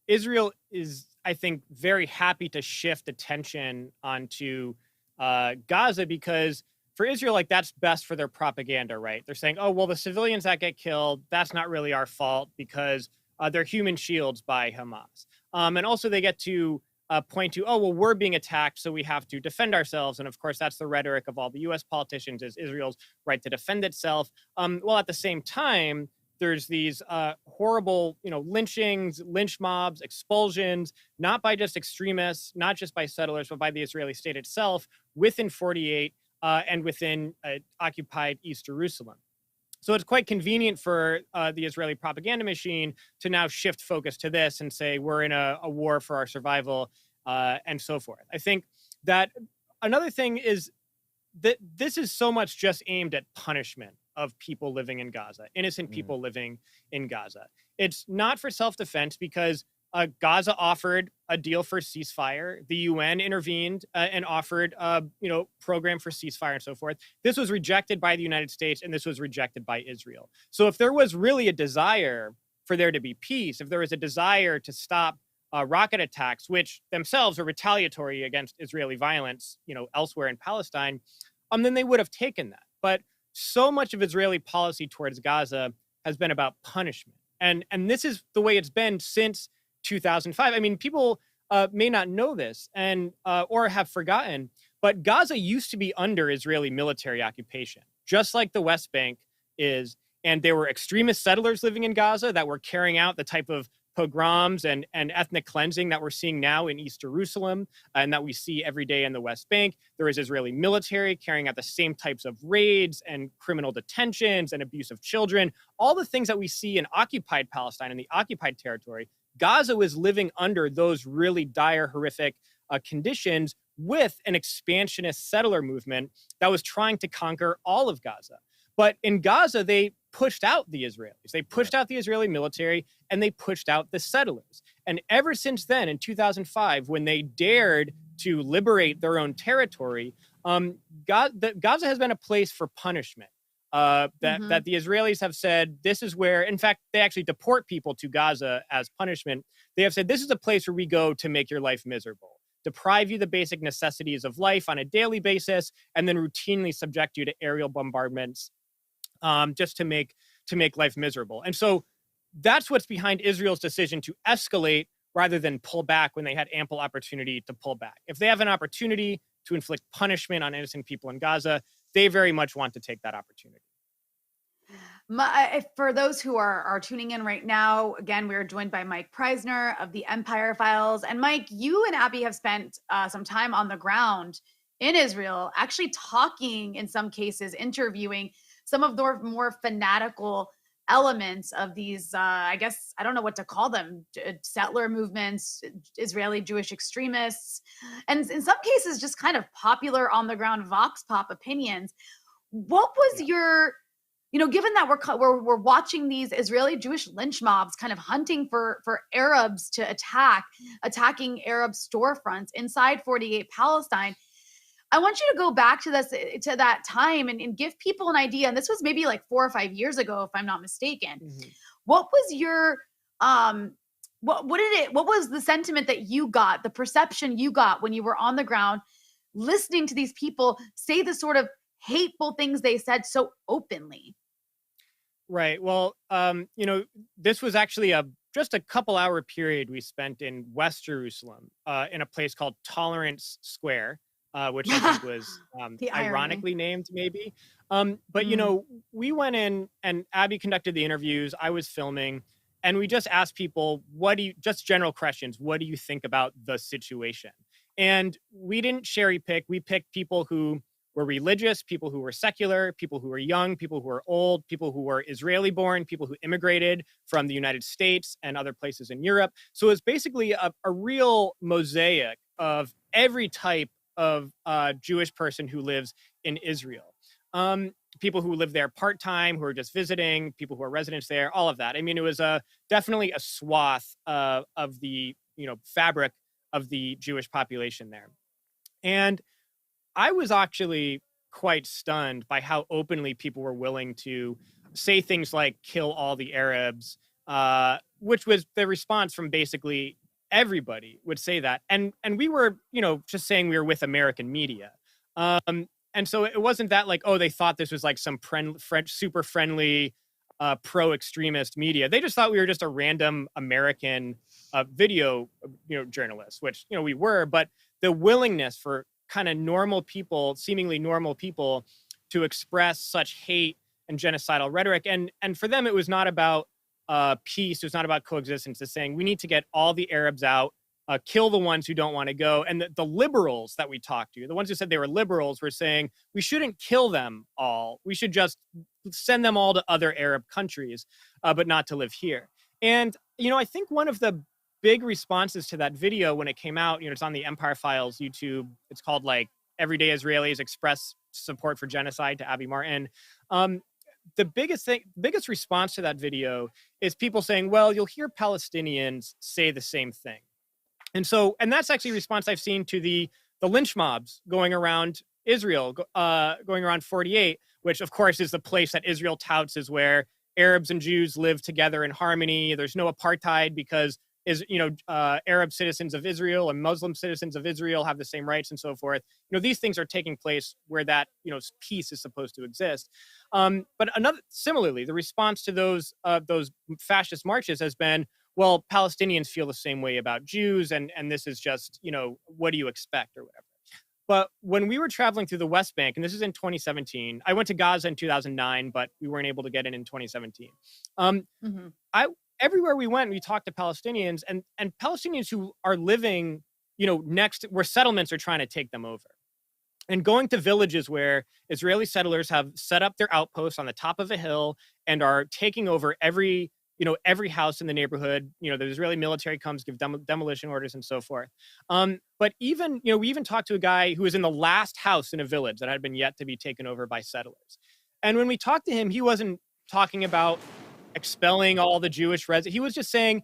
Israel is, I think, very happy to shift attention onto Gaza, because for Israel, like, that's best for their propaganda, right? They're saying, oh, well, the civilians that get killed, that's not really our fault because they're human shields by Hamas. And also they get to point to, oh, well, we're being attacked, so we have to defend ourselves. And of course, that's the rhetoric of all the US politicians, is Israel's right to defend itself. While at the same time, there's these horrible, lynchings, lynch mobs, expulsions, not by just extremists, not just by settlers, but by the Israeli state itself within 48 and within occupied East Jerusalem. So it's quite convenient for the Israeli propaganda machine to now shift focus to this and say we're in a war for our survival and so forth. I think that another thing is that this is so much just aimed at punishment of people living in Gaza, innocent people living in Gaza. It's not for self-defense, because Gaza offered a deal for ceasefire. The UN intervened and offered a program for ceasefire and so forth. This was rejected by the United States, and this was rejected by Israel. So if there was really a desire for there to be peace, if there was a desire to stop rocket attacks, which themselves are retaliatory against Israeli violence, elsewhere in Palestine, then they would have taken that. But so much of Israeli policy towards Gaza has been about punishment. And this is the way it's been since 2005. People may not know this and or have forgotten, but Gaza used to be under Israeli military occupation, just like the West Bank is. And there were extremist settlers living in Gaza that were carrying out the type of pogroms and ethnic cleansing that we're seeing now in East Jerusalem and that we see every day in the West Bank. There is Israeli military carrying out the same types of raids and criminal detentions and abuse of children, all the things that we see in occupied Palestine and the occupied territory. Gaza was living under those really dire, horrific conditions with an expansionist settler movement that was trying to conquer all of Gaza. But in Gaza, they pushed out the Israelis. They pushed out the Israeli military, and they pushed out the settlers. And ever since then, in 2005, when they dared to liberate their own territory, Gaza has been a place for punishment. That the Israelis have said, this is where, in fact, they actually deport people to Gaza as punishment. They have said, this is a place where we go to make your life miserable, deprive you the basic necessities of life on a daily basis, and then routinely subject you to aerial bombardments just to make life miserable. And so that's what's behind Israel's decision to escalate rather than pull back when they had ample opportunity to pull back. If they have an opportunity to inflict punishment on innocent people in Gaza, they very much want to take that opportunity. For those who are tuning in right now, again, we are joined by Mike Prysner of the Empire Files. And Mike, you and Abby have spent some time on the ground in Israel, actually talking, in some cases, interviewing some of the more fanatical elements of these, I guess, I don't know what to call them, settler movements, Israeli Jewish extremists, and in some cases, just kind of popular on the ground vox pop opinions. What was your, given that we're watching these Israeli Jewish lynch mobs kind of hunting for Arabs to attacking Arab storefronts inside 48 Palestine, I want you to go back to that time and give people an idea. And this was maybe like 4 or 5 years ago, if I'm not mistaken. Mm-hmm. What was your what was the sentiment that you got, the perception you got when you were on the ground, listening to these people say the sort of hateful things they said so openly? Right. Well, this was actually just a couple hour period we spent in West Jerusalem, in a place called Tolerance Square. Which I think was ironically named, maybe. But, we went in and Abby conducted the interviews. I was filming, and we just asked people, just general questions. What do you think about the situation? And we didn't cherry pick. We picked people who were religious, people who were secular, people who were young, people who were old, people who were Israeli born, people who immigrated from the United States and other places in Europe. So it's basically a real mosaic of every type of Jewish person who lives in Israel. People who live there part-time, who are just visiting, people who are residents there, all of that. I mean, it was definitely a swath of the fabric of the Jewish population there. And I was actually quite stunned by how openly people were willing to say things like kill all the Arabs, which was the response from basically everybody would say that. And we were, just saying we were with American media. And so it wasn't that like, oh, they thought this was like some French, super friendly, pro-extremist media. They just thought we were just a random American video, journalists, which, we were. But the willingness for kind of normal people, seemingly normal people, to express such hate and genocidal rhetoric. And for them, it was not about peace. It was not about coexistence. It's saying we need to get all the Arabs out, kill the ones who don't want to go. And the liberals that we talked to, the ones who said they were liberals, were saying we shouldn't kill them all. We should just send them all to other Arab countries, but not to live here. And, I think one of the big responses to that video when it came out, it's on the Empire Files YouTube. It's called like Everyday Israelis Express Support for Genocide to Abby Martin. The biggest response to that video is people saying, well, you'll hear Palestinians say the same thing. And that's actually a response I've seen to the lynch mobs going around Israel, going around 48, which of course is the place that Israel touts as where Arabs and Jews live together in harmony. There's no apartheid because Arab citizens of Israel and Muslim citizens of Israel have the same rights and so forth. These things are taking place where that, peace is supposed to exist. But similarly, the response to those fascist marches has been, well, Palestinians feel the same way about Jews, and this is just, what do you expect or whatever. But when we were traveling through the West Bank, and this is in 2017, I went to Gaza in 2009, but we weren't able to get in 2017. Everywhere we went, we talked to Palestinians and Palestinians who are living, next where settlements are trying to take them over. And going to villages where Israeli settlers have set up their outposts on the top of a hill and are taking over every house in the neighborhood. The Israeli military comes, give demolition orders and so forth. But even, we even talked to a guy who was in the last house in a village that had been yet to be taken over by settlers. And when we talked to him, he wasn't talking about expelling all the Jewish residents. He was just saying,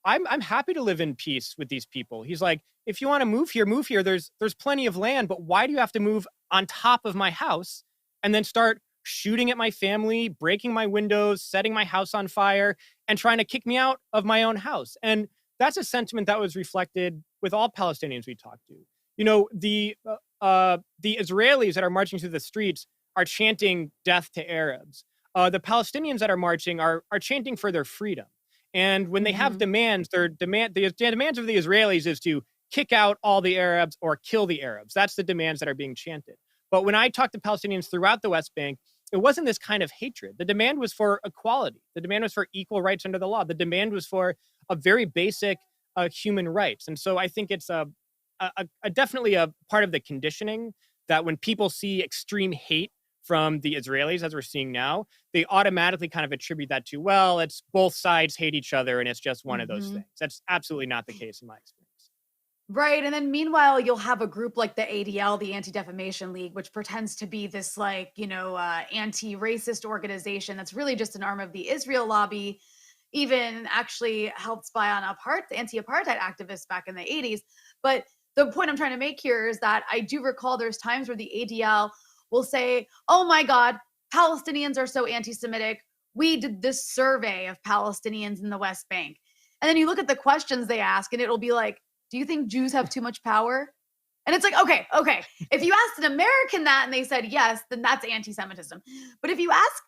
I'm happy to live in peace with these people. He's like, if you want to move here. There's plenty of land, but why do you have to move on top of my house and then start shooting at my family, breaking my windows, setting my house on fire, and trying to kick me out of my own house? And that's a sentiment that was reflected with all Palestinians we talked to. The Israelis that are marching through the streets are chanting death to Arabs. The Palestinians that are marching are chanting for their freedom. And when they have demands, the demands of the Israelis is to kick out all the Arabs or kill the Arabs. That's the demands that are being chanted. But when I talked to Palestinians throughout the West Bank, it wasn't this kind of hatred. The demand was for equality. The demand was for equal rights under the law. The demand was for a very basic human rights. And so I think it's definitely a part of the conditioning that when people see extreme hate from the Israelis, as we're seeing now, they automatically kind of attribute that to, well, it's both sides hate each other and it's just one of those things. That's absolutely not the case in my experience. Right. And then meanwhile, you'll have a group like the ADL, the Anti-Defamation League, which pretends to be this anti-racist organization that's really just an arm of the Israel lobby, even actually helped by the anti-apartheid activists back in the 80s. But the point I'm trying to make here is that I do recall there's times where the ADL will say, oh my God, Palestinians are so anti-Semitic. We did this survey of Palestinians in the West Bank. And then you look at the questions they ask and it'll be like, do you think Jews have too much power? And it's like, okay. If you asked an American that and they said yes, then that's anti-Semitism. But if you ask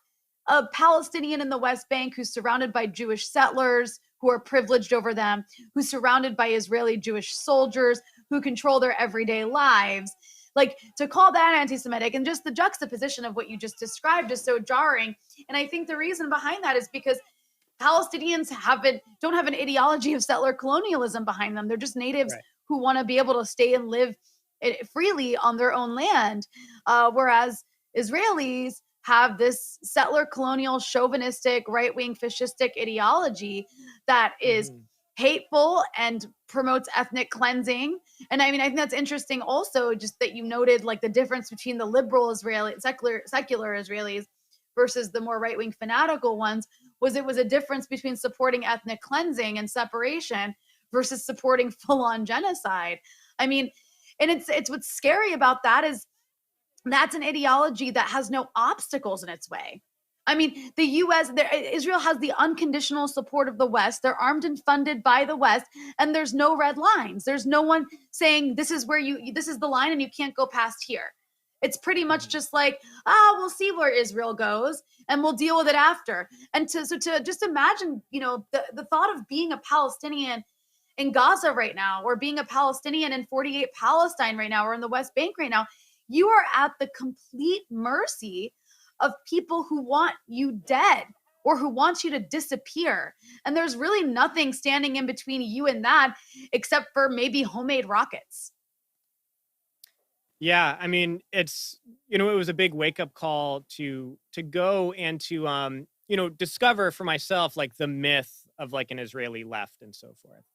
a Palestinian in the West Bank who's surrounded by Jewish settlers who are privileged over them, who's surrounded by Israeli Jewish soldiers who control their everyday lives, like to call that anti-Semitic, and just the juxtaposition of what you just described is so jarring. And I think the reason behind that is because Palestinians don't have an ideology of settler colonialism behind them. They're just natives who want to be able to stay and live freely on their own land, whereas Israelis have this settler colonial chauvinistic right-wing fascistic ideology that is hateful and promotes ethnic cleansing. And I mean, I think that's interesting also, just that you noted like the difference between the liberal Israeli, secular Israelis versus the more right-wing fanatical ones, was it was a difference between supporting ethnic cleansing and separation versus supporting full-on genocide. I mean, and it's what's scary about that is that's an ideology that has no obstacles in its way. I mean, Israel has the unconditional support of the West. They're armed and funded by the West, and there's no red lines. There's no one saying this is the line and you can't go past here. It's pretty much just like, we'll see where Israel goes and we'll deal with it after. And to just imagine, the thought of being a Palestinian in Gaza right now, or being a Palestinian in 48 Palestine right now, or in the West Bank right now, you are at the complete mercy of people who want you dead or who want you to disappear. And there's really nothing standing in between you and that except for maybe homemade rockets. Yeah, I mean, it was a big wake-up call to go and to discover for myself like the myth of like an Israeli left and so forth.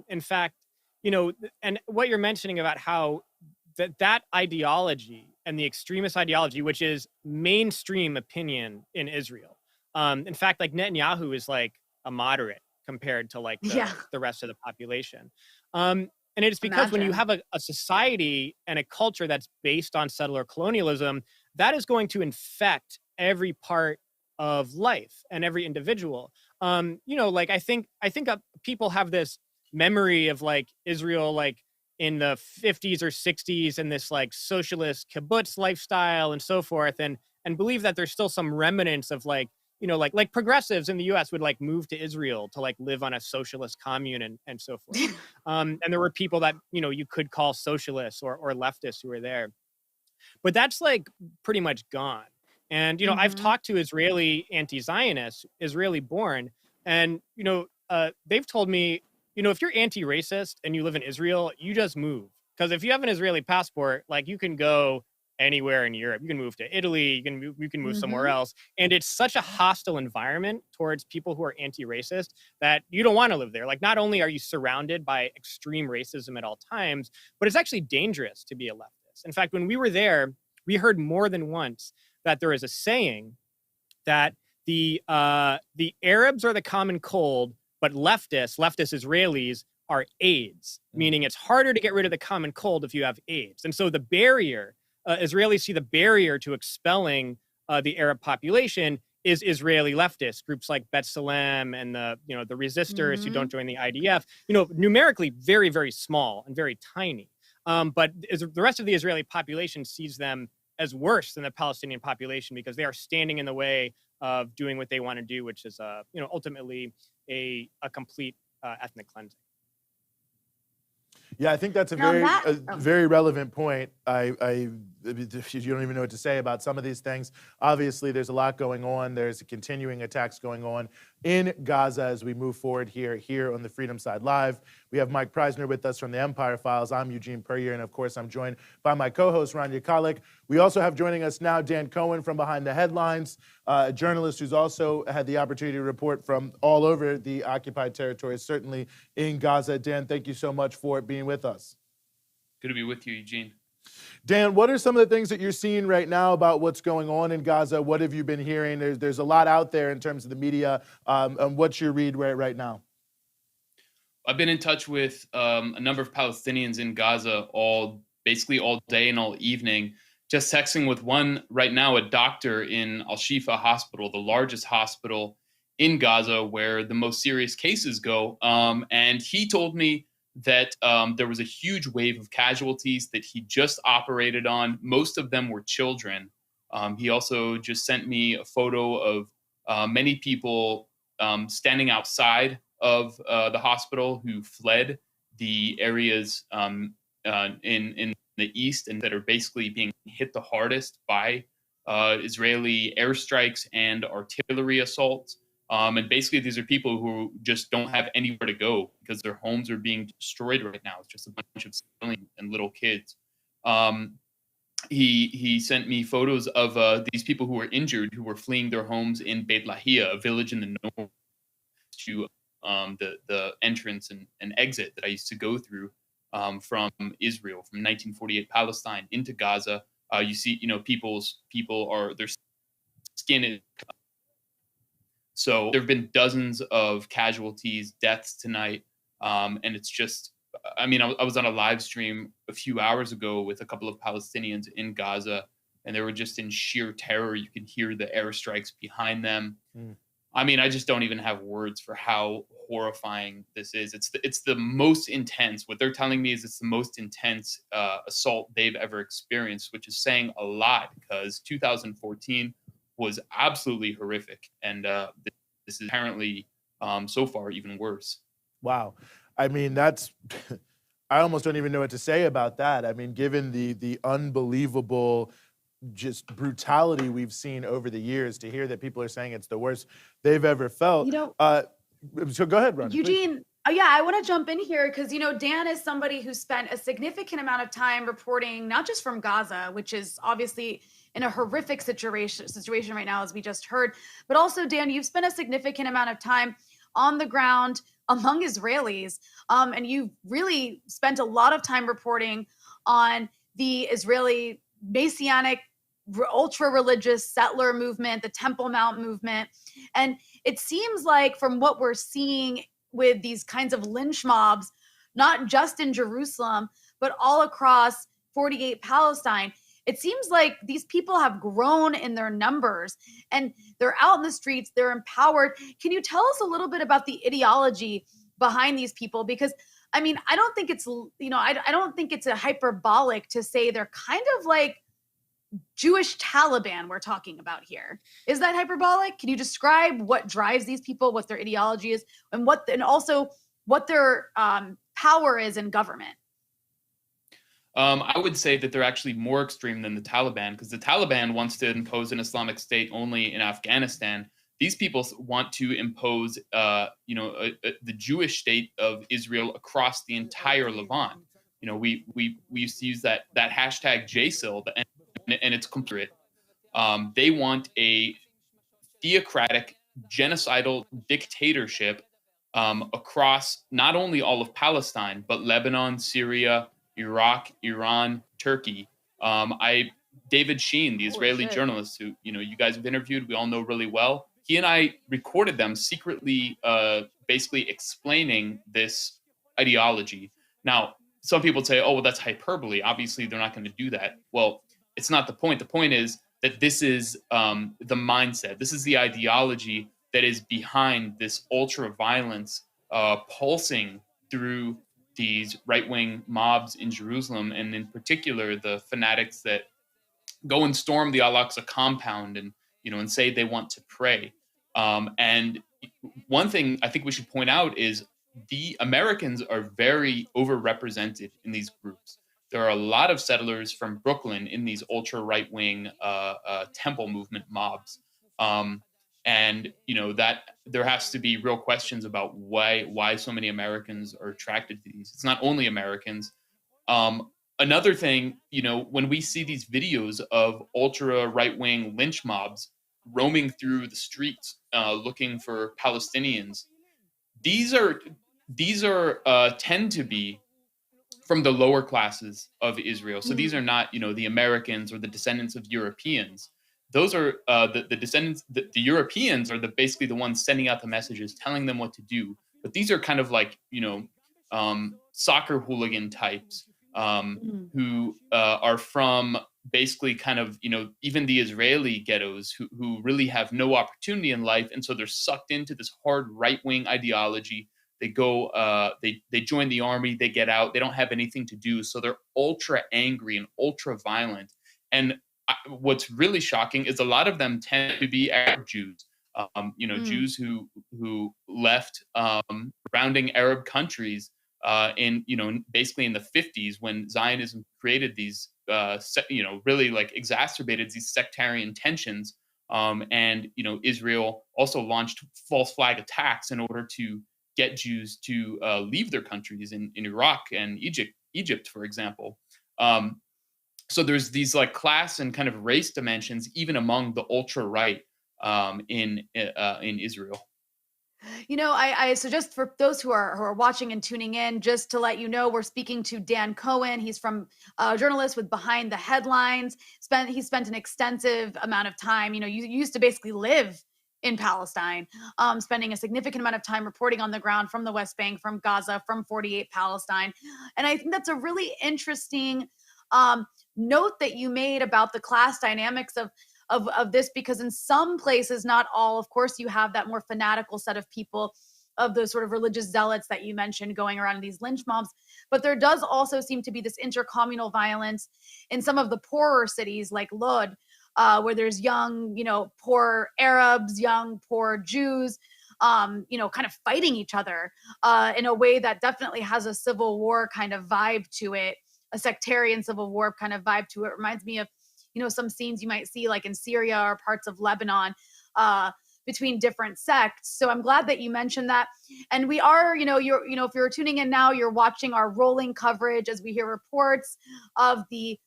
In fact, and what you're mentioning about how that ideology and the extremist ideology, which is mainstream opinion in Israel. In fact, like Netanyahu is like a moderate compared to like the rest of the population. And it's because when you have a society and a culture that's based on settler colonialism, that is going to infect every part of life and every individual. Like I think people have this memory of like Israel, like in the 50s or 60s, and this like socialist kibbutz lifestyle and so forth, and believe that there's still some remnants of like, like progressives in the US would like move to Israel to like live on a socialist commune and so forth. And there were people that, you could call socialists or leftists who were there. But that's like pretty much gone. And, I've talked to Israeli anti-Zionists, Israeli born, and, they've told me, if you're anti-racist and you live in Israel, you just move. Because if you have an Israeli passport, like you can go anywhere in Europe. You can move to Italy, you can move somewhere else. And it's such a hostile environment towards people who are anti-racist that you don't want to live there. Like not only are you surrounded by extreme racism at all times, but it's actually dangerous to be a leftist. In fact, when we were there, we heard more than once that there is a saying that the Arabs are the common cold, but leftist Israelis are AIDS, meaning it's harder to get rid of the common cold if you have AIDS. And so the barrier, Israelis see the barrier to expelling the Arab population is Israeli leftists, groups like B'Tselem and the resistors who don't join the IDF, numerically very, very small and very tiny. But the rest of the Israeli population sees them as worse than the Palestinian population because they are standing in the way of doing what they want to do, which is, ultimately a complete ethnic cleansing. Yeah, I think that's a very relevant point. You don't even know what to say about some of these things. Obviously, there's a lot going on. There's continuing attacks going on in Gaza as we move forward here on the Freedom Side Live. We have Mike Prysner with us from the Empire Files. I'm Eugene Puryear, and of course, I'm joined by my co-host, Rania Khalek. We also have joining us now Dan Cohen from Behind the Headlines, a journalist who's also had the opportunity to report from all over the occupied territories, certainly in Gaza. Dan, thank you so much for being with us. Good to be with you, Eugene. Dan, what are some of the things that you're seeing right now about what's going on in Gaza? What have you been hearing? There's a lot out there in terms of the media. And what's your read right now? I've been in touch with a number of Palestinians in Gaza basically all day and all evening. Just texting with one right now, a doctor in Al-Shifa Hospital, the largest hospital in Gaza where the most serious cases go. And he told me that there was a huge wave of casualties that he just operated on. Most of them were children. He also just sent me a photo of many people standing outside of the hospital who fled the areas in the east and that are basically being hit the hardest by Israeli airstrikes and artillery assaults. And basically, these are people who just don't have anywhere to go because their homes are being destroyed right now. It's just a bunch of civilians and little kids. He sent me photos of these people who were injured, who were fleeing their homes in Beit Lahia, a village in the north, to the entrance and exit that I used to go through from Israel, from 1948 Palestine into Gaza. You see, their skin is. So there have been dozens of casualties, deaths tonight. And it's just, I was on a live stream a few hours ago with a couple of Palestinians in Gaza, and they were just in sheer terror. You could hear the airstrikes behind them. I just don't even have words for how horrifying this is. It's the most intense. What they're telling me is it's the most intense assault they've ever experienced, which is saying a lot because 2014 was absolutely horrific. And this is apparently so far even worse. Wow. That's, I almost don't even know what to say about that. Given the unbelievable just brutality we've seen over the years, to hear that people are saying it's the worst they've ever felt. So go ahead, Ron. Eugene, I want to jump in here because, Dan is somebody who spent a significant amount of time reporting, not just from Gaza, which is obviously in a horrific situation right now, as we just heard, but also, Dan, you've spent a significant amount of time on the ground among Israelis, and you've really spent a lot of time reporting on the Israeli Messianic ultra-religious settler movement, the Temple Mount movement. And it seems like from what we're seeing with these kinds of lynch mobs, not just in Jerusalem, but all across 48 Palestine, it seems like these people have grown in their numbers and they're out in the streets, they're empowered. Can you tell us a little bit about the ideology behind these people? Because I don't think it's, I don't think it's a hyperbolic to say they're kind of like Jewish Taliban we're talking about here. Is that hyperbolic? Can you describe what drives these people, what their ideology is, and also what their power is in government? I would say that they're actually more extreme than the Taliban, because the Taliban wants to impose an Islamic State only in Afghanistan. These people want to impose, the Jewish state of Israel across the entire Levant. We used to use that hashtag JSIL, and it's complete. They want a theocratic, genocidal dictatorship across not only all of Palestine, but Lebanon, Syria, Iraq, Iran, Turkey. I David Sheen, the Israeli journalist who, you guys have interviewed, we all know really well. He and I recorded them secretly, basically explaining this ideology. Now, some people say, oh, well, that's hyperbole. Obviously, they're not going to do that. Well, it's not the point. The point is that this is the mindset. This is the ideology that is behind this ultra violence pulsing through these right-wing mobs in Jerusalem, and in particular, the fanatics that go and storm the Al-Aqsa compound and say they want to pray. And one thing I think we should point out is the Americans are very overrepresented in these groups. There are a lot of settlers from Brooklyn in these ultra right-wing temple movement mobs. And that there has to be real questions about why so many Americans are attracted to these. It's not only Americans. Another thing, when we see these videos of ultra right-wing lynch mobs roaming through the streets looking for Palestinians, these tend to be from the lower classes of Israel. So these are not, the Americans or the descendants of Europeans. Those are the descendants. The Europeans are basically the ones sending out the messages, telling them what to do. But these are kind of like soccer hooligan types who are from basically kind of even the Israeli ghettos who really have no opportunity in life, and so they're sucked into this hard right-wing ideology. They go, they join the army, they get out, they don't have anything to do, so they're ultra angry and ultra violent. And what's really shocking is a lot of them tend to be Arab Jews, Jews who left surrounding Arab countries in basically in the 50s when Zionism created these really like exacerbated these sectarian tensions, and Israel also launched false flag attacks in order to get Jews to leave their countries in Iraq and Egypt, for example. So there's these like class and kind of race dimensions even among the ultra right in Israel. I suggest for those who are watching and tuning in, just to let you know, we're speaking to Dan Cohen. He's from a journalist with Behind the Headlines. He spent an extensive amount of time. You used to basically live in Palestine, spending a significant amount of time reporting on the ground from the West Bank, from Gaza, from 48 Palestine. And I think that's a really interesting note that you made about the class dynamics of this, because in some places, not all, of course, you have that more fanatical set of people, of those sort of religious zealots that you mentioned going around in these lynch mobs. But there does also seem to be this intercommunal violence in some of the poorer cities like Lod, where there's young, poor Arabs, young, poor Jews, kind of fighting each other in a way that definitely has a civil war kind of vibe to it, a sectarian civil war kind of vibe to it. Reminds me of some scenes you might see like in Syria or parts of Lebanon between different sects. So I'm glad that you mentioned that. And we are, if you're tuning in now, you're watching our rolling coverage as we hear reports of the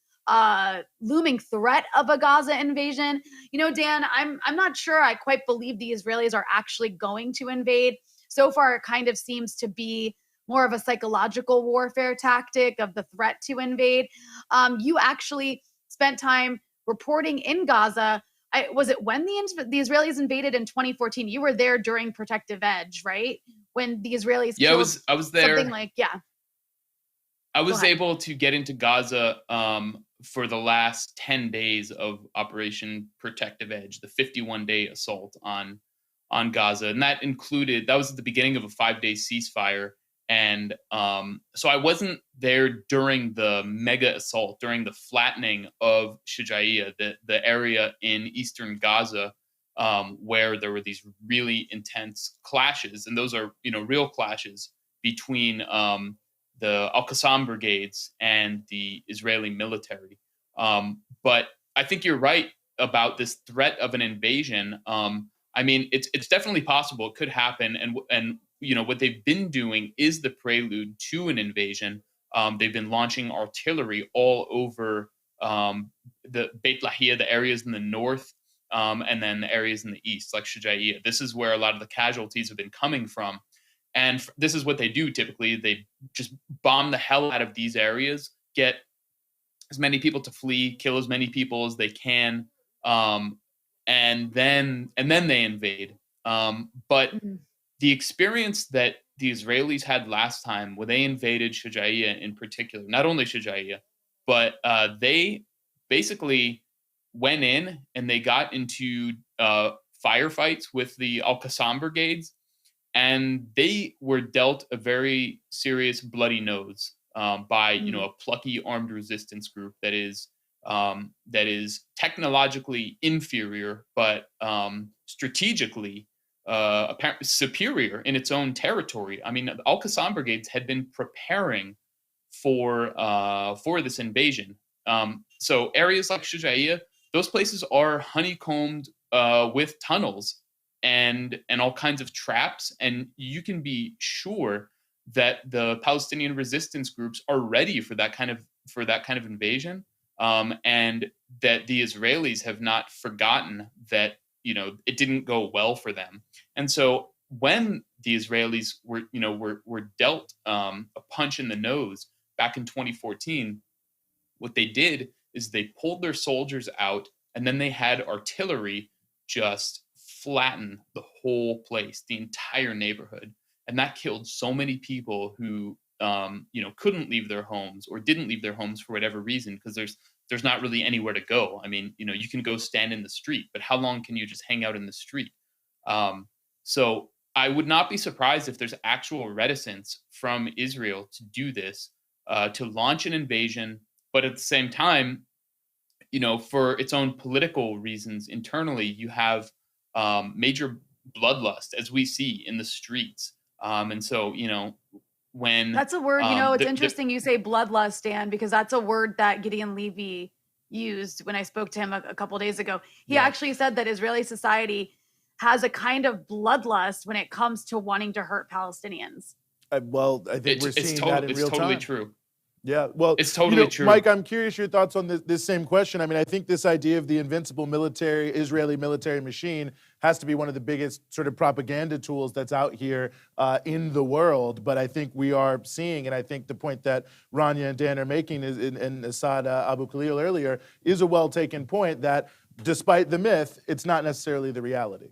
looming threat of a Gaza invasion. Dan, I'm not sure I quite believe the Israelis are actually going to invade. So far, it kind of seems to be more of a psychological warfare tactic of the threat to invade. You actually spent time reporting in Gaza. Was it when the Israelis invaded in 2014? You were there during Protective Edge, right? When the Israelis I was there. Something like, yeah. I was able to get into Gaza for the last 10 days of Operation Protective Edge, the 51-day assault on Gaza. And that was at the beginning of a 5-day ceasefire. And so I wasn't there during the mega assault, during the flattening of Shujaiya, the area in eastern Gaza, where there were these really intense clashes. And those are, real clashes between the Al-Qassam brigades and the Israeli military. But I think you're right about this threat of an invasion. It's definitely possible. It could happen. And what they've been doing is the prelude to an invasion. They've been launching artillery all over the Beit Lahia, the areas in the north, and then the areas in the east, like Shujaiya. This is where a lot of the casualties have been coming from. And this is what they do typically. They just bomb the hell out of these areas, get as many people to flee, kill as many people as they can, and then they invade. But the experience that the Israelis had last time when they invaded Shujaiya in particular, not only Shujaiya, but they basically went in and they got into firefights with the Al-Qassam brigades, and they were dealt a very serious bloody nose by a plucky armed resistance group that is technologically inferior, but strategically apparently superior in its own territory. I mean, the Al-Qassam brigades had been preparing for this invasion. So areas like Shujaiya, those places are honeycombed with tunnels and all kinds of traps, and you can be sure that the Palestinian resistance groups are ready for that kind of invasion, and that the Israelis have not forgotten that it didn't go well for them. And so when the Israelis were dealt a punch in the nose back in 2014, what they did is they pulled their soldiers out, and then they had artillery just flatten the whole place, the entire neighborhood. And that killed so many people who couldn't leave their homes or didn't leave their homes for whatever reason, because there's not really anywhere to go. I mean, you can go stand in the street, but how long can you just hang out in the street? So I would not be surprised if there's actual reticence from Israel to do this, to launch an invasion, but at the same time, for its own political reasons internally, you have major bloodlust, as we see in the streets. And so, when that's a word, it's interesting you say bloodlust, Dan, because that's a word that Gideon Levy used when I spoke to him a couple of days ago. He actually said that Israeli society has a kind of bloodlust when it comes to wanting to hurt Palestinians. Well, I think we're seeing that in real time. It's totally true. Yeah, well, it's totally true. Mike, I'm curious your thoughts on this same question. I mean, I think this idea of the invincible Israeli military machine has to be one of the biggest sort of propaganda tools that's out here in the world. But I think we are seeing, and I think the point that Rania and Dan are making is, and Assad AbuKhalil earlier, is a well-taken point that despite the myth, it's not necessarily the reality.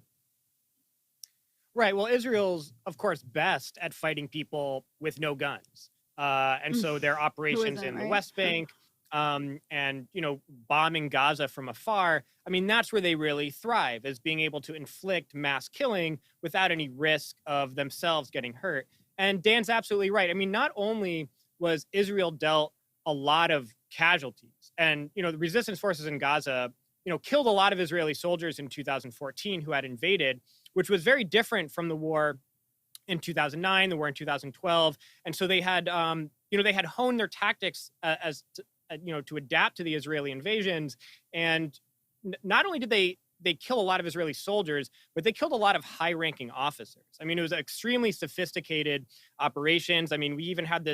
Right. Well, Israel's, of course, best at fighting people with no guns. And so their operations in the West Bank and, bombing Gaza from afar, I mean, that's where they really thrive, is being able to inflict mass killing without any risk of themselves getting hurt. And Dan's absolutely right. I mean, not only was Israel dealt a lot of casualties, and, the resistance forces in Gaza, killed a lot of Israeli soldiers in 2014 who had invaded, which was very different from the war in 2009, the war in 2012. And so they had, they had honed their tactics to adapt to the Israeli invasions. And not only did they kill a lot of Israeli soldiers, but they killed a lot of high-ranking officers. I mean, it was extremely sophisticated operations. I mean, we even had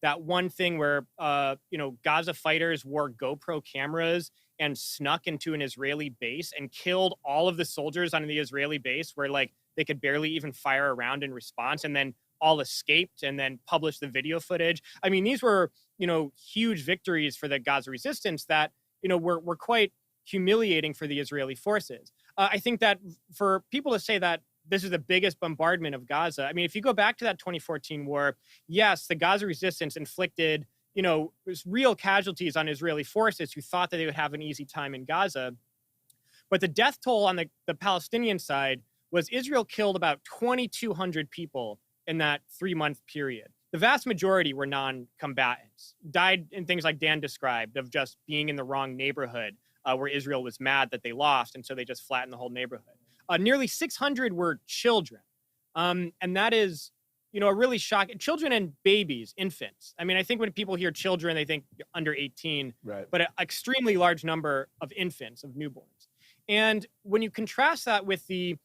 that one thing where, Gaza fighters wore GoPro cameras and snuck into an Israeli base and killed all of the soldiers on the Israeli base, where they could barely even fire a round in response, and then all escaped and then published the video footage. I mean, these were, huge victories for the Gaza resistance that, were quite humiliating for the Israeli forces. I think that for people to say that this is the biggest bombardment of Gaza, I mean, if you go back to that 2014 war, yes, the Gaza resistance inflicted, real casualties on Israeli forces who thought that they would have an easy time in Gaza. But the death toll on the Palestinian side was Israel killed about 2,200 people in that 3-month period. The vast majority were non-combatants, died in things like Dan described, of just being in the wrong neighborhood, where Israel was mad that they lost, and so they just flattened the whole neighborhood. Nearly 600 were children, and that is, a really shocking. Children and babies, infants. I mean, I think when people hear children, they think under 18, right? But an extremely large number of infants, of newborns. And when you contrast that with the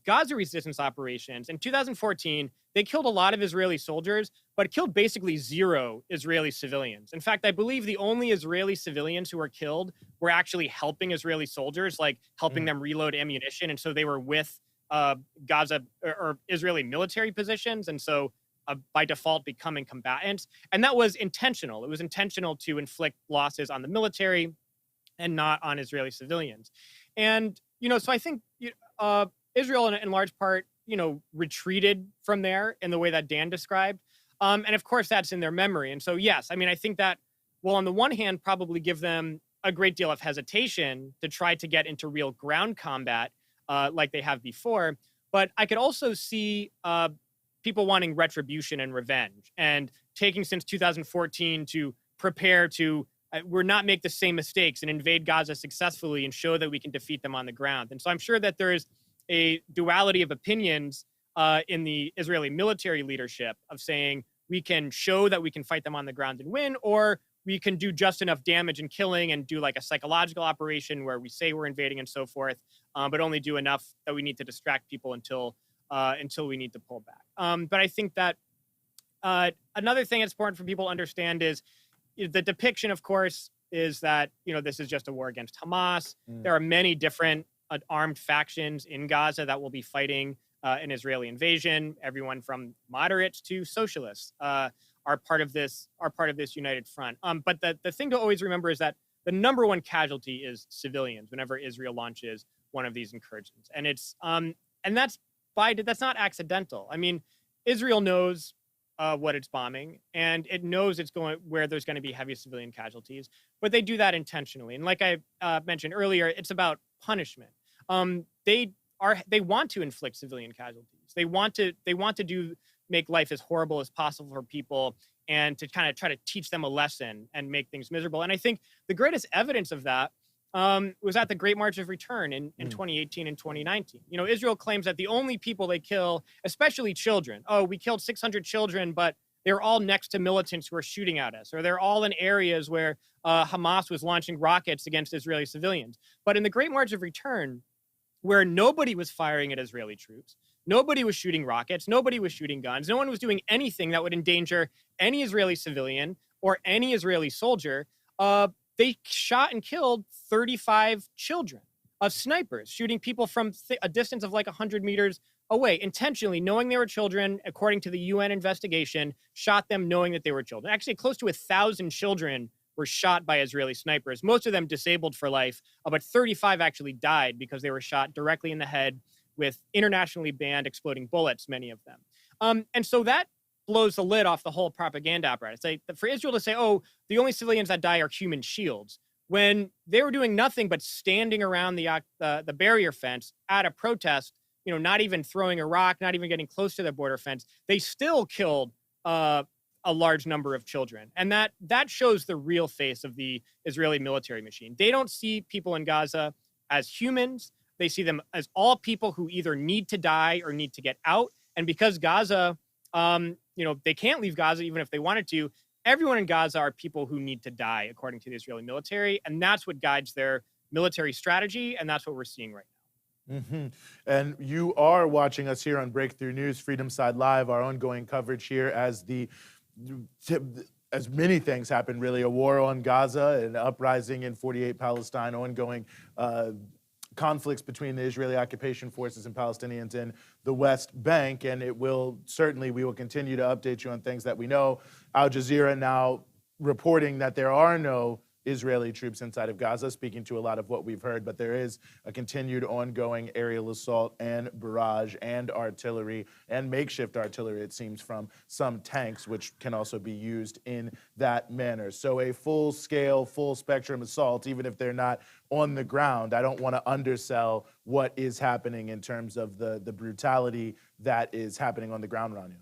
Gaza resistance operations, in 2014, they killed a lot of Israeli soldiers, but killed basically 0 Israeli civilians. In fact, I believe the only Israeli civilians who were killed were actually helping Israeli soldiers, like helping them reload ammunition. And so they were with Gaza or Israeli military positions. And so by default becoming combatants. And that was intentional. It was intentional to inflict losses on the military and not on Israeli civilians. And, so I think Israel in large part, retreated from there in the way that Dan described. And of course, that's in their memory. And so, yes, I mean, I think that will, on the one hand, probably give them a great deal of hesitation to try to get into real ground combat like they have before. But I could also see people wanting retribution and revenge and taking since 2014 to prepare to not make the same mistakes and invade Gaza successfully and show that we can defeat them on the ground. And so I'm sure that there is a duality of opinions in the Israeli military leadership of saying we can show that we can fight them on the ground and win, or we can do just enough damage and killing and do like a psychological operation where we say we're invading and so forth, but only do enough that we need to distract people until we need to pull back. But I think that another thing that's important for people to understand is the depiction, of course, is that, this is just a war against Hamas. There are many different armed factions in Gaza that will be fighting an Israeli invasion. Everyone from moderates to socialists are part of this united front. But the thing to always remember is that the number one casualty is civilians whenever Israel launches one of these incursions, and it's and that's not accidental. I mean, Israel knows what it's bombing, and it knows it's going where there's going to be heavy civilian casualties, but they do that intentionally. And like I mentioned earlier, it's about punishment. They want to inflict civilian casualties. They want to make life as horrible as possible for people and to kind of try to teach them a lesson and make things miserable. And I think the greatest evidence of that was at the Great March of Return in 2018 and 2019. Israel claims that the only people they kill, especially children, we killed 600 children, but they're all next to militants who are shooting at us, or they're all in areas where Hamas was launching rockets against Israeli civilians. But in the Great March of Return, where nobody was firing at Israeli troops, nobody was shooting rockets, nobody was shooting guns, no one was doing anything that would endanger any Israeli civilian or any Israeli soldier, they shot and killed 35 children of snipers, shooting people from a distance of like 100 meters away, intentionally, knowing they were children, according to the UN investigation, shot them knowing that they were children. Actually, close to 1,000 children were shot by Israeli snipers, most of them disabled for life, but 35 actually died because they were shot directly in the head with internationally banned exploding bullets, many of them. And so that blows the lid off the whole propaganda apparatus. For Israel to say, the only civilians that die are human shields, when they were doing nothing but standing around the barrier fence at a protest, not even throwing a rock, not even getting close to the border fence, they still killed a large number of children. And that shows the real face of the Israeli military machine. They don't see people in Gaza as humans. They see them as all people who either need to die or need to get out. And because Gaza, they can't leave Gaza even if they wanted to, everyone in Gaza are people who need to die, according to the Israeli military. And that's what guides their military strategy. And that's what we're seeing right now. Mm-hmm. And you are watching us here on Breakthrough News, Freedom Side Live, our ongoing coverage here as many things happen, really. A war on Gaza, an uprising in 48 Palestine, ongoing conflicts between the Israeli occupation forces and Palestinians in the West Bank. And we will continue to update you on things that we know. Al Jazeera now reporting that there are no Israeli troops inside of Gaza, speaking to a lot of what we've heard, but there is a continued ongoing aerial assault and barrage and artillery and makeshift artillery, it seems, from some tanks, which can also be used in that manner. So a full-scale, full-spectrum assault, even if they're not on the ground. I don't want to undersell what is happening in terms of the brutality that is happening on the ground, Rania.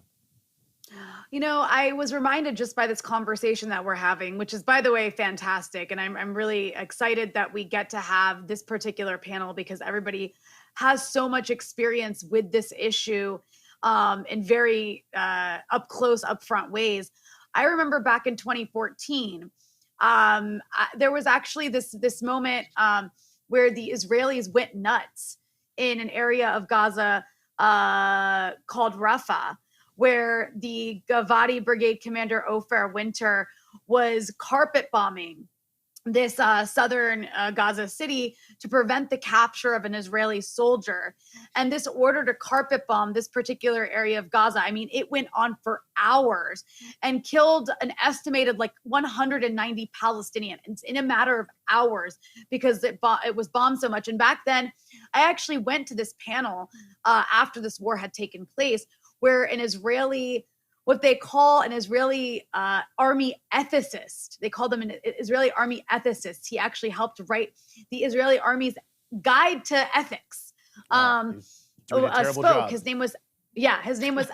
I was reminded just by this conversation that we're having, which is, by the way, fantastic. And I'm really excited that we get to have this particular panel because everybody has so much experience with this issue in very up close, upfront ways. I remember back in 2014, there was actually this moment where the Israelis went nuts in an area of Gaza called Rafah, where the Gavati Brigade Commander Ofer Winter was carpet bombing this southern Gaza city to prevent the capture of an Israeli soldier. And this order to carpet bomb this particular area of Gaza, I mean, it went on for hours and killed an estimated like 190 Palestinians in a matter of hours because it was bombed so much. And back then, I actually went to this panel after this war had taken place where an Israeli, what they call an Israeli army ethicist. They call them an Israeli army ethicist. He actually helped write the Israeli army's guide to ethics. Spoke. Job. His name was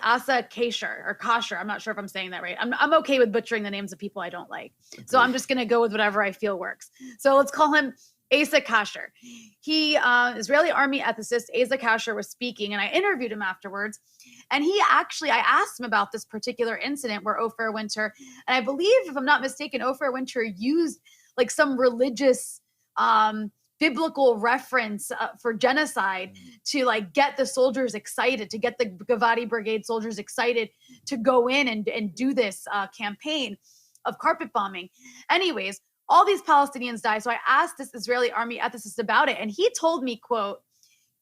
Asa Kasher or Kasher. I'm not sure if I'm saying that right. I'm okay with butchering the names of people I don't like. So I'm just going to go with whatever I feel works. So let's call him Asa Kasher. He, Israeli army ethicist, Asa Kasher was speaking and I interviewed him afterwards. And I asked him about this particular incident where Ofer Winter, and I believe, if I'm not mistaken, Ofer Winter used like some religious, biblical reference for genocide to like get the soldiers excited, to get the Gavati Brigade soldiers excited to go in and do this campaign of carpet bombing. Anyways, all these Palestinians die. So I asked this Israeli army ethicist about it, and he told me, quote,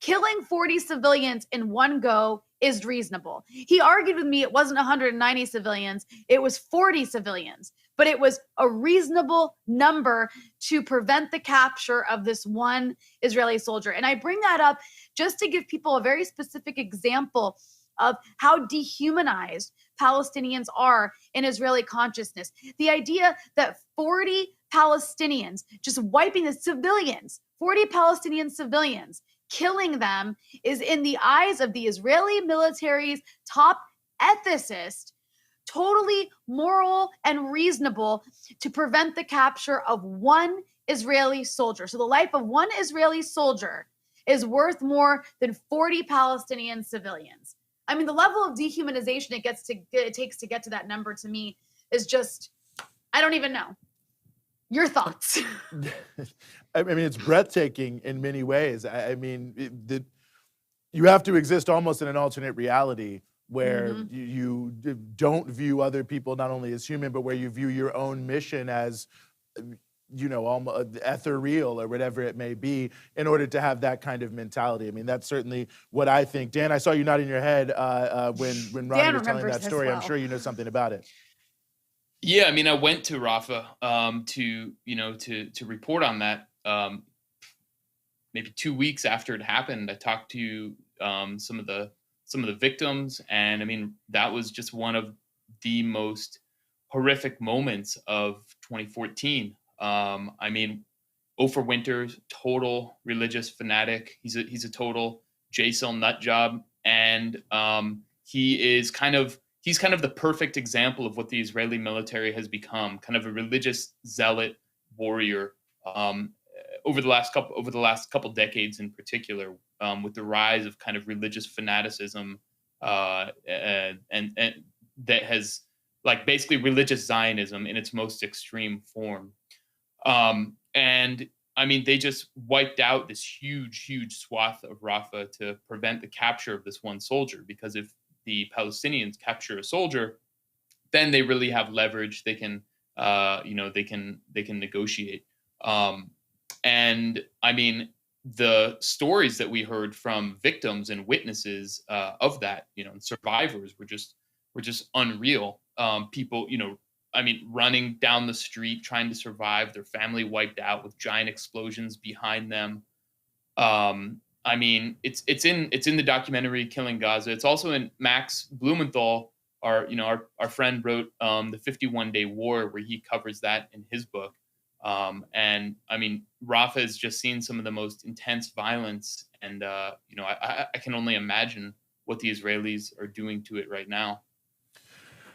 killing 40 civilians in one go is reasonable. He argued with me it wasn't 190 civilians, it was 40 civilians, but it was a reasonable number to prevent the capture of this one Israeli soldier. And I bring that up just to give people a very specific example of how dehumanized Palestinians are in Israeli consciousness. The idea that 40 Palestinians just wiping the civilians, 40 Palestinian civilians, killing them is in the eyes of the Israeli military's top ethicist, totally moral and reasonable to prevent the capture of one Israeli soldier. So the life of one Israeli soldier is worth more than 40 Palestinian civilians. I mean, the level of dehumanization it takes to get to that number to me is just, I don't even know. Your thoughts? I mean, it's breathtaking in many ways. I mean, you have to exist almost in an alternate reality where you don't view other people not only as human, but where you view your own mission as, you know, almost ethereal or whatever it may be, in order to have that kind of mentality. I mean, that's certainly what I think. Dan, I saw you nodding your head when Rania was telling that story. Well. I'm sure you know something about it. Yeah, I mean, I went to Rafah to report on that. Maybe 2 weeks after it happened, I talked to some of the victims, and I mean, that was just one of the most horrific moments of 2014. I mean, Ofer Winter's total religious fanatic. He's a total J-cell nut job, and he's kind of the perfect example of what the Israeli military has become, kind of a religious zealot warrior over the last couple decades in particular, with the rise of kind of religious fanaticism and that has like basically religious Zionism in its most extreme form. And I mean, they just wiped out this huge swath of Rafah to prevent the capture of this one soldier, because if the Palestinians capture a soldier, then they really have leverage. They can, they can negotiate. And I mean, the stories that we heard from victims and witnesses of that, and survivors were just unreal. People, running down the street trying to survive, their family wiped out with giant explosions behind them. I mean, it's in the documentary Killing Gaza. It's also in Max Blumenthal, our friend, wrote The 51-Day War, where he covers that in his book. And I mean, Rafah has just seen some of the most intense violence, and I can only imagine what the Israelis are doing to it right now.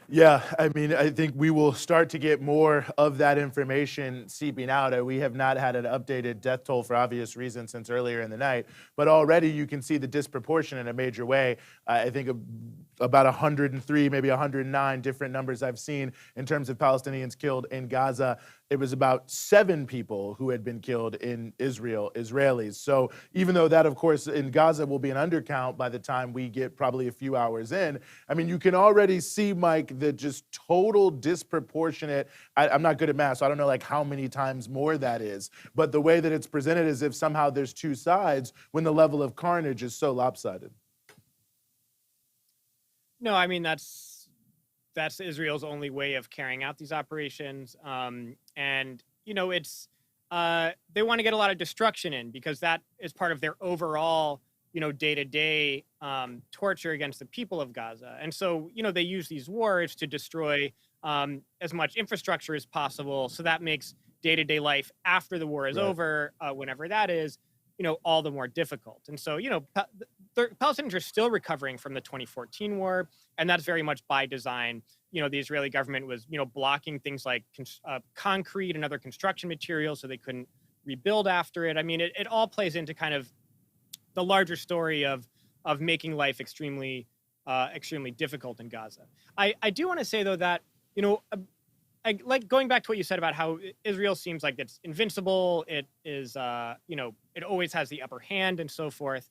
Yeah, I mean, I think we will start to get more of that information seeping out. We have not had an updated death toll for obvious reasons since earlier in the night, but already you can see the disproportion in a major way. I think about 103, maybe 109 different numbers I've seen in terms of Palestinians killed in Gaza. It was about 7 people who had been killed in Israel, Israelis. So even though that, of course, in Gaza will be an undercount by the time we get probably a few hours in, I mean, you can already see, Mike, the just total disproportionate, I'm not good at math, so I don't know like how many times more that is, but the way that it's presented as if somehow there's 2 sides when the level of carnage is so lopsided. No, I mean, that's Israel's only way of carrying out these operations. And, you know, it's, they want to get a lot of destruction in because that is part of their overall, you know, day-to-day torture against the people of Gaza. And so, you know, they use these wars to destroy as much infrastructure as possible. So that makes day-to-day life after the war is over, whenever that is, you know, all the more difficult. And so, you know, the Palestinians are still recovering from the 2014 war, and that's very much by design. You know, the Israeli government was, you know, blocking things like concrete and other construction materials so they couldn't rebuild after it. I mean, it all plays into kind of the larger story of making life extremely difficult in Gaza. I do want to say, though, that, you know, like going back to what you said about how Israel seems like it's invincible, it is, you know, it always has the upper hand and so forth.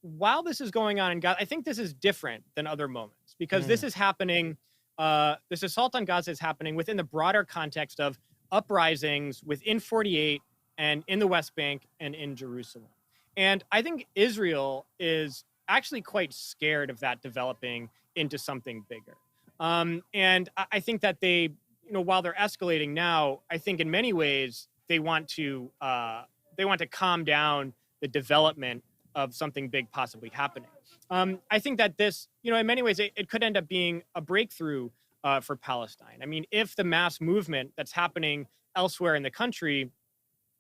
While this is going on in Gaza, I think this is different than other moments because this is happening, this assault on Gaza is happening within the broader context of uprisings within 48 and in the West Bank and in Jerusalem. And I think Israel is actually quite scared of that developing into something bigger. And I think that they, you know, while they're escalating now, I think in many ways they want to calm down the development of something big possibly happening. I think that this, you know, in many ways, it could end up being a breakthrough for Palestine. I mean, if the mass movement that's happening elsewhere in the country,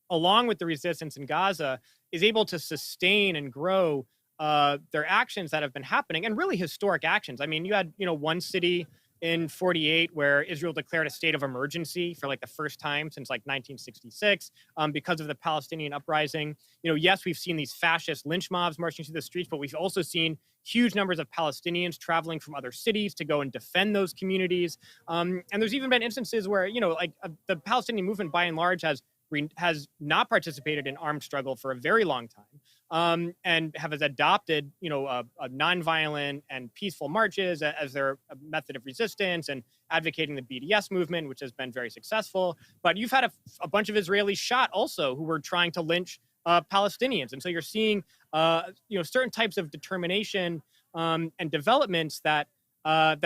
along with the resistance in Gaza, is able to sustain and grow their actions that have been happening, and really historic actions. I mean, you had, you know, one city in 48 where Israel declared a state of emergency for like the first time since like 1966 because of the Palestinian uprising. You know, yes, we've seen these fascist lynch mobs marching through the streets, but we've also seen huge numbers of Palestinians traveling from other cities to go and defend those communities. And there's even been instances where, you know, like the Palestinian movement by and large has not participated in armed struggle for a very long time, and has adopted, you know, a nonviolent and peaceful marches as their method of resistance, and advocating the BDS movement, which has been very successful. But you've had a bunch of Israelis shot also who were trying to lynch Palestinians, and so you're seeing, you know, certain types of determination and developments that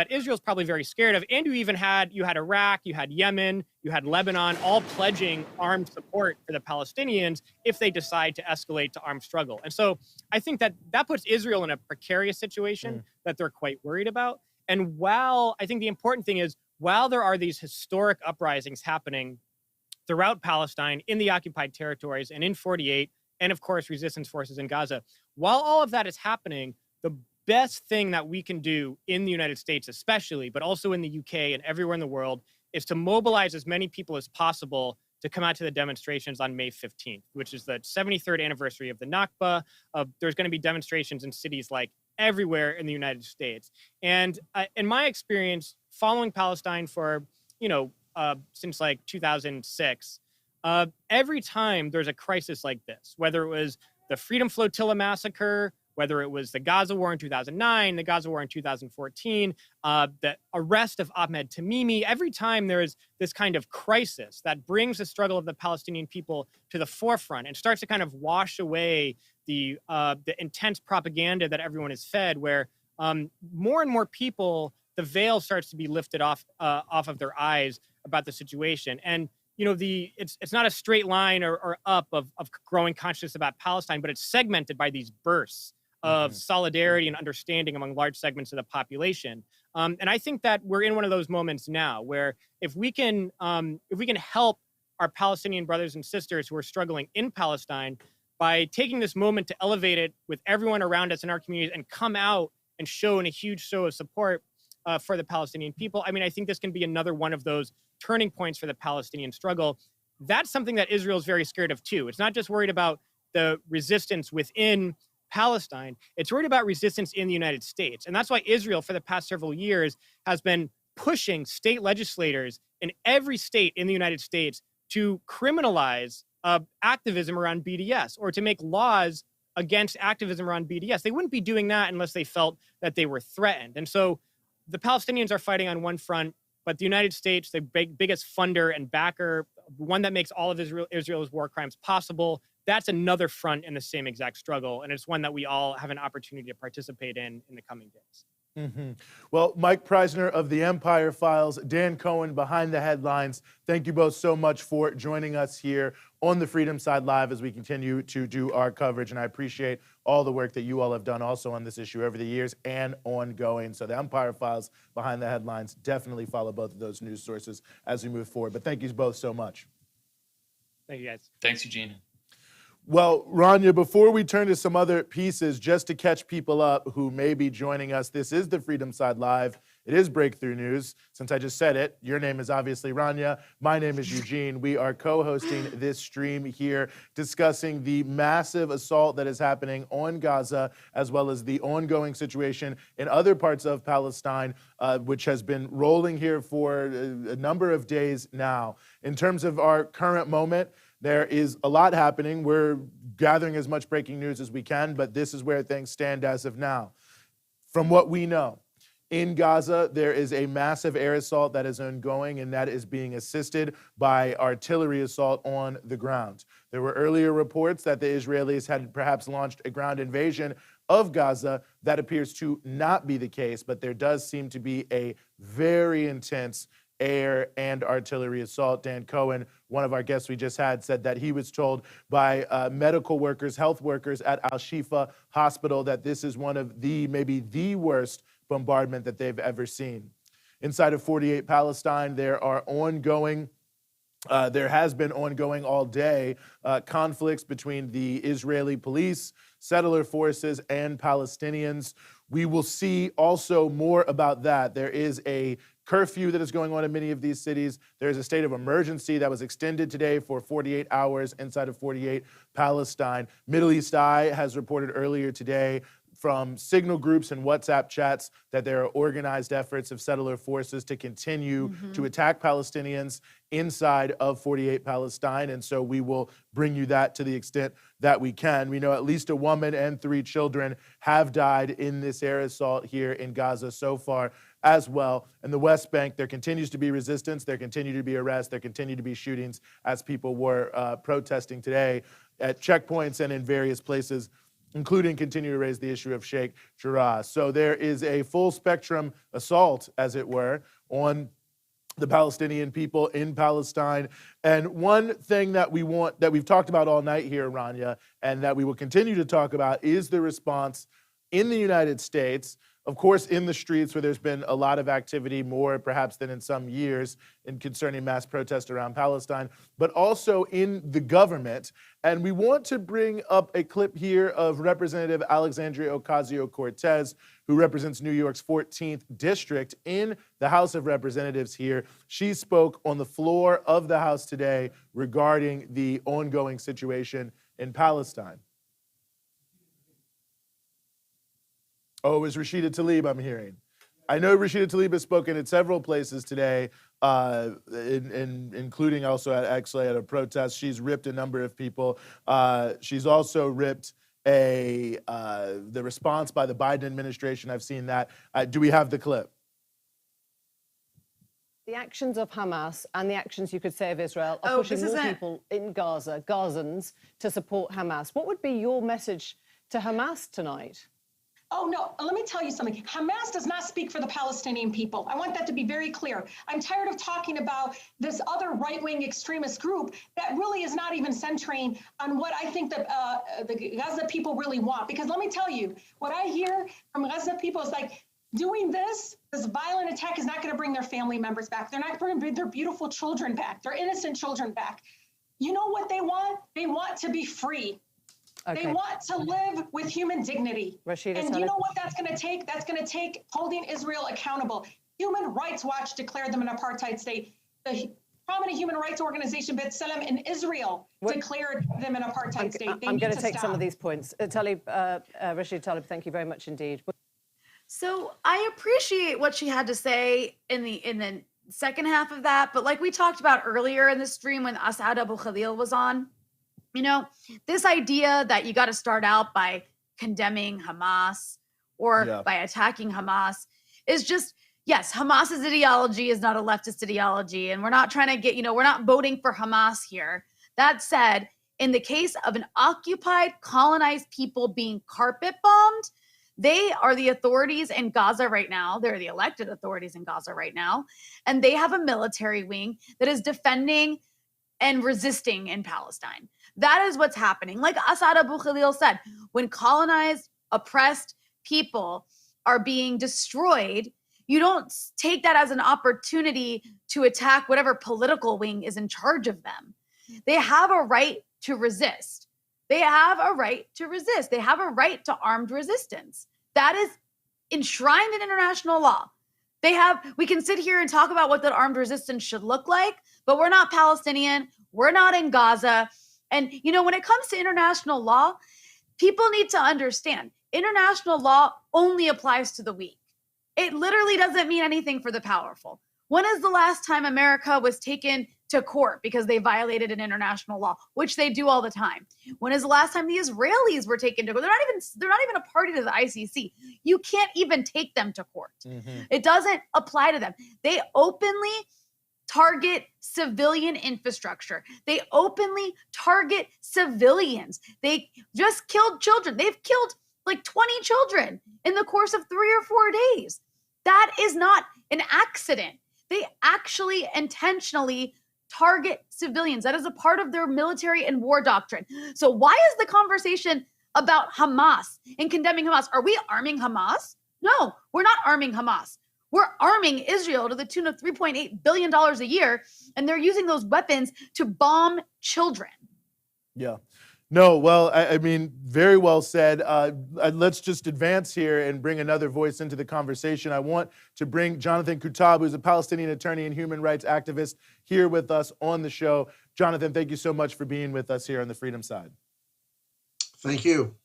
Israel's probably very scared of. And you had Iraq, you had Yemen, you had Lebanon, all pledging armed support for the Palestinians if they decide to escalate to armed struggle. And so I think that puts Israel in a precarious situation that they're quite worried about. And while I think the important thing is, while there are these historic uprisings happening throughout Palestine, in the occupied territories, and in 48, and of course resistance forces in Gaza, while all of that is happening, the best thing that we can do in the United States especially, but also in the UK and everywhere in the world, is to mobilize as many people as possible to come out to the demonstrations on May 15th, which is the 73rd anniversary of the Nakba. There's going to be demonstrations in cities like everywhere in the United States. And in my experience, following Palestine for, you know, since like 2006, every time there's a crisis like this, whether it was the Freedom Flotilla massacre, whether it was the Gaza war in 2009, the Gaza war in 2014, the arrest of Ahmed Tamimi, every time there is this kind of crisis that brings the struggle of the Palestinian people to the forefront and starts to kind of wash away the intense propaganda that everyone is fed, where more and more people, the veil starts to be lifted off of their eyes about the situation. And you know, it's not a straight line or up of growing consciousness about Palestine, but it's segmented by these bursts of solidarity and understanding among large segments of the population. And I think that we're in one of those moments now where if we can help our Palestinian brothers and sisters who are struggling in Palestine by taking this moment to elevate it with everyone around us in our communities and come out and show in a huge show of support for the Palestinian people, I mean, I think this can be another one of those turning points for the Palestinian struggle. That's something that Israel is very scared of too. It's not just worried about the resistance within Palestine. It's worried about resistance in the United States. And that's why Israel, for the past several years, has been pushing state legislators in every state in the United States to criminalize activism around BDS, or to make laws against activism around BDS. They wouldn't be doing that unless they felt that they were threatened. And so the Palestinians are fighting on one front, but the United States, the biggest funder and backer, one that makes all of Israel's war crimes possible, that's another front in the same exact struggle. And it's one that we all have an opportunity to participate in the coming days. Mm-hmm. Well, Mike Prysner of the Empire Files, Dan Cohen behind the headlines, thank you both so much for joining us here on the Freedom Side Live as we continue to do our coverage. And I appreciate all the work that you all have done also on this issue over the years and ongoing. So the Empire Files behind the headlines, definitely follow both of those news sources as we move forward. But thank you both so much. Thank you, guys. Thanks, Eugene. Well, Rania, before we turn to some other pieces, just to catch people up who may be joining us, this is the Freedom Side Live. It is breakthrough news. Since I just said it, your name is obviously Rania. My name is Eugene. We are co-hosting this stream here, discussing the massive assault that is happening on Gaza, as well as the ongoing situation in other parts of Palestine, which has been rolling here for a number of days now. In terms of our current moment, there is a lot happening. We're gathering as much breaking news as we can, but this is where things stand as of now. From what we know, in Gaza, there is a massive air assault that is ongoing, and that is being assisted by artillery assault on the ground. There were earlier reports that the Israelis had perhaps launched a ground invasion of Gaza. That appears to not be the case, but there does seem to be a very intense air and artillery assault. Dan Cohen, one of our guests we just had, said that he was told by medical workers, health workers at Al-Shifa Hospital that this is one of maybe the worst bombardment that they've ever seen. Inside of 48 Palestine, there has been ongoing all day conflicts between the Israeli police, settler forces, and Palestinians. We will see also more about that. There is a curfew that is going on in many of these cities. There's a state of emergency that was extended today for 48 hours inside of 48 Palestine. Middle East Eye has reported earlier today from signal groups and WhatsApp chats that there are organized efforts of settler forces to continue to attack Palestinians inside of 48 Palestine. And so we will bring you that to the extent that we can. We know at least a woman and 3 children have died in this air assault here in Gaza so far as well. In the West Bank, there continues to be resistance. There continue to be arrests. There continue to be shootings as people were protesting today at checkpoints and in various places, including continue to raise the issue of Sheikh Jarrah. So there is a full spectrum assault, as it were, on the Palestinian people in Palestine. And one thing that we've talked about all night here, Rania, and that we will continue to talk about is the response in the United States, of course, in the streets where there's been a lot of activity, more perhaps than in some years, in concerning mass protest around Palestine, but also in the government. And we want to bring up a clip here of Representative Alexandria Ocasio-Cortez, who represents New York's 14th district in the House of Representatives here. She spoke on the floor of the House today regarding the ongoing situation in Palestine. Oh, it was Rashida Tlaib I'm hearing. I know Rashida Tlaib has spoken at several places today, including also actually at a protest. She's ripped a number of people. She's also ripped the response by the Biden administration. I've seen that. Do we have the clip? The actions of Hamas and the actions, you could say, of Israel are pushing more people in Gaza, Gazans, to support Hamas. What would be your message to Hamas tonight? Oh, no, let me tell you something. Hamas does not speak for the Palestinian people. I want that to be very clear. I'm tired of talking about this other right-wing extremist group that really is not even centering on what I think that the Gaza people really want. Because let me tell you, what I hear from Gaza people is like, doing this violent attack is not going to bring their family members back. They're not going to bring their beautiful children back, their innocent children back. You know what they want? They want to be free. Okay. They want to live with human dignity. Rashida, and you know what that's going to take? That's going to take holding Israel accountable. Human Rights Watch declared them an apartheid state. The prominent human rights organization, B'Tselem in Israel, declared them an apartheid state. I'm going to take some of these points. Rashid Talib, thank you very much indeed. So I appreciate what she had to say in the second half of that, but like we talked about earlier in the stream when Asad AbuKhalil was on, this idea that you got to start out by condemning Hamas or by attacking Hamas is just, yes, Hamas's ideology is not a leftist ideology, and we're not trying to get, we're not voting for Hamas here. That said, in the case of an occupied, colonized people being carpet bombed, they are the authorities in Gaza right now. They're the elected authorities in Gaza right now. And they have a military wing that is defending and resisting in Palestine. That is what's happening. Like Asad AbuKhalil said, when colonized, oppressed people are being destroyed, you don't take that as an opportunity to attack whatever political wing is in charge of them. They have a right to resist. They have a right to resist. They have a right to armed resistance. That is enshrined in international law. We can sit here and talk about what that armed resistance should look like, but we're not Palestinian. We're not in Gaza. And, when it comes to international law, people need to understand international law only applies to the weak. It literally doesn't mean anything for the powerful. When is the last time America was taken to court because they violated an international law, which they do all the time? When is the last time the Israelis were taken to court? They're not even a party to the ICC. You can't even take them to court. Mm-hmm. It doesn't apply to them. They openly target civilian infrastructure. They openly target civilians. They just killed children. They've killed like 20 children in the course of 3 or 4 days. That is not an accident. They actually intentionally target civilians. That is a part of their military and war doctrine. So why is the conversation about Hamas and condemning Hamas? Are we arming Hamas? No, we're not arming Hamas. We're arming Israel to the tune of $3.8 billion a year, and they're using those weapons to bomb children. Yeah. No, well, I mean, very well said. Let's just advance here and bring another voice into the conversation. I want to bring Jonathan Kuttab, who's a Palestinian attorney and human rights activist, here with us on the show. Jonathan, thank you so much for being with us here on the Freedom Side. Thank you.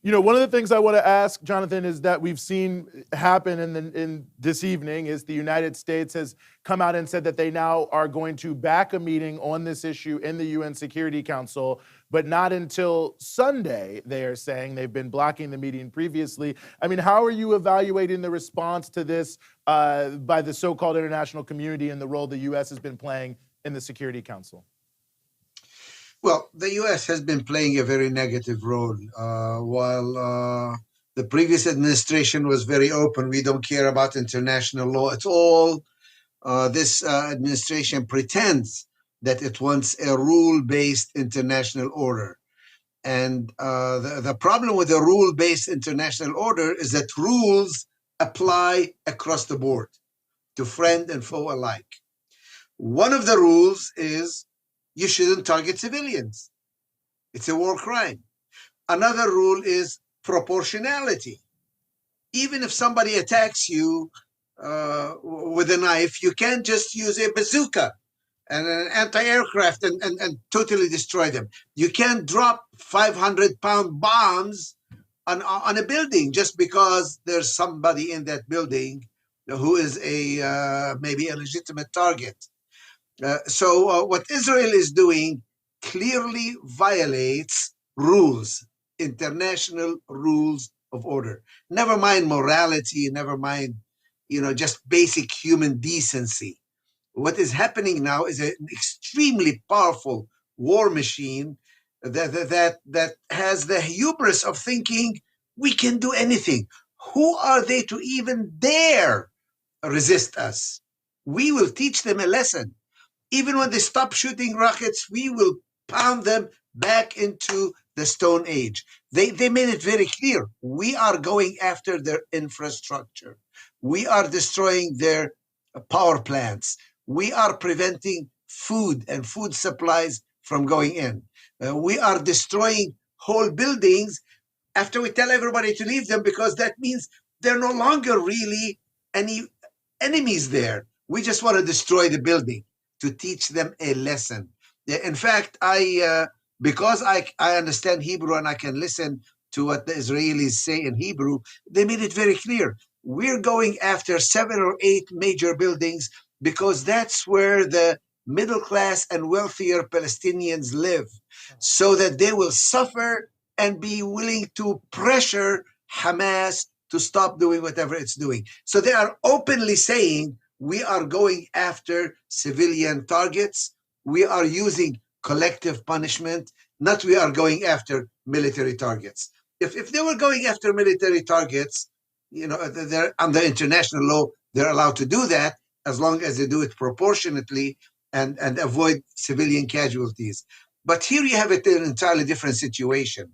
One of the things I want to ask, Jonathan, is that we've seen happen in this evening is the United States has come out and said that they now are going to back a meeting on this issue in the UN Security Council, but not until Sunday, they are saying. They've been blocking the meeting previously. I mean, how are you evaluating the response to this by the so-called international community and the role the U.S. has been playing in the Security Council? Well, the U.S. has been playing a very negative role. While the previous administration was very open, we don't care about international law at all. This administration pretends that it wants a rule-based international order. And the problem with a rule-based international order is that rules apply across the board to friend and foe alike. One of the rules is you shouldn't target civilians. It's a war crime. Another rule is proportionality. Even if somebody attacks you with a knife, you can't just use a bazooka and an anti-aircraft and totally destroy them. You can't drop 500-pound bombs on a building just because there's somebody in that building who is maybe a legitimate target. So what Israel is doing clearly violates rules, international rules of order. Never mind morality, never mind, just basic human decency. What is happening now is an extremely powerful war machine that has the hubris of thinking we can do anything. Who are they to even dare resist us? We will teach them a lesson. Even when they stop shooting rockets, we will pound them back into the Stone Age. They made it very clear. We are going after their infrastructure. We are destroying their power plants. We are preventing food and food supplies from going in. We are destroying whole buildings after we tell everybody to leave them, because that means they're no longer really any enemies there. We just want to destroy the building. to teach them a lesson. In fact, because I understand Hebrew and I can listen to what the Israelis say in Hebrew, they made it very clear. We're going after 7 or 8 major buildings because that's where the middle class and wealthier Palestinians live, so that they will suffer and be willing to pressure Hamas to stop doing whatever it's doing. So they are openly saying, we are going after civilian targets. We are using collective punishment, not we are going after military targets. If they were going after military targets, you know, they're under international law, they're allowed to do that as long as they do it proportionately and avoid civilian casualties. But here you have an entirely different situation.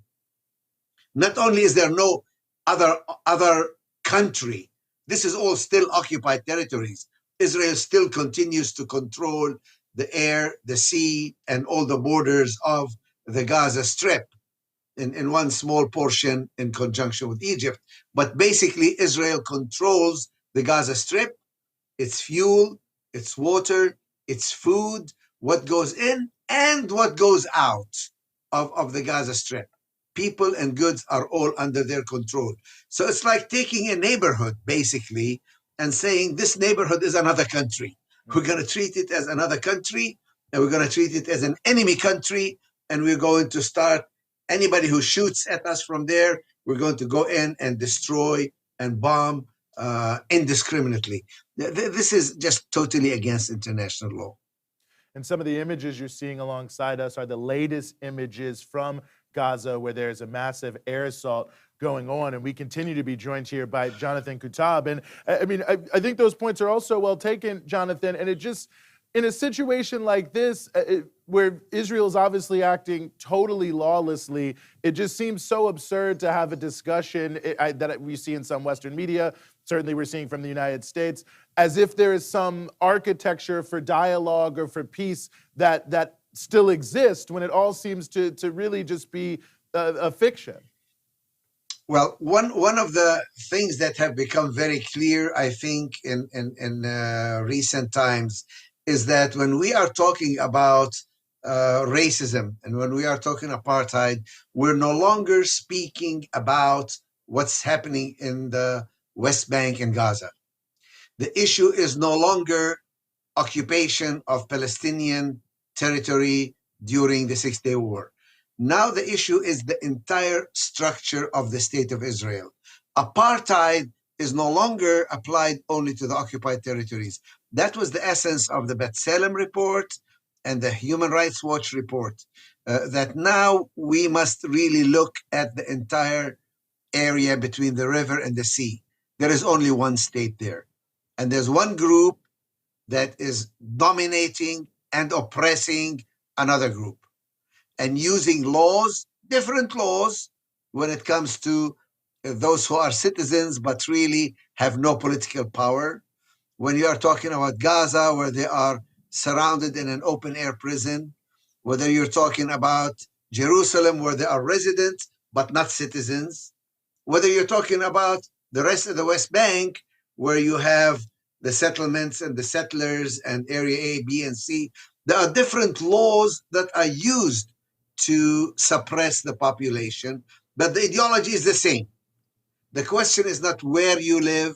Not only is there no other country, this is all still occupied territories. Israel still continues to control the air, the sea, and all the borders of the Gaza Strip in one small portion in conjunction with Egypt. But basically, Israel controls the Gaza Strip, its fuel, its water, its food, what goes in and what goes out of the Gaza Strip. People and goods are all under their control. So it's like taking a neighborhood, basically, and saying this neighborhood is another country. We're going to treat it as another country, and we're going to treat it as an enemy country, and we're going to start anybody who shoots at us from there, we're going to go in and destroy and bomb indiscriminately. This is just totally against international law. And some of the images you're seeing alongside us are the latest images from Gaza, where there's a massive air assault going on. And we continue to be joined here by Jonathan Kuttab. And I mean, I think those points are also well taken, Jonathan. And it just, in a situation like this, where Israel's obviously acting totally lawlessly, it just seems so absurd to have a discussion that we see in some Western media, certainly we're seeing from the United States, as if there is some architecture for dialogue or for peace that still exists, when it all seems to really just be a fiction. Well, one of the things that have become very clear, I think, in recent times, is that when we are talking about racism and when we are talking apartheid, we're no longer speaking about what's happening in the West Bank and Gaza. The issue is no longer occupation of Palestinian territory during the Six-Day War. Now the issue is the entire structure of the State of Israel. Apartheid is no longer applied only to the occupied territories. That was the essence of the B'Tselem report and the Human Rights Watch report, that now we must really look at the entire area between the river and the sea. There is only one state there. And there's one group that is dominating and oppressing another group and using laws, different laws, when it comes to those who are citizens but really have no political power. When you are talking about Gaza, where they are surrounded in an open-air prison, whether you're talking about Jerusalem, where they are residents but not citizens, whether you're talking about the rest of the West Bank, where you have the settlements and the settlers and Area A, B, and C, there are different laws that are used to suppress the population, but the ideology is the same. The question is not where you live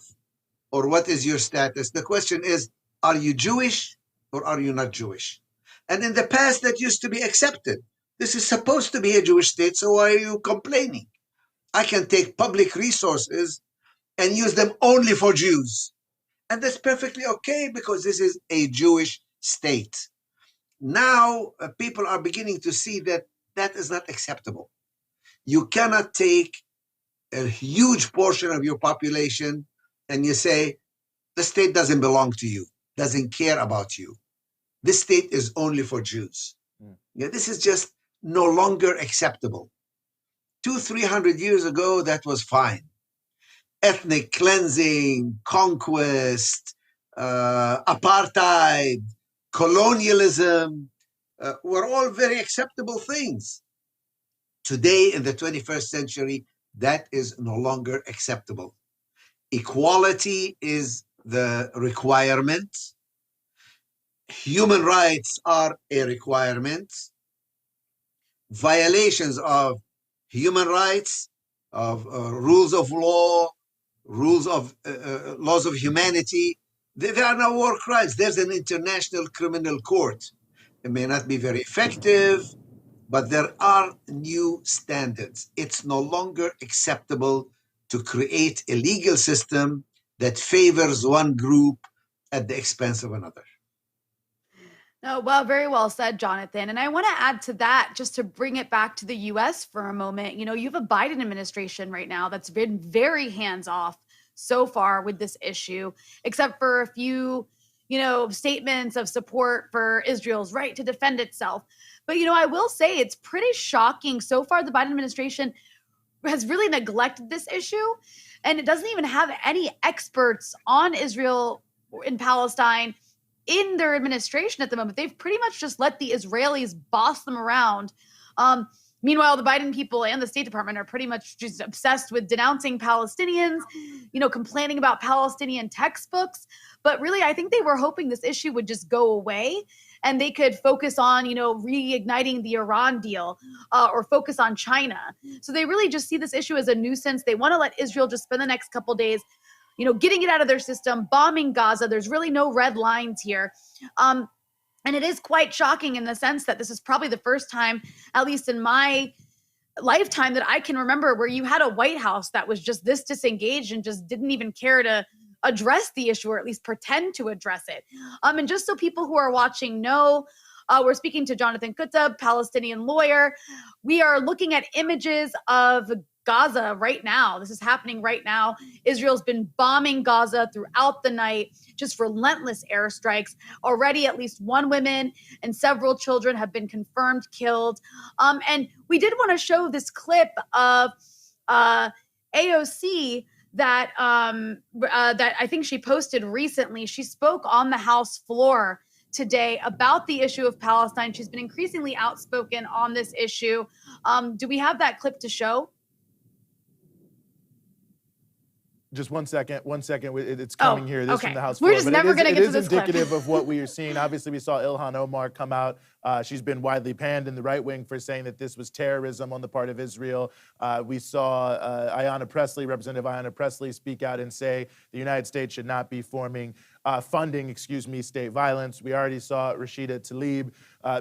or what is your status. The question is, are you Jewish or are you not Jewish? And in the past, that used to be accepted. This is supposed to be a Jewish state, so why are you complaining? I can take public resources and use them only for Jews. And that's perfectly okay because this is a Jewish state. Now, people are beginning to see that that is not acceptable. You cannot take a huge portion of your population and you say, the state doesn't belong to you, doesn't care about you. This state is only for Jews. Yeah, this is just no longer acceptable. 200-300 years ago, that was fine. Ethnic cleansing, conquest, apartheid, colonialism were all very acceptable things. Today, in the 21st century, that is no longer acceptable. Equality is the requirement. human rights are a requirement. Violations of human rights, of rules of law, rules of laws of humanity, there are no war crimes. There's an international criminal court. It may not be very effective, but there are new standards. It's no longer acceptable to create a legal system that favors one group at the expense of another. No, well, very well said, Jonathan. And I want to add to that, just to bring it back to the US for a moment. You know, you have a Biden administration right now that's been very hands off so far with this issue, except for a few, statements of support for Israel's right to defend itself. But, I will say it's pretty shocking. So far, the Biden administration has really neglected this issue, and it doesn't even have any experts on Israel in Palestine in their administration at the moment. They've pretty much just let the Israelis boss them around. Meanwhile, the Biden people and the State Department are pretty much just obsessed with denouncing Palestinians, complaining about Palestinian textbooks. But really, I think they were hoping this issue would just go away and they could focus on, reigniting the Iran deal or focus on China. So they really just see this issue as a nuisance. They want to let Israel just spend the next couple days getting it out of their system, bombing Gaza. There's really no red lines here. And it is quite shocking in the sense that this is probably the first time, at least in my lifetime, that I can remember where you had a White House that was just this disengaged and just didn't even care to address the issue, or at least pretend to address it. And just so people who are watching know, we're speaking to Jonathan Kuttab, Palestinian lawyer. We are looking at images of Gaza right now. This is happening right now. Israel's been bombing Gaza throughout the night, just relentless airstrikes. Already at least one woman and several children have been confirmed killed. And we did want to show this clip of AOC that I think she posted recently. She spoke on the House floor today about the issue of Palestine. She's been increasingly outspoken on this issue. Do we have that clip to show? Just one second. It's coming here. This from the House floor. We're just never going to get to this clip. It is indicative of what we are seeing. Obviously, we saw Ilhan Omar come out. She's been widely panned in the right wing for saying that this was terrorism on the part of Israel. We saw Representative Ayanna Pressley speak out and say the United States should not be funding state violence. We already saw Rashida Tlaib.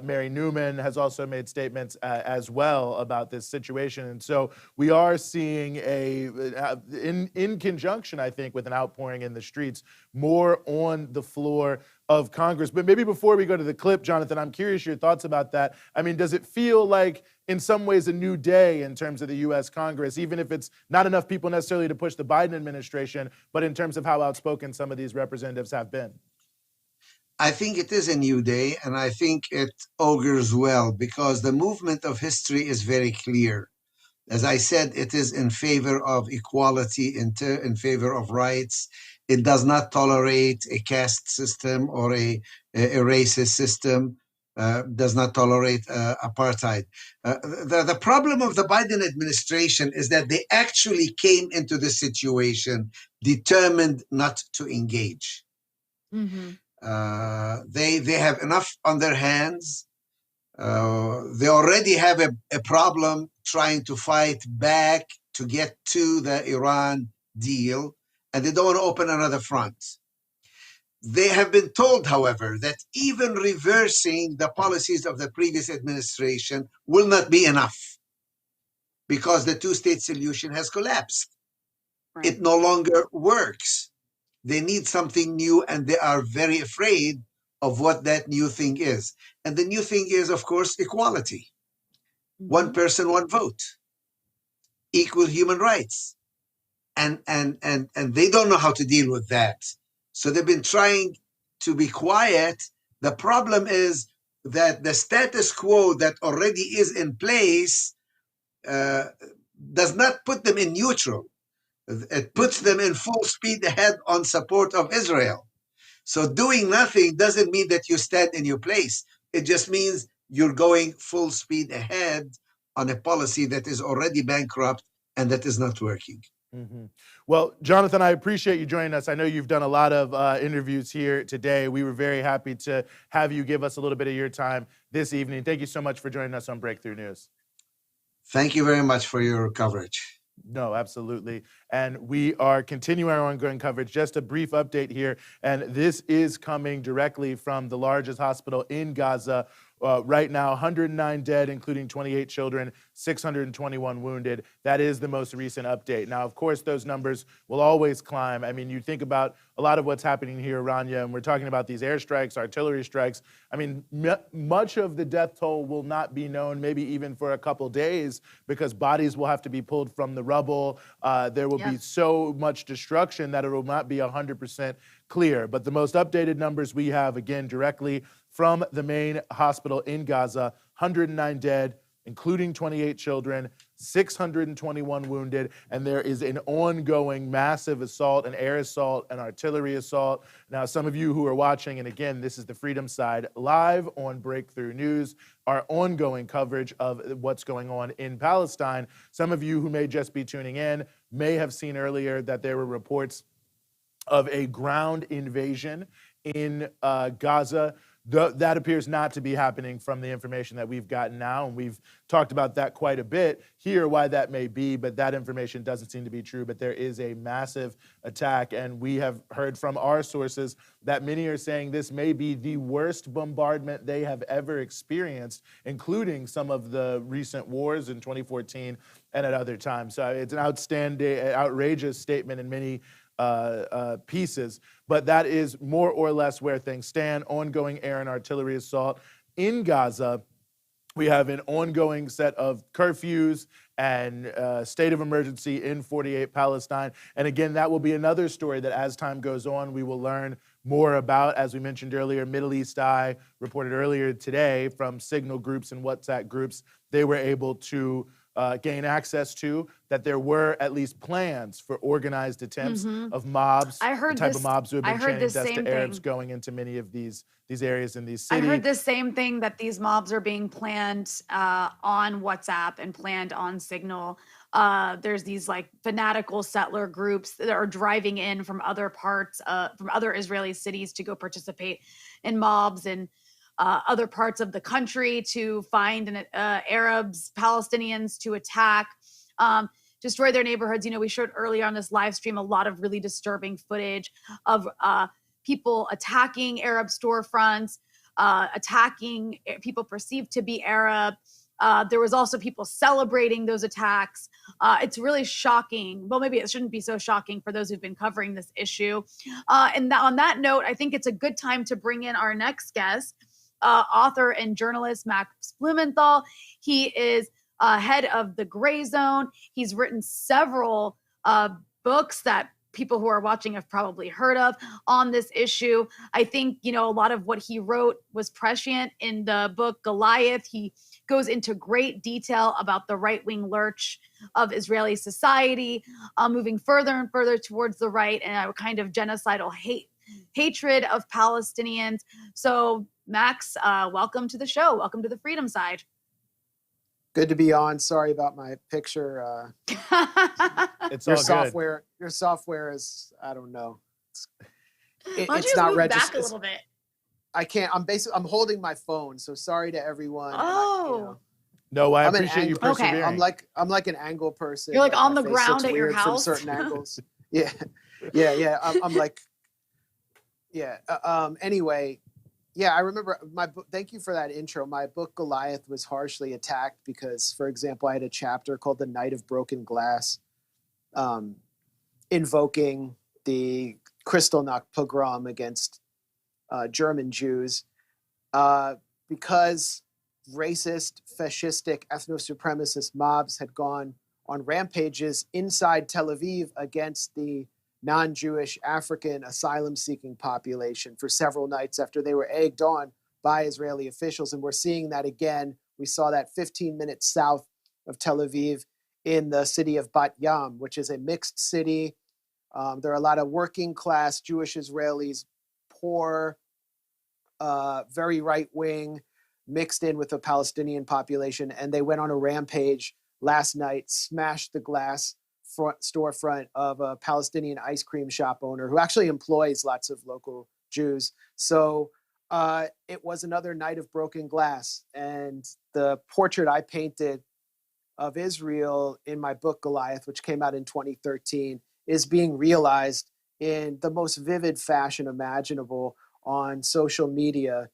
Mary Newman has also made statements as well about this situation. And so we are seeing in conjunction, I think, with an outpouring in the streets, more on the floor of Congress. But maybe before we go to the clip, Jonathan, I'm curious your thoughts about that. I mean, does it feel like in some ways a new day in terms of the U.S. Congress, even if it's not enough people necessarily to push the Biden administration, but in terms of how outspoken some of these representatives have been? I think it is a new day, and I think it augurs well because the movement of history is very clear. As I said, it is in favor of equality, in favor of rights. It does not tolerate a caste system or a racist system, does not tolerate apartheid. The problem of the Biden administration is that they actually came into this situation determined not to engage. Mm-hmm. They have enough on their hands. They already have a problem trying to fight back to get to the Iran deal, and they don't want to open another front. They have been told, however, that even reversing the policies of the previous administration will not be enough because the two-state solution has collapsed. Right. It no longer works. They need something new, and they are very afraid of what that new thing is. And the new thing is, of course, equality. Mm-hmm. One person, one vote. Equal human rights. And they don't know how to deal with that. So they've been trying to be quiet. The problem is that the status quo that already is in place does not put them in neutral. It puts them in full speed ahead on support of Israel. So doing nothing doesn't mean that you stand in your place. It just means you're going full speed ahead on a policy that is already bankrupt and that is not working. Mm-hmm. Well, Jonathan, I appreciate you joining us. I know you've done a lot of interviews here today. We were very happy to have you give us a little bit of your time this evening. Thank you so much for joining us on Breakthrough News. Thank you very much for your coverage. No, absolutely. And we are continuing our ongoing coverage. Just a brief update here. And this is coming directly from the largest hospital in Gaza. Right now, 109 dead, including 28 children, 621 wounded. That is the most recent update. Now, of course, those numbers will always climb. I mean, you think about a lot of what's happening here, Rania, and we're talking about these airstrikes, artillery strikes. I mean, much of the death toll will not be known, maybe even for a couple days, because bodies will have to be pulled from the rubble. There will be so much destruction that it will not be 100% clear. But the most updated numbers we have, again, directly from the main hospital in Gaza, 109 dead, including 28 children, 621 wounded, and there is an ongoing massive assault, an air assault, an artillery assault. Now, some of you who are watching, and again, this is the Freedom Side live on Breakthrough News, our ongoing coverage of what's going on in Palestine. Some of you who may just be tuning in may have seen earlier that there were reports of a ground invasion in Gaza. That appears not to be happening from the information that we've gotten now, and we've talked about that quite a bit here, why that may be, but that information doesn't seem to be true. But there is a massive attack, and we have heard from our sources that many are saying this may be the worst bombardment they have ever experienced, including some of the recent wars in 2014 and at other times. So it's an outstanding, outrageous statement in many pieces, but that is more or less where things stand. Ongoing air and artillery assault in Gaza. We have an ongoing set of curfews and state of emergency in 48 Palestine. And again, that will be another story that as time goes on, we will learn more about. As we mentioned earlier, Middle East Eye reported earlier today from Signal groups and WhatsApp groups, they were able to gain access to, that there were at least plans for organized attempts of mobs, I heard the type this, of mobs who have been trained as same to Arabs thing. going into many of these areas in these cities. I heard the same thing, that these mobs are being planned on WhatsApp and planned on Signal. There's these like fanatical settler groups that are driving in from other parts, from other Israeli cities to go participate in mobs and other parts of the country to find Arabs, Palestinians to attack, destroy their neighborhoods. You know, we showed earlier on this live stream a lot of really disturbing footage of people attacking Arab storefronts, attacking people perceived to be Arab. There was also people celebrating those attacks. It's really shocking. Well, maybe it shouldn't be so shocking for those who've been covering this issue. And on that note, I think it's a good time to bring in our next guest, author and journalist Max Blumenthal. He is head of the Grayzone. He's written several books that people who are watching have probably heard of on this issue. I think, you know, a lot of what he wrote was prescient in the book Goliath. He goes into great detail about the right-wing lurch of Israeli society, moving further and further towards the right and a kind of genocidal hatred of Palestinians. So Max, welcome to the show. Welcome to the Freedom Side. Good to be on. Sorry about my picture. It's your all software. Good. Your software is, I don't know. Why don't it's you not move registered. back a little bit? I can't. I'm holding my phone, so sorry to everyone. Oh. No, I appreciate you persevering. Okay. I'm like an angle person. You're like on the my face ground looks at your weird house? from certain angles. Yeah. I'm like, yeah. Anyway, yeah, I remember my book. Thank you for that intro. My book Goliath was harshly attacked because, for example, I had a chapter called "The Night of Broken Glass," invoking the Kristallnacht pogrom against German Jews, because racist, fascistic, ethno-supremacist mobs had gone on rampages inside Tel Aviv against the non-Jewish African asylum-seeking population for several nights after they were egged on by Israeli officials. And we're seeing that again. We saw that 15 minutes south of Tel Aviv in the city of Bat Yam, which is a mixed city. There are a lot of working class Jewish Israelis, poor, very right-wing, mixed in with the Palestinian population. And they went on a rampage last night, smashed the glass storefront of a Palestinian ice cream shop owner who actually employs lots of local Jews. So it was another night of broken glass. And the portrait I painted of Israel in my book, Goliath, which came out in 2013, is being realized in the most vivid fashion imaginable on social media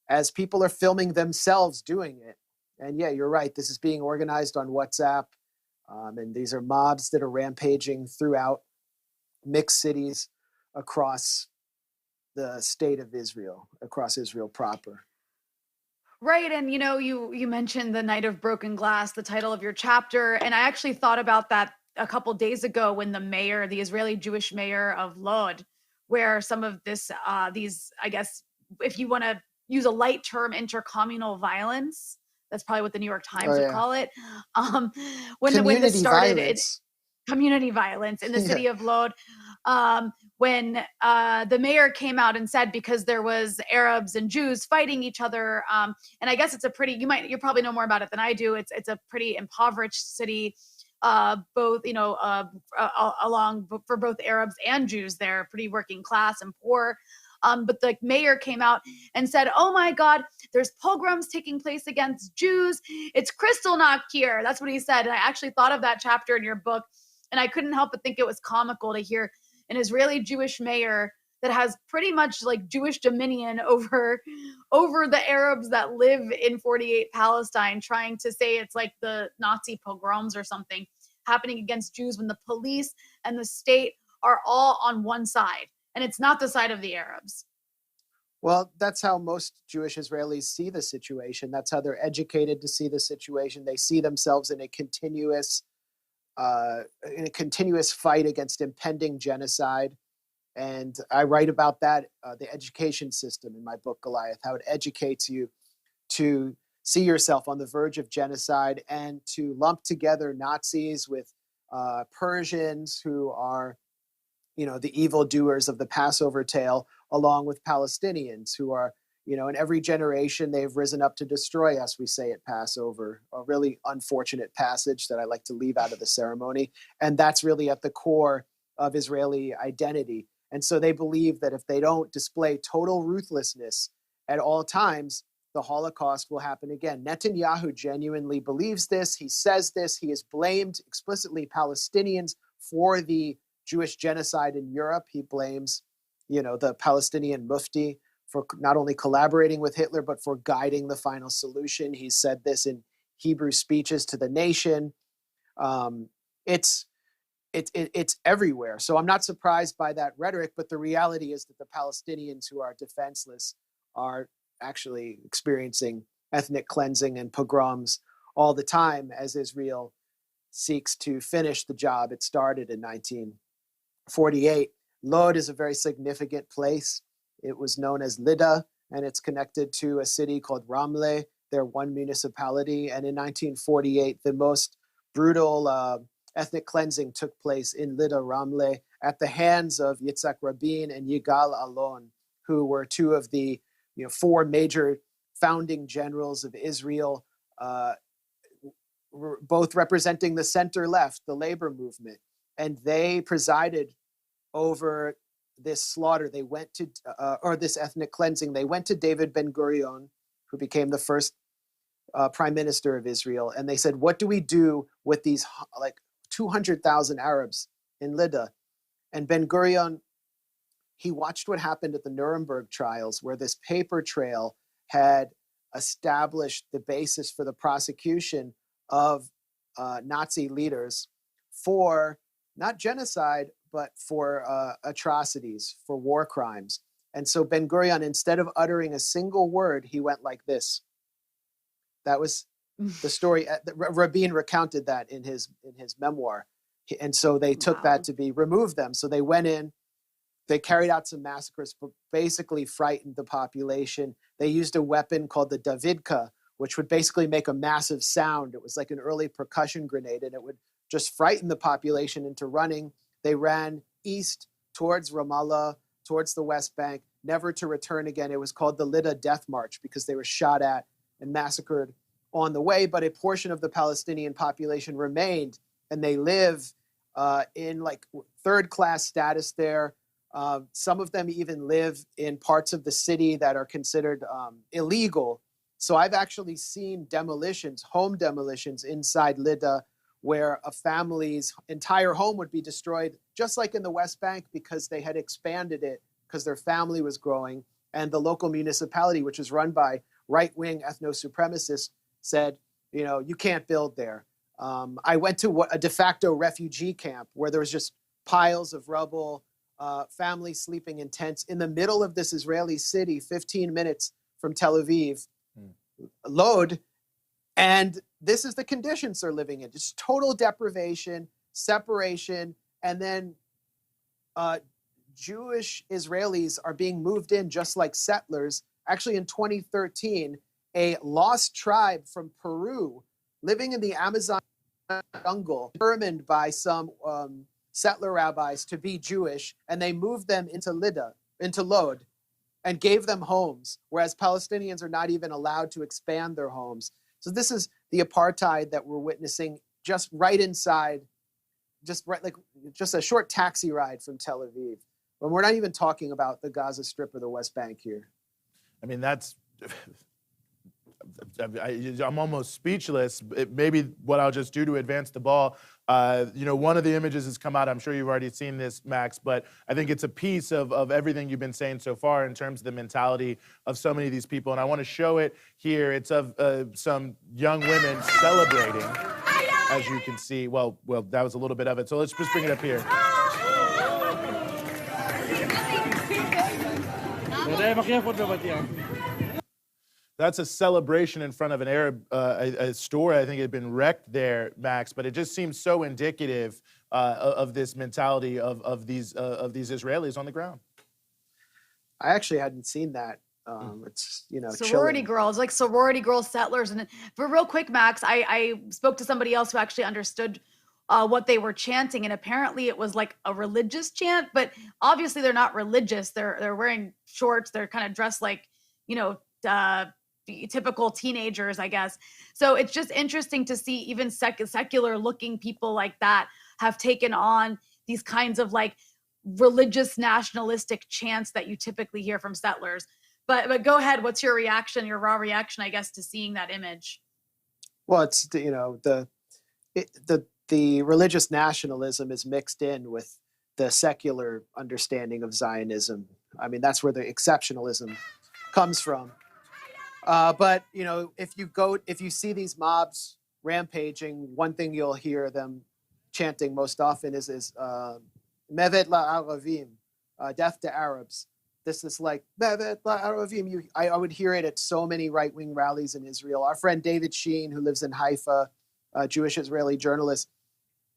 as people are filming themselves doing it. And yeah, you're right. This is being organized on WhatsApp. And these are mobs that are rampaging throughout mixed cities across the state of Israel, across Israel proper. Right. And, you know, you mentioned the Night of Broken Glass, the title of your chapter. And I actually thought about that a couple days ago when the Israeli Jewish mayor of Lod, where some of these, I guess, if you want to use a light term, intercommunal violence, that's probably what the New York Times would call it. When this started, community violence in the city of Lod. When the mayor came out and said, because there was Arabs and Jews fighting each other, and I guess it's a pretty, you probably know more about it than I do. It's a pretty impoverished city, both, along for both Arabs and Jews. They're pretty working class and poor. But the mayor came out and said, oh my God, there's pogroms taking place against Jews. It's Kristallnacht here. That's what he said. And I actually thought of that chapter in your book, and I couldn't help but think it was comical to hear an Israeli Jewish mayor that has pretty much like Jewish dominion over the Arabs that live in 48 Palestine, trying to say it's like the Nazi pogroms or something happening against Jews when the police and the state are all on one side. And it's not the side of the Arabs. Well, that's how most Jewish Israelis see the situation. That's how they're educated to see the situation. They see themselves in a continuous fight against impending genocide. And I write about that, the education system in my book, Goliath, how it educates you to see yourself on the verge of genocide and to lump together Nazis with Persians who are, the evildoers of the Passover tale, along with Palestinians who are, in every generation they've risen up to destroy us, we say at Passover, a really unfortunate passage that I like to leave out of the ceremony. And that's really at the core of Israeli identity. And so they believe that if they don't display total ruthlessness at all times, the Holocaust will happen again. Netanyahu genuinely believes this. He says this. He has blamed explicitly Palestinians for the Jewish genocide in Europe. He blames, the Palestinian Mufti for not only collaborating with Hitler, but for guiding the final solution. He said this in Hebrew speeches to the nation. It's everywhere. So I'm not surprised by that rhetoric, but the reality is that the Palestinians who are defenseless are actually experiencing ethnic cleansing and pogroms all the time as Israel seeks to finish the job it started in 1948. Lod is a very significant place. It was known as Lida, and it's connected to a city called Ramle. They're one municipality. And in 1948, the most brutal ethnic cleansing took place in Lida, Ramle, at the hands of Yitzhak Rabin and Yigal Allon, who were two of the four major founding generals of Israel, both representing the center left, the labor movement. And they presided over this slaughter. They went to, or this ethnic cleansing. They went to David Ben-Gurion, who became the first prime minister of Israel. And they said, what do we do with these 200,000 Arabs in Lida? And Ben-Gurion, he watched what happened at the Nuremberg trials, where this paper trail had established the basis for the prosecution of Nazi leaders for not genocide, but for atrocities, for war crimes. And so Ben-Gurion, instead of uttering a single word, he went like this. That was the story. Rabin recounted that in his memoir. And so they took that to be remove them. So they went in, they carried out some massacres, but basically frightened the population. They used a weapon called the Davidka, which would basically make a massive sound. It was like an early percussion grenade, and it would just frighten the population into running. They ran east towards Ramallah, towards the West Bank, never to return again. It was called the Lida Death March because they were shot at and massacred on the way. But a portion of the Palestinian population remained, and they live in like third-class status there. Some of them even live in parts of the city that are considered illegal. So I've actually seen demolitions, home demolitions inside Lida, where a family's entire home would be destroyed, just like in the West Bank, because they had expanded it because their family was growing. And the local municipality, which is run by right-wing ethno-supremacists, said, you know, you can't build there. I went to a de facto refugee camp where there was just piles of rubble, families sleeping in tents in the middle of this Israeli city, 15 minutes from Tel Aviv, Lod. And this is the conditions they're living in. Just total deprivation, separation, and then Jewish Israelis are being moved in just like settlers. Actually, in 2013, a lost tribe from Peru living in the Amazon jungle, determined by some settler rabbis to be Jewish, and they moved them into Lod, and gave them homes, whereas Palestinians are not even allowed to expand their homes. So this is the apartheid that we're witnessing just right inside, just a short taxi ride from Tel Aviv. But we're not even talking about the Gaza Strip or the West Bank here. I mean, I'm almost speechless. Maybe what I'll just do to advance the ball, one of the images has come out. I'm sure you've already seen this, Max, but I think it's a piece of everything you've been saying so far in terms of the mentality of so many of these people. And I want to show it here. It's of some young women celebrating, as you can see. Well, that was a little bit of it. So let's just bring it up here. That's a celebration in front of an Arab a store. I think it had been wrecked there, Max. But it just seems so indicative of this mentality of these Israelis on the ground. I actually hadn't seen that. It's sorority chilling. girls, like sorority girl settlers. And for real quick, Max, I spoke to somebody else who actually understood what they were chanting, and apparently it was like a religious chant. But obviously they're not religious. They're wearing shorts. They're kind of dressed like typical teenagers, I guess. So it's just interesting to see even secular looking people like that have taken on these kinds of like religious nationalistic chants that you typically hear from settlers. But go ahead, what's your reaction, your raw reaction, I guess, to seeing that image? Well, it's the religious nationalism is mixed in with the secular understanding of Zionism. I mean, that's where the exceptionalism comes from. But if you see these mobs rampaging, one thing you'll hear them chanting most often is Mevet la'Aravim, death to Arabs. This is like Mevet la'Aravim. I would hear it at so many right-wing rallies in Israel. Our friend David Sheen, who lives in Haifa, a Jewish Israeli journalist,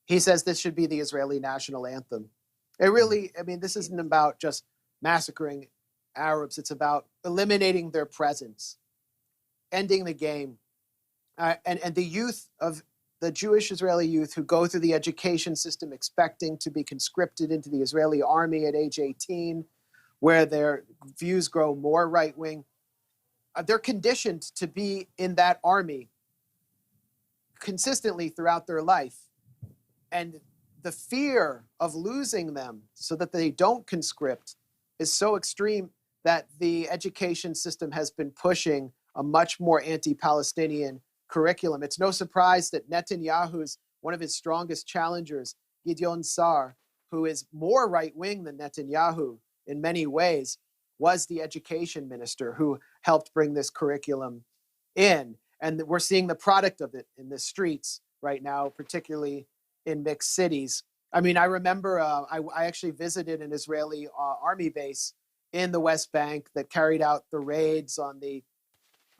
he says this should be the Israeli national anthem. This isn't about just massacring Arabs. It's about eliminating their presence, ending the game. And the youth of the Jewish Israeli youth who go through the education system expecting to be conscripted into the Israeli army at age 18, where their views grow more right-wing, they're conditioned to be in that army consistently throughout their life. And the fear of losing them so that they don't conscript is so extreme that the education system has been pushing a much more anti-Palestinian curriculum. It's no surprise that Netanyahu's, one of his strongest challengers, Gideon Sa'ar, who is more right-wing than Netanyahu in many ways, was the education minister who helped bring this curriculum in. And we're seeing the product of it in the streets right now, particularly in mixed cities. I mean, I remember I actually visited an Israeli army base in the West Bank that carried out the raids on the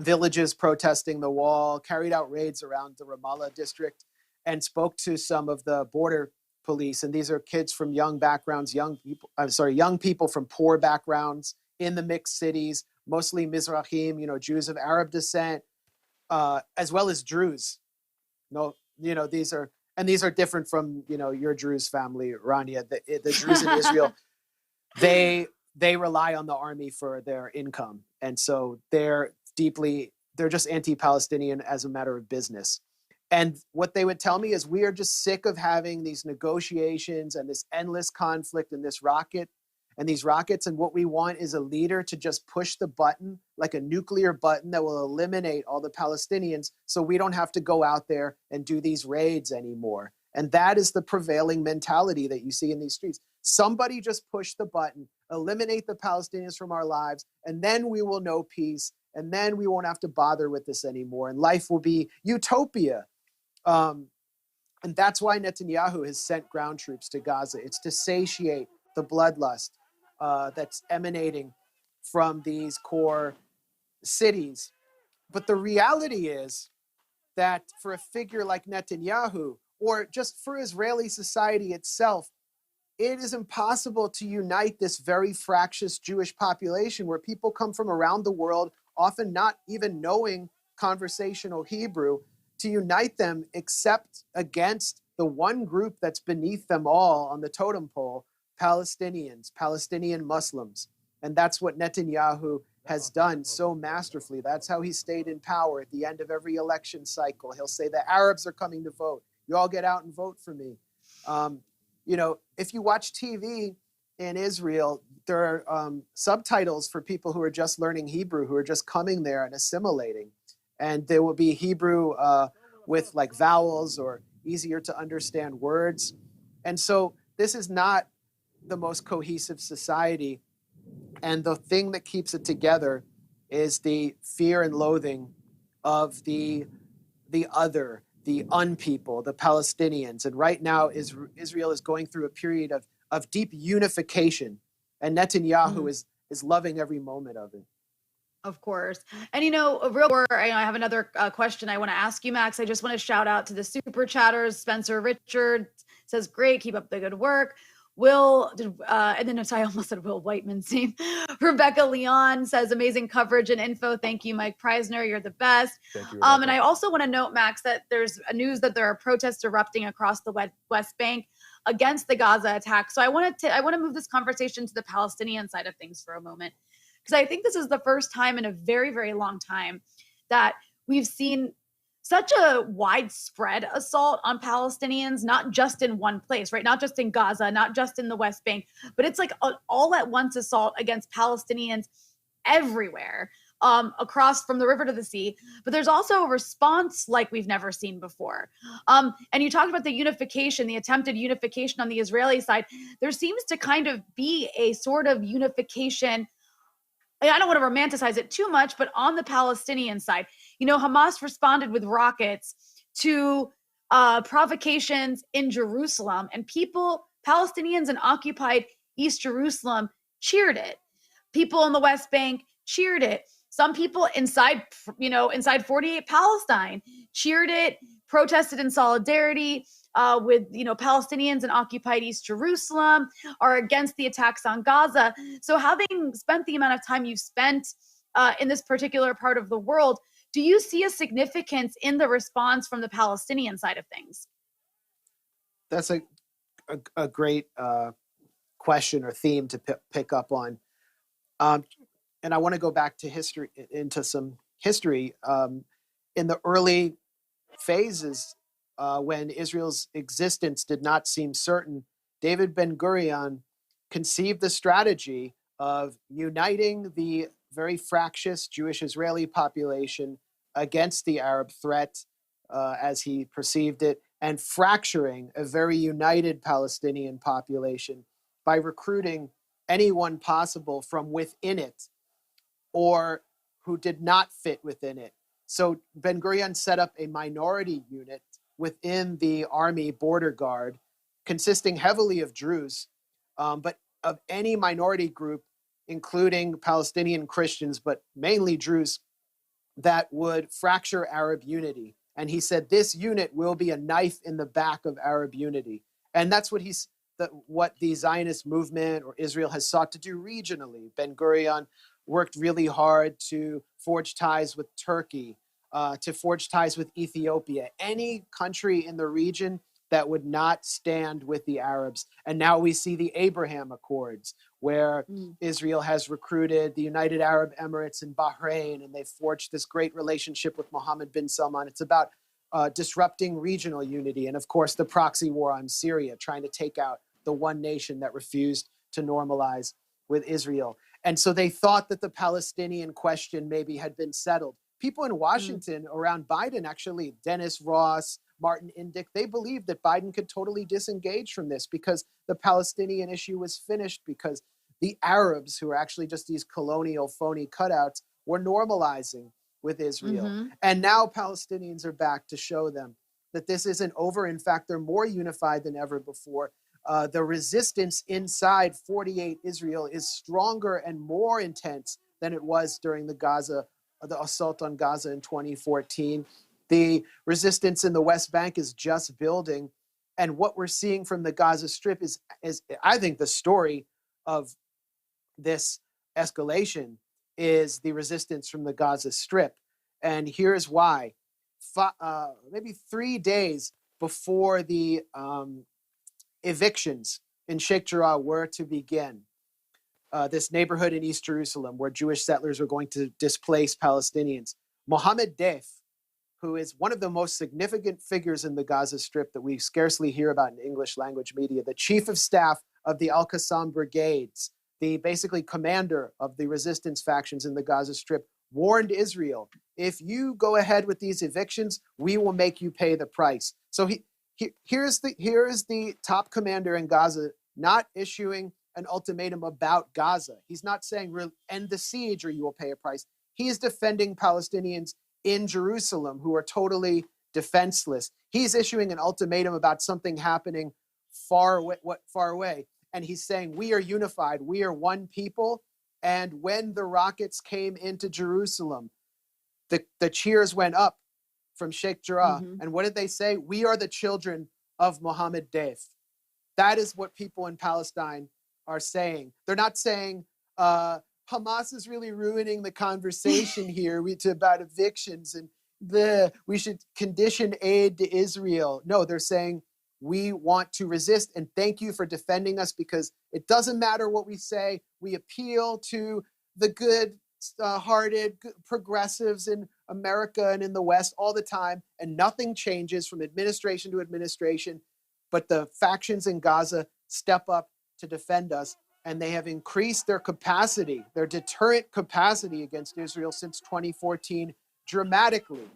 villages protesting the wall, carried out raids around the Ramallah district, and spoke to some of the border police. And these are kids from young backgrounds, young people from poor backgrounds in the mixed cities, mostly Mizrahim, Jews of Arab descent, as well as Druze. These are different from, your Druze family, Rania. The Druze in Israel, they rely on the army for their income. And so they're just anti-Palestinian as a matter of business. And what they would tell me is, we are just sick of having these negotiations and this endless conflict and these rockets. And what we want is a leader to just push the button, like a nuclear button that will eliminate all the Palestinians, so we don't have to go out there and do these raids anymore. And that is the prevailing mentality that you see in these streets. Somebody just push the button, eliminate the Palestinians from our lives, and then we will know peace. And then we won't have to bother with this anymore. And life will be utopia. And that's why Netanyahu has sent ground troops to Gaza. It's to satiate the bloodlust that's emanating from these core cities. But the reality is that for a figure like Netanyahu, or just for Israeli society itself, it is impossible to unite this very fractious Jewish population where people come from around the world, often not even knowing conversational Hebrew, to unite them except against the one group that's beneath them all on the totem pole, Palestinians, Palestinian Muslims. And that's what Netanyahu has done so masterfully. That's how he stayed in power at the end of every election cycle. He'll say, the Arabs are coming to vote. You all get out and vote for me. You know, if you watch TV in Israel, there are subtitles for people who are just learning Hebrew, who are just coming there and assimilating. And there will be Hebrew with like vowels or easier to understand words. And so this is not the most cohesive society. And the thing that keeps it together is the fear and loathing of the other, the unpeople, the Palestinians. And right now, Israel is going through a period of deep unification. And Netanyahu is loving every moment of it. Of course. And, you know, I have another question I want to ask you, Max. I just want to shout out to the super chatters. Spencer Richard says, great, keep up the good work. Will, and then I almost said Will Whiteman's name. Rebecca Leon says, amazing coverage and info. Thank you, Mike Prysner. You're the best. Thank you, and I also want to note, Max, that there's news that there are protests erupting across the West Bank against the Gaza attack. So I want to move this conversation to the Palestinian side of things for a moment, because I think this is the first time in a very, very long time that we've seen such a widespread assault on Palestinians, not just in one place, right? Not just in Gaza, not just in the West Bank, but it's like an all at once assault against Palestinians everywhere, across from the river to the sea. But there's also a response like we've never seen before. And you talked about the unification, the attempted unification on the Israeli side. There seems to kind of be a sort of unification. I don't want to romanticize it too much, but on the Palestinian side, you know, Hamas responded with rockets to provocations in Jerusalem, and Palestinians in occupied East Jerusalem cheered it. People in the West Bank cheered it. Some people inside 48 Palestine cheered it, protested in solidarity with, you know, Palestinians in occupied East Jerusalem, are against the attacks on Gaza. So having spent the amount of time you've spent in this particular part of the world, do you see a significance in the response from the Palestinian side of things? That's a great question or theme to pick up on. And I want to go back to history, into some history. In the early phases, when Israel's existence did not seem certain, David Ben-Gurion conceived the strategy of uniting the very fractious Jewish-Israeli population against the Arab threat, as he perceived it, and fracturing a very united Palestinian population by recruiting anyone possible from within it or who did not fit within it. So Ben-Gurion set up a minority unit within the Army Border Guard, consisting heavily of Druze, but of any minority group, including Palestinian Christians, but mainly Druze, that would fracture Arab unity. And he said, this unit will be a knife in the back of Arab unity. And that's what the Zionist movement or Israel has sought to do regionally. Ben-Gurion worked really hard to forge ties with Turkey, to forge ties with Ethiopia, any country in the region that would not stand with the Arabs. And now we see the Abraham Accords, where Israel has recruited the United Arab Emirates and Bahrain, and they've forged this great relationship with Mohammed bin Salman. It's about disrupting regional unity, and of course the proxy war on Syria, trying to take out the one nation that refused to normalize with Israel. And so they thought that the Palestinian question maybe had been settled. People in Washington around Biden, actually, Dennis Ross, Martin Indyk, they believed that Biden could totally disengage from this because the Palestinian issue was finished, because the Arabs, who are actually just these colonial phony cutouts, were normalizing with Israel. And now Palestinians are back to show them that this isn't over. In fact, they're more unified than ever before. The resistance inside 48 Israel is stronger and more intense than it was during the assault on Gaza in 2014. The resistance in the West Bank is just building. And what we're seeing from the Gaza Strip is I think, the story of this escalation is the resistance from the Gaza Strip. And here's why. Maybe 3 days before the evictions in Sheikh Jarrah were to begin, this neighborhood in East Jerusalem where Jewish settlers were going to displace Palestinians, Mohammed Deif, who is one of the most significant figures in the Gaza Strip that we scarcely hear about in English language media, the chief of staff of the Al-Qassam brigades, the basically commander of the resistance factions in the Gaza Strip, warned Israel, if you go ahead with these evictions, we will make you pay the price. So here is the top commander in Gaza not issuing an ultimatum about Gaza. He's not saying end the siege or you will pay a price. He is defending Palestinians in Jerusalem who are totally defenseless. He's issuing an ultimatum about something happening far away. And he's saying, we are unified. We are one people. And when the rockets came into Jerusalem, the cheers went up from Sheikh Jarrah. And what did they say? We are the children of Mohammed Deif. That is what people in Palestine are saying. They're not saying, Hamas is really ruining the conversation here about evictions and we should condition aid to Israel. No, they're saying, we want to resist, and thank you for defending us, because it doesn't matter what we say. We appeal to the good-hearted progressives in America and in the West all the time, and nothing changes from administration to administration. But the factions in Gaza step up to defend us, and they have increased their capacity, their deterrent capacity against Israel since 2014 dramatically.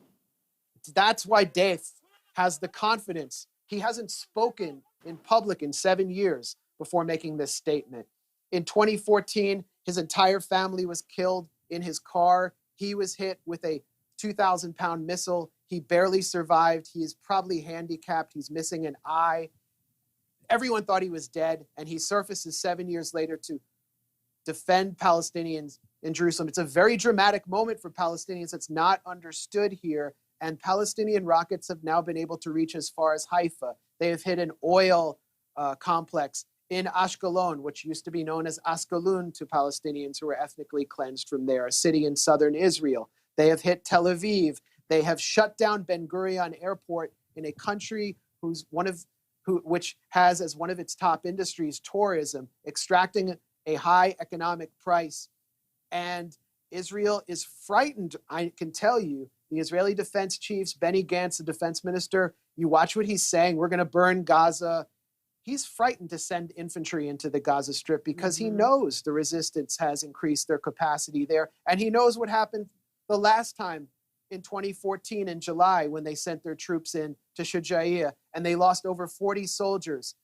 That's why Deif has the confidence. He hasn't spoken in public in 7 years before making this statement. In 2014, his entire family was killed in his car. He was hit with a 2,000-pound missile. He barely survived. He is probably handicapped. He's missing an eye. Everyone thought he was dead, and he surfaces 7 years later to defend Palestinians in Jerusalem. It's a very dramatic moment for Palestinians that's not understood here. And Palestinian rockets have now been able to reach as far as Haifa. They have hit an oil complex in Ashkelon, which used to be known as Askalun to Palestinians who were ethnically cleansed from there, a city in southern Israel. They have hit Tel Aviv. They have shut down Ben Gurion Airport in a country which has as one of its top industries tourism, extracting a high economic price. And Israel is frightened, I can tell you. The Israeli defense chiefs, Benny Gantz, the defense minister, you watch what he's saying, we're going to burn Gaza. He's frightened to send infantry into the Gaza Strip because he knows the resistance has increased their capacity there. And he knows what happened the last time in 2014 in July when they sent their troops in to Shujaiya and they lost over 40 soldiers.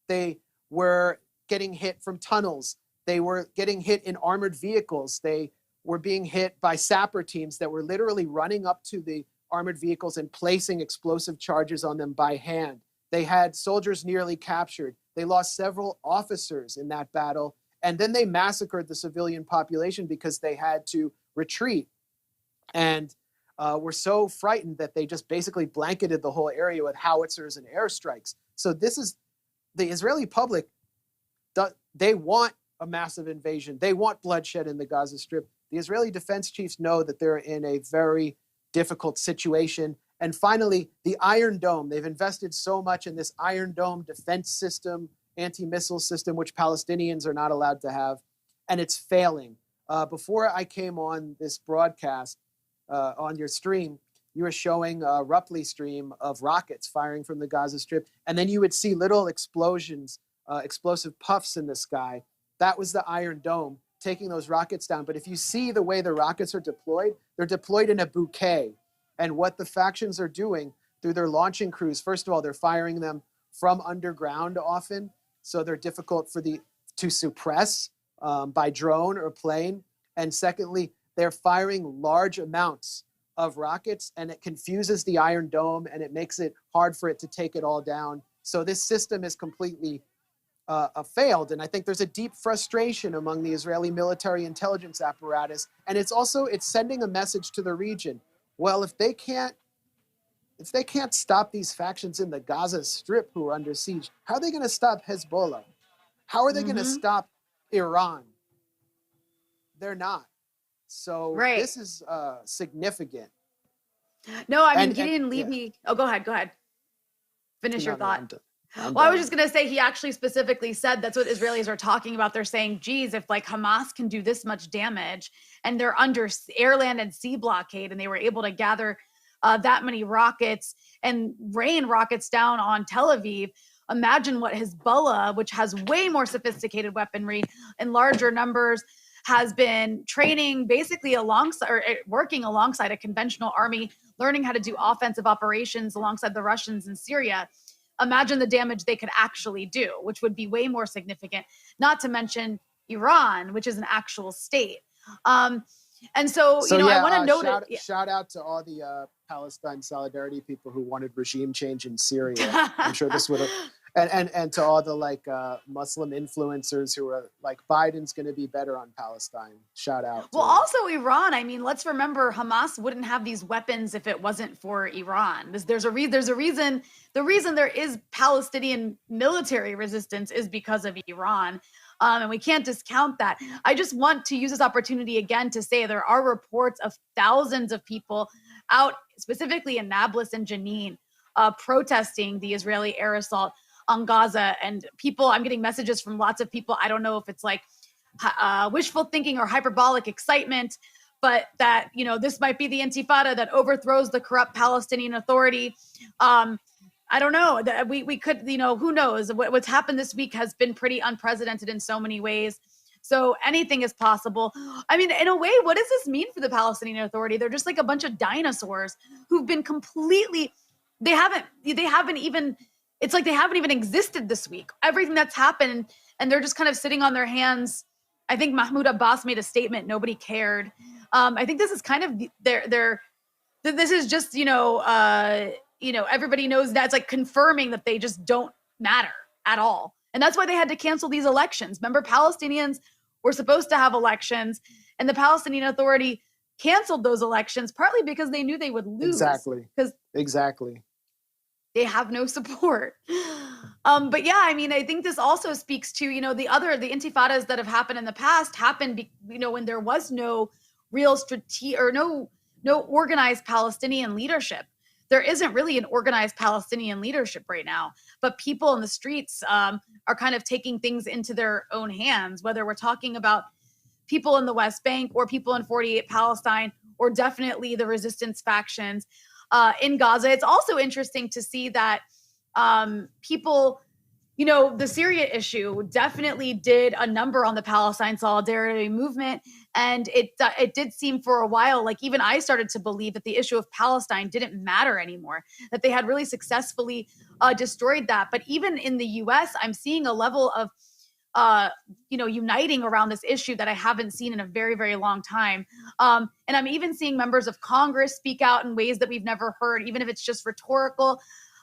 They were getting hit from tunnels. They were getting hit in armored vehicles. They were being hit by sapper teams that were literally running up to the armored vehicles and placing explosive charges on them by hand. They had soldiers nearly captured. They lost several officers in that battle. And then they massacred the civilian population because they had to retreat. And were so frightened that they just basically blanketed the whole area with howitzers and airstrikes. So this is the Israeli public. They want a massive invasion. They want bloodshed in the Gaza Strip. The Israeli defense chiefs know that they're in a very difficult situation. And finally, the Iron Dome. They've invested so much in this Iron Dome defense system, anti-missile system, which Palestinians are not allowed to have. And it's failing. Before I came on this broadcast, on your stream, you were showing a Rupley stream of rockets firing from the Gaza Strip, and then you would see little explosions, explosive puffs in the sky. That was the Iron Dome taking those rockets down. But if you see the way the rockets are deployed, they're deployed in a bouquet. And what the factions are doing through their launching crews, first of all, they're firing them from underground often, so they're difficult to suppress by drone or plane. And secondly, they're firing large amounts of rockets, and it confuses the Iron Dome, and it makes it hard for it to take it all down. So this system is completely failed. And I think there's a deep frustration among the Israeli military intelligence apparatus. And it's sending a message to the region. Well, if they can't stop these factions in the Gaza Strip who are under siege, how are they going to stop Hezbollah? How are they going to stop Iran? They're not. So this is significant. No, I mean, he didn't leave me. Oh, go ahead. Finish your thought. I was just going to say, he actually specifically said that's what Israelis are talking about. They're saying, geez, if like Hamas can do this much damage and they're under air, land, and sea blockade, and they were able to gather that many rockets and rain rockets down on Tel Aviv, imagine what Hezbollah, which has way more sophisticated weaponry and larger numbers, has been training basically alongside or working alongside a conventional army, learning how to do offensive operations alongside the Russians in Syria. Imagine the damage they could actually do, which would be way more significant, not to mention Iran, which is an actual state. And so I want to note shout out to all the Palestine solidarity people who wanted regime change in Syria. I'm sure this would have, and to all the Muslim influencers who are like, Biden's going to be better on Palestine. Shout out. Well, also Iran. I mean, let's remember Hamas wouldn't have these weapons if it wasn't for Iran. There's a reason. The reason there is Palestinian military resistance is because of Iran. And we can't discount that. I just want to use this opportunity again to say there are reports of thousands of people out, specifically in Nablus and Jenin, protesting the Israeli air assault on Gaza. And I'm getting messages from lots of people. I don't know if it's like wishful thinking or hyperbolic excitement, but that, this might be the intifada that overthrows the corrupt Palestinian Authority. I don't know. We could, who knows? What's happened this week has been pretty unprecedented in so many ways. So anything is possible. I mean, in a way, what does this mean for the Palestinian Authority? They're just like a bunch of dinosaurs who've been they haven't even existed this week. Everything that's happened, and they're just kind of sitting on their hands. I think Mahmoud Abbas made a statement. Nobody cared. I think this is kind of this is just, everybody knows that. It's like confirming that they just don't matter at all. And that's why they had to cancel these elections. Remember, Palestinians were supposed to have elections, and the Palestinian Authority canceled those elections partly because they knew they would lose. Exactly. They have no support. But yeah, I mean, I think this also speaks to, the intifadas that have happened in the past happened, when there was no real or no organized Palestinian leadership. There isn't really an organized Palestinian leadership right now, but people in the streets are kind of taking things into their own hands, whether we're talking about people in the West Bank or people in 48 Palestine, or definitely the resistance factions in Gaza. It's also interesting to see that people, the Syria issue definitely did a number on the Palestine solidarity movement. And it did seem for a while, like even I started to believe that the issue of Palestine didn't matter anymore, that they had really successfully destroyed that. But even in the US, I'm seeing a level of, uniting around this issue that I haven't seen in a very, very long time. And I'm even seeing members of Congress speak out in ways that we've never heard, even if it's just rhetorical.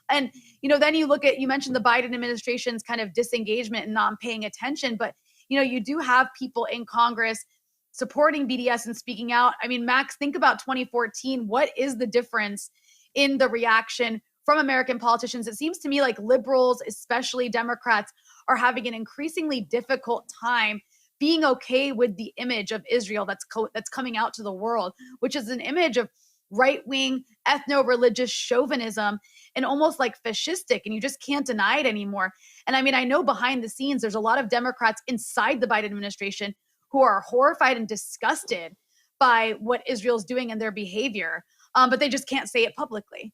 And, then you mentioned the Biden administration's kind of disengagement and not paying attention, but, you do have people in Congress supporting BDS and speaking out. I mean, Max, think about 2014. What is the difference in the reaction from American politicians? It seems to me like liberals, especially Democrats, are having an increasingly difficult time being okay with the image of Israel that's coming out to the world, which is an image of right-wing, ethno-religious chauvinism and almost like fascistic, and you just can't deny it anymore. And I mean, I know behind the scenes, there's a lot of Democrats inside the Biden administration who are horrified and disgusted by what Israel's doing and their behavior. but they just can't say it publicly.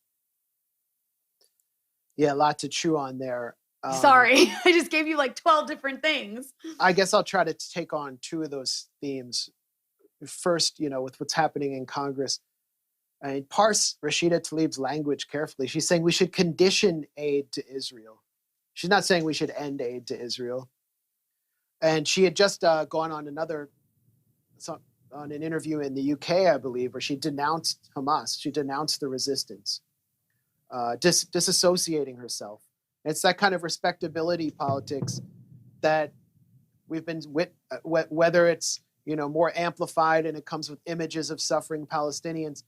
Yeah, a lot to chew on there. Sorry, I just gave you like 12 different things. I guess I'll try to take on two of those themes. First, with what's happening in Congress. I mean, parse Rashida Tlaib's language carefully. She's saying we should condition aid to Israel. She's not saying we should end aid to Israel. And she had just gone on on an interview in the UK, I believe, where she denounced Hamas. She denounced the resistance, disassociating herself. It's that kind of respectability politics that we've been with, whether it's more amplified and it comes with images of suffering Palestinians,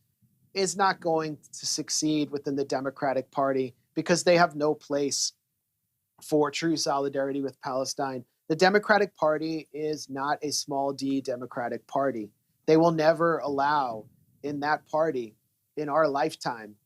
is not going to succeed within the Democratic Party because they have no place for true solidarity with Palestine. The Democratic Party is not a small d Democratic Party. They will never allow in that party, in our lifetime,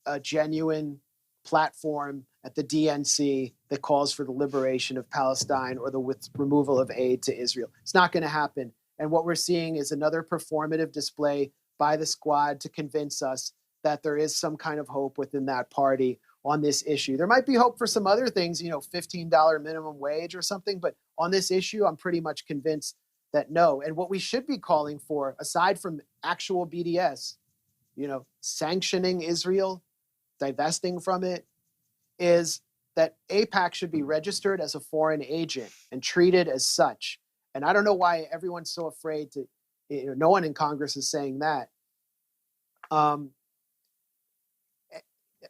a genuine platform at the DNC that calls for the liberation of Palestine or the removal of aid to Israel. It's not going to happen. And what we're seeing is another performative display by the squad to convince us that there is some kind of hope within that party on this issue. There might be hope for some other things, $15 minimum wage or something, but on this issue, I'm pretty much convinced that no. And what we should be calling for, aside from actual BDS, sanctioning Israel, divesting from it, is that AIPAC should be registered as a foreign agent and treated as such. And I don't know why everyone's so afraid to, no one in Congress is saying that.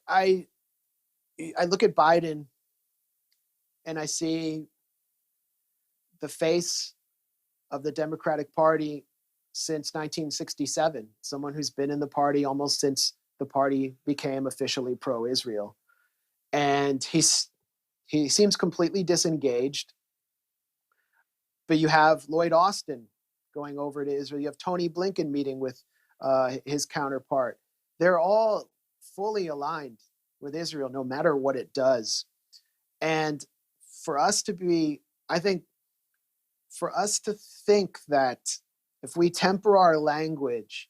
I look at Biden and I see the face of the Democratic Party since 1967, someone who's been in the party almost since the party became officially pro-Israel. And he seems completely disengaged. But you have Lloyd Austin going over to Israel. You have Tony Blinken meeting with his counterpart. They're all fully aligned with Israel, no matter what it does. And for us to think that if we temper our language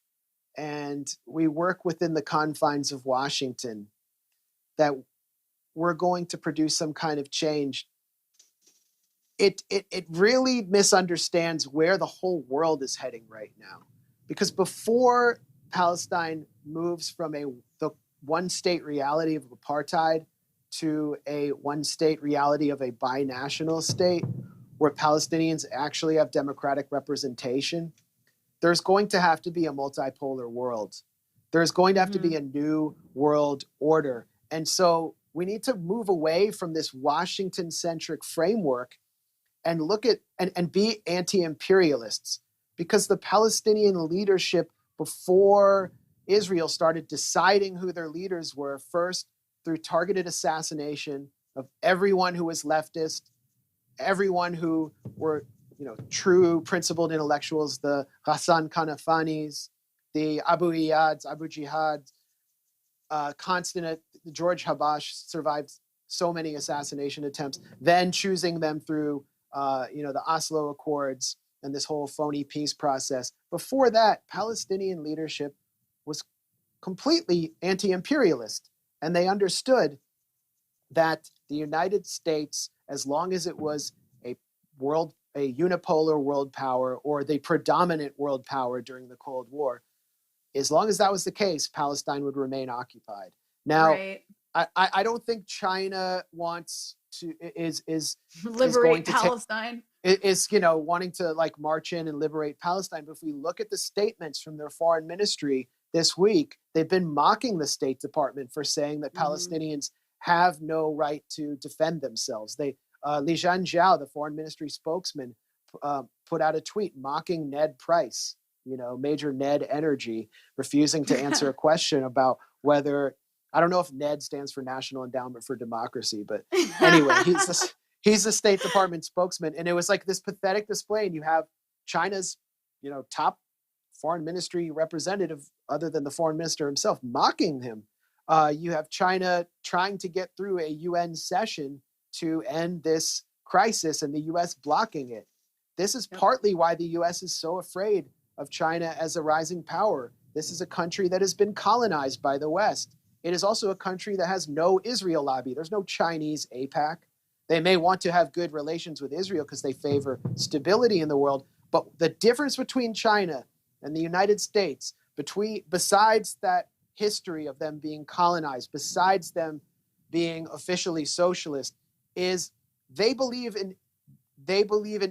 and we work within the confines of Washington, that we're going to produce some kind of change, it really misunderstands where the whole world is heading right now. Because before Palestine moves from the one-state reality of apartheid to a one-state reality of a binational state, where Palestinians actually have democratic representation, there's going to have to be a multipolar world. There's going to have to be a new world order. And so we need to move away from this Washington-centric framework and look at and be anti-imperialists, because the Palestinian leadership before Israel started deciding who their leaders were, first through targeted assassination of everyone who was leftist, everyone who were true principled intellectuals, the Ghassan Kanafanis, the Abu Jihad, constant. George Habash survived so many assassination attempts, then choosing them through the Oslo Accords and this whole phony peace process. Before that, Palestinian leadership was completely anti-imperialist, and they understood that the United States, as long as it was a unipolar world power or the predominant world power during the Cold War, as long as that was the case, Palestine would remain occupied. Now, right. I don't think China wants to liberate Palestine. Is wanting to march in and liberate Palestine. But if we look at the statements from their foreign ministry this week, they've been mocking the State Department for saying that Palestinians have no right to defend themselves. Li Jianjiao, the foreign ministry spokesman, put out a tweet mocking Ned Price, Major Ned Energy, refusing to answer a question about whether, I don't know if NED stands for National Endowment for Democracy, but anyway, he's the State Department spokesman. And it was like this pathetic display. And you have China's, top foreign ministry representative, other than the foreign minister himself, mocking him. You have China trying to get through a UN session to end this crisis and the US blocking it. This is partly why the US is so afraid of China as a rising power, This is a country that has been colonized by the West. It is also a country that has no Israel lobby. There's no Chinese AIPAC. They may want to have good relations with Israel because they favor stability in the world. But the difference between China and the United States, besides that history of them being colonized, besides them being officially socialist, is they believe in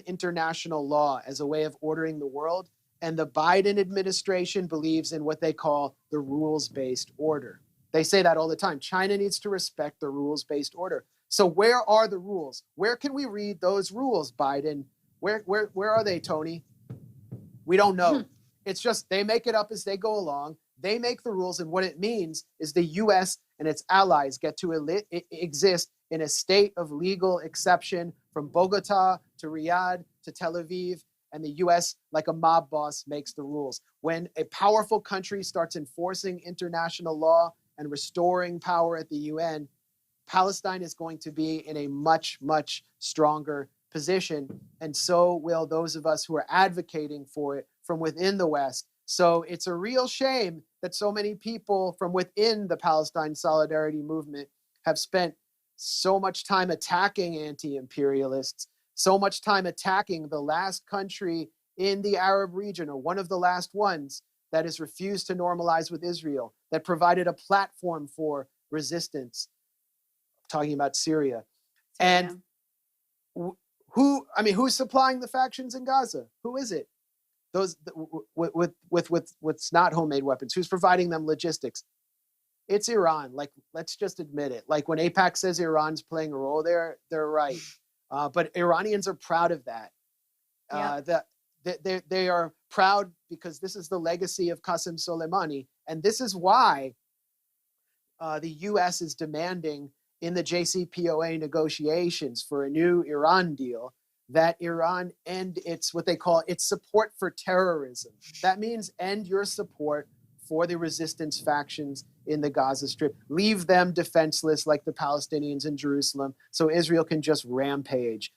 international law as a way of ordering the world. And the Biden administration believes in what they call the rules-based order. They say that all the time. China needs to respect the rules-based order. So where are the rules? Where can we read those rules, Biden? Where are they, Tony? We don't know. It's just they make it up as they go along. They make the rules, and what it means is the U.S. and its allies get to exist in a state of legal exception from Bogota to Riyadh to Tel Aviv, and the U.S., like a mob boss, makes the rules. When a powerful country starts enforcing international law and restoring power at the UN, Palestine is going to be in a much, much stronger position, and so will those of us who are advocating for it from within the West. So it's a real shame that so many people from within the Palestine Solidarity Movement have spent so much time attacking anti-imperialists, so much time attacking the last country in the Arab region, or one of the last ones, that has refused to normalize with Israel, that provided a platform for resistance. I'm talking about Syria. And who's supplying the factions in Gaza? Who is it? Those with what's not homemade weapons. Who's providing them logistics? It's Iran. Like, let's just admit it. Like when AIPAC says Iran's playing a role there, they're right. But Iranians are proud of that. They are proud because this is the legacy of Qasem Soleimani, and this is why the U.S. is demanding in the JCPOA negotiations for a new Iran deal that Iran end what they call its support for terrorism. That means end your support for the resistance factions in the Gaza Strip. Leave them defenseless like the Palestinians in Jerusalem so Israel can just rampage.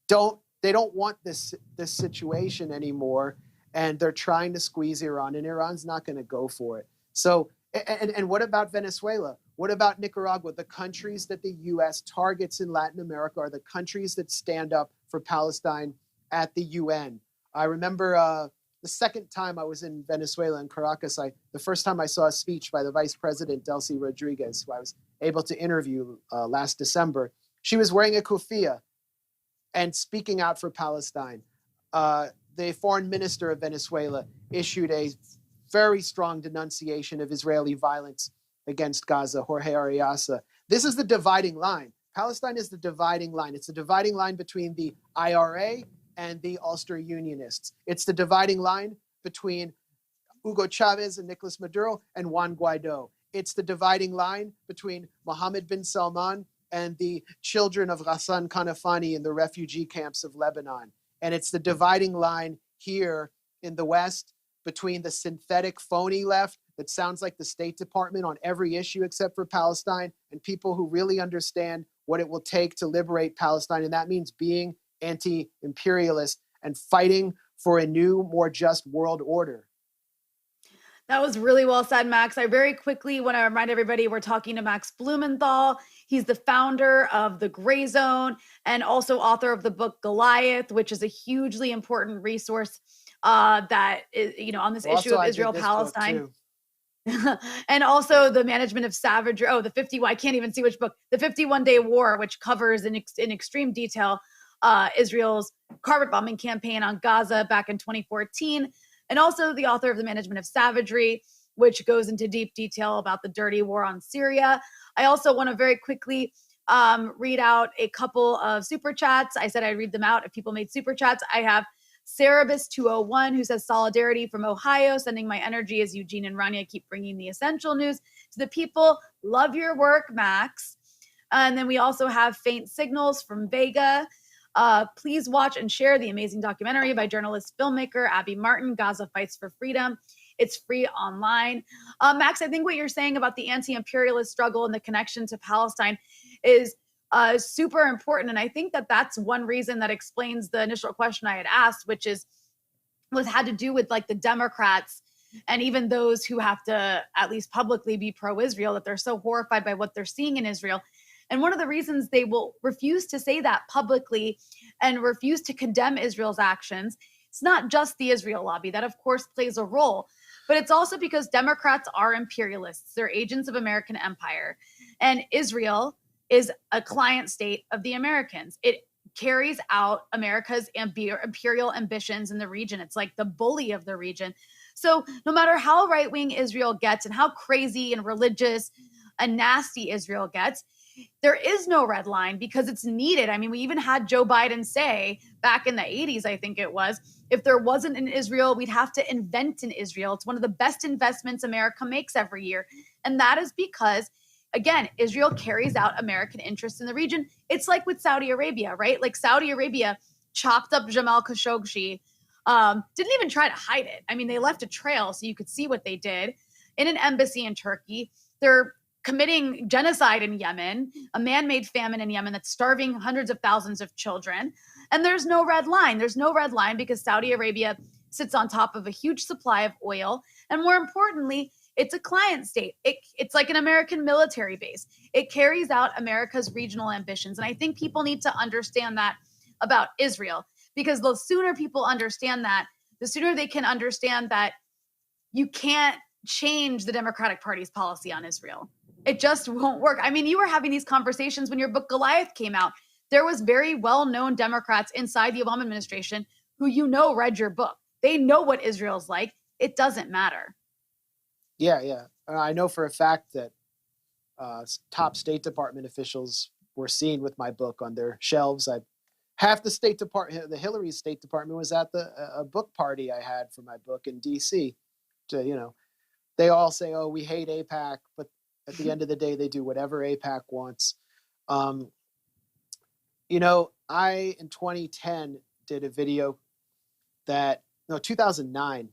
They don't want this situation anymore, and they're trying to squeeze Iran, and Iran's not going to go for it. So, and what about Venezuela? What about Nicaragua? The countries that the U.S. targets in Latin America are the countries that stand up for Palestine at the UN. I remember the second time I was in Venezuela, in Caracas, the first time I saw a speech by the Vice President, Delcy Rodriguez, who I was able to interview last December. She was wearing a kufiya and speaking out for Palestine. The foreign minister of Venezuela issued a very strong denunciation of Israeli violence against Gaza, Jorge Ariasa. This is the dividing line. Palestine is the dividing line. It's the dividing line between the IRA and the Ulster Unionists. It's the dividing line between Hugo Chavez and Nicolas Maduro and Juan Guaido. It's the dividing line between Mohammed bin Salman and the children of Ghassan Kanafani in the refugee camps of Lebanon. And it's the dividing line here in the West between the synthetic phony left that sounds like the State Department on every issue except for Palestine, and people who really understand what it will take to liberate Palestine. And that means being anti-imperialist and fighting for a new, more just world order. That was really well said, Max. I very quickly want to remind everybody we're talking to Max Blumenthal. He's the founder of the Grayzone and also author of the book Goliath, which is a hugely important resource that is, on this issue of Israel-Palestine. And also the management of savagery. Oh, I can't even see which book. The 51-Day War, which covers in extreme detail Israel's carpet bombing campaign on Gaza back in 2014. And also the author of The Management of Savagery, which goes into deep detail about the dirty war on Syria. I also want to very quickly read out a couple of super chats. I said I'd read them out if people made super chats. I have Cerebus201 who says solidarity from Ohio, sending my energy as Eugene and Rania keep bringing the essential news to the people. Love your work, Max. And then we also have Faint Signals from Vega. Please watch and share the amazing documentary by journalist filmmaker Abby Martin, Gaza Fights for Freedom. It's free online. Max, I think what you're saying about the anti-imperialist struggle and the connection to Palestine is super important. And I think that that's one reason that explains the initial question I had asked, which had to do with like the Democrats and even those who have to at least publicly be pro-Israel, that they're so horrified by what they're seeing in Israel. And one of the reasons they will refuse to say that publicly and refuse to condemn Israel's actions, it's not just the Israel lobby. That, of course, plays a role. But it's also because Democrats are imperialists. They're agents of American empire. And Israel is a client state of the Americans. It carries out America's imperial ambitions in the region. It's like the bully of the region. So no matter how right-wing Israel gets and how crazy and religious and nasty Israel gets, there is no red line because it's needed. I mean, we even had Joe Biden say back in the 80s, I think it was, if there wasn't an Israel, we'd have to invent an Israel. It's one of the best investments America makes every year. And that is because, again, Israel carries out American interests in the region. It's like with Saudi Arabia, right? Like Saudi Arabia chopped up Jamal Khashoggi, didn't even try to hide it. I mean, they left a trail so you could see what they did in an embassy in Turkey. They're committing genocide in Yemen, a man-made famine in Yemen that's starving hundreds of thousands of children. And there's no red line. There's no red line because Saudi Arabia sits on top of a huge supply of oil. And more importantly, it's a client state. It's like an American military base. It carries out America's regional ambitions. And I think people need to understand that about Israel, because the sooner people understand that, the sooner they can understand that you can't change the Democratic Party's policy on Israel. It just won't work. I mean, you were having these conversations when your book Goliath came out. There was very well-known Democrats inside the Obama administration who read your book. They know what Israel's like. It doesn't matter. Yeah. I know for a fact that top State Department officials were seen with my book on their shelves. Half the State Department, the Hillary State Department, was at a book party I had for my book in D.C. They all say, "Oh, we hate AIPAC," but at the end of the day, they do whatever AIPAC wants. I in 2010 did a video 2009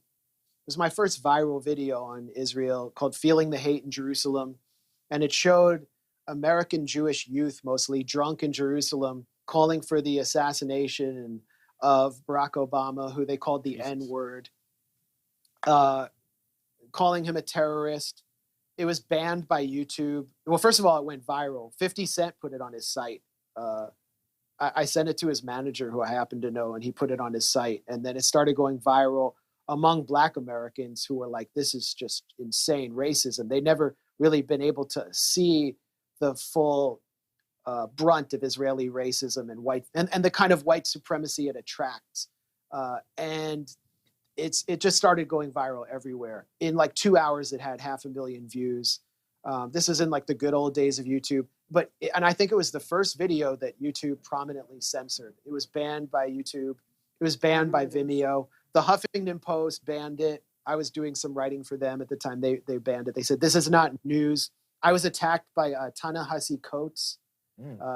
was my first viral video on Israel called "Feeling the Hate in Jerusalem," and it showed American Jewish youth, mostly drunk in Jerusalem, calling for the assassination of Barack Obama, who they called the N-word, calling him a terrorist. It was banned by YouTube. Well, first of all, it went viral. 50 Cent put it on his site. I sent it to his manager, who I happen to know, and he put it on his site. And then it started going viral among Black Americans who were like, this is just insane racism. They never really been able to see the full brunt of Israeli racism and the kind of white supremacy it attracts. And it just started going viral everywhere. In like 2 hours, it had 500,000 views. This is in like the good old days of YouTube. And I think it was the first video that YouTube prominently censored. It was banned by YouTube. It was banned by Vimeo. The Huffington Post banned it. I was doing some writing for them at the time. They banned it. They said, this is not news. I was attacked by Ta-Nehisi Coates,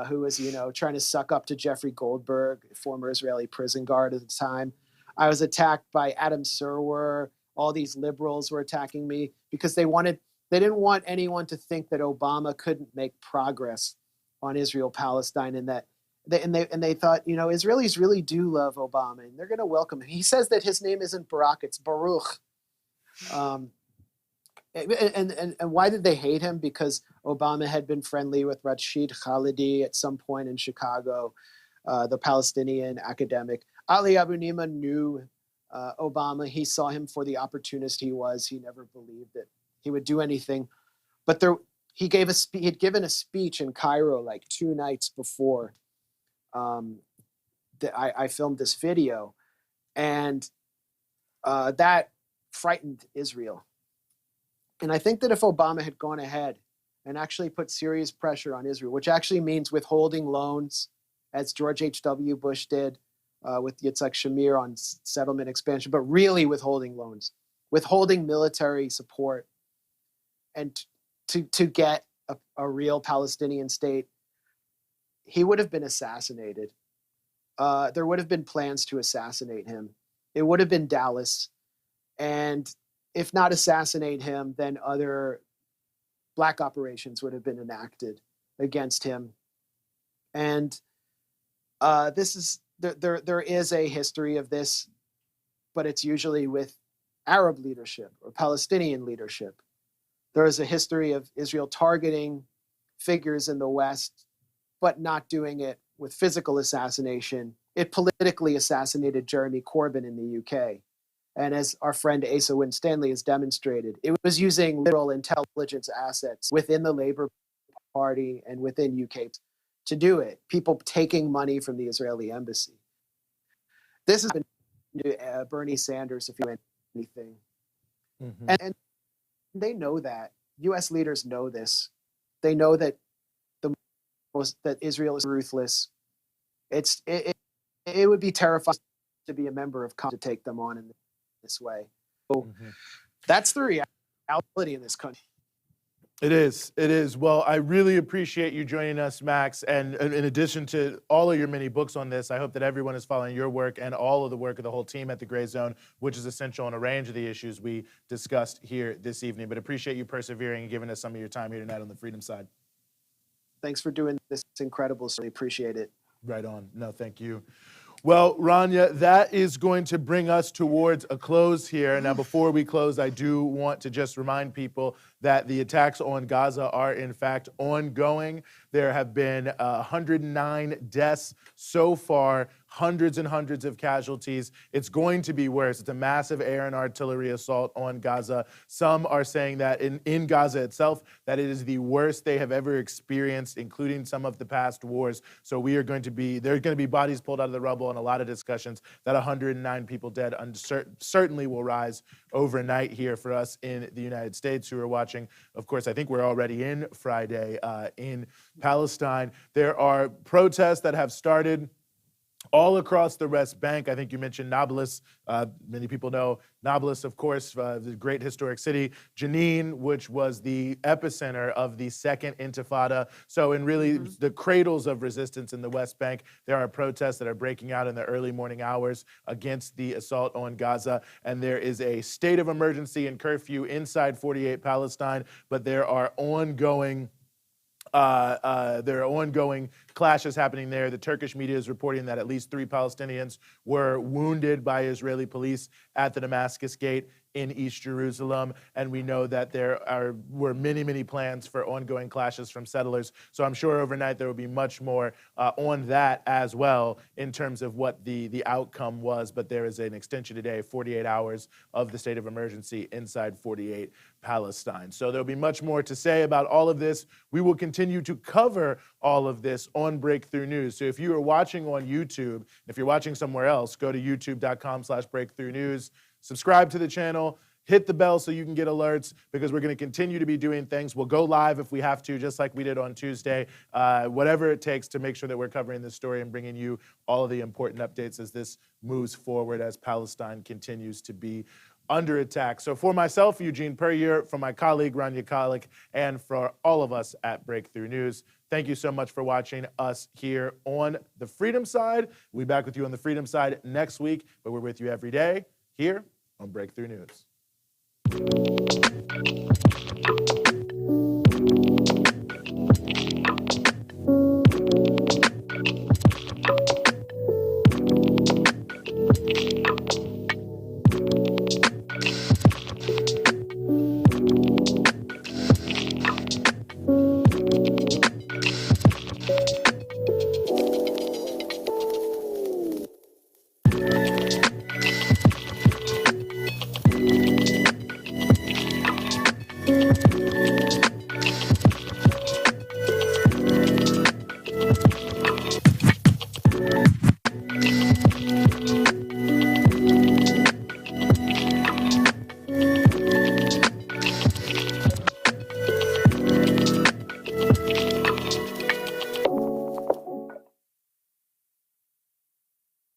who was, trying to suck up to Jeffrey Goldberg, former Israeli prison guard at the time. I was attacked by Adam Serwer. All these liberals were attacking me because they didn't want anyone to think that Obama couldn't make progress on Israel-Palestine, and that they thought, Israelis really do love Obama and they're going to welcome him. He says that his name isn't Barak, it's Baruch. And why did they hate him? Because Obama had been friendly with Rashid Khalidi at some point in Chicago, the Palestinian academic. Ali Abu-Nima knew Obama. He saw him for the opportunist he was. He never believed that he would do anything. But he'd given a speech in Cairo like 2 nights before that I filmed this video. And that frightened Israel. And I think that if Obama had gone ahead and actually put serious pressure on Israel, which actually means withholding loans, as George H.W. Bush did with Yitzhak Shamir on settlement expansion, but really withholding loans, withholding military support, and to get a real Palestinian state, he would have been assassinated. There would have been plans to assassinate him. It would have been Dallas. And if not assassinate him, then other black operations would have been enacted against him. And there is a history of this, but it's usually with Arab leadership or Palestinian leadership. There is a history of Israel targeting figures in the West, but not doing it with physical assassination. It politically assassinated Jeremy Corbyn in the UK. And as our friend Asa Winstanley has demonstrated, it was using literal intelligence assets within the Labour Party and within UK to do it. People taking money from the Israeli embassy. This has been Bernie Sanders, if you know anything. Mm-hmm. And they know that. US leaders know this. They know that that Israel is ruthless. It would be terrifying to be a member of Congress to take them on in this way. So that's the reality in this country. It is. It is. Well, I really appreciate you joining us, Max. And in addition to all of your many books on this, I hope that everyone is following your work and all of the work of the whole team at the Grayzone, which is essential on a range of the issues we discussed here this evening. But appreciate you persevering and giving us some of your time here tonight on the Freedom Side. Thanks for doing this. It's incredible. So we appreciate it. Right on. No, thank you. Well, Rania, that is going to bring us towards a close here. Now, before we close, I do want to just remind people that the attacks on Gaza are, in fact, ongoing. There have been 109 deaths so far, hundreds and hundreds of casualties. It's going to be worse. It's a massive air and artillery assault on Gaza. Some are saying that in Gaza itself, that it is the worst they have ever experienced, including some of the past wars. So there are going to be bodies pulled out of the rubble and a lot of discussions. That 109 people dead certainly will rise overnight here for us in the United States who are watching. Of course, I think we're already in Friday in Palestine. There are protests that have started all across the West Bank. I think you mentioned Nablus. Many people know Nablus, of course, the great historic city. Jenin, which was the epicenter of the Second Intifada. So in really the cradles of resistance in the West Bank, there are protests that are breaking out in the early morning hours against the assault on Gaza. And there is a state of emergency and curfew inside 48 Palestine, but there are ongoing clashes happening there. The Turkish media is reporting that at least 3 Palestinians were wounded by Israeli police at the Damascus Gate in East Jerusalem. And we know that there were many, many plans for ongoing clashes from settlers. So I'm sure overnight there will be much more on that as well in terms of what the outcome was. But there is an extension today, 48 hours of the state of emergency inside 48 Palestine. So there'll be much more to say about all of this. We will continue to cover all of this on Breakthrough News. So if you are watching on YouTube, if you're watching somewhere else, go to youtube.com/Breakthrough News. Subscribe to the channel, hit the bell so you can get alerts because we're going to continue to be doing things. We'll go live if we have to, just like we did on Tuesday, whatever it takes to make sure that we're covering this story and bringing you all of the important updates as this moves forward, as Palestine continues to be under attack. So for myself, Eugene Puryear, for my colleague, Rania Khalek, and for all of us at Breakthrough News, thank you so much for watching us here on the Freedom Side. We'll be back with you on the Freedom Side next week, but we're with you every day here on Breakthrough News.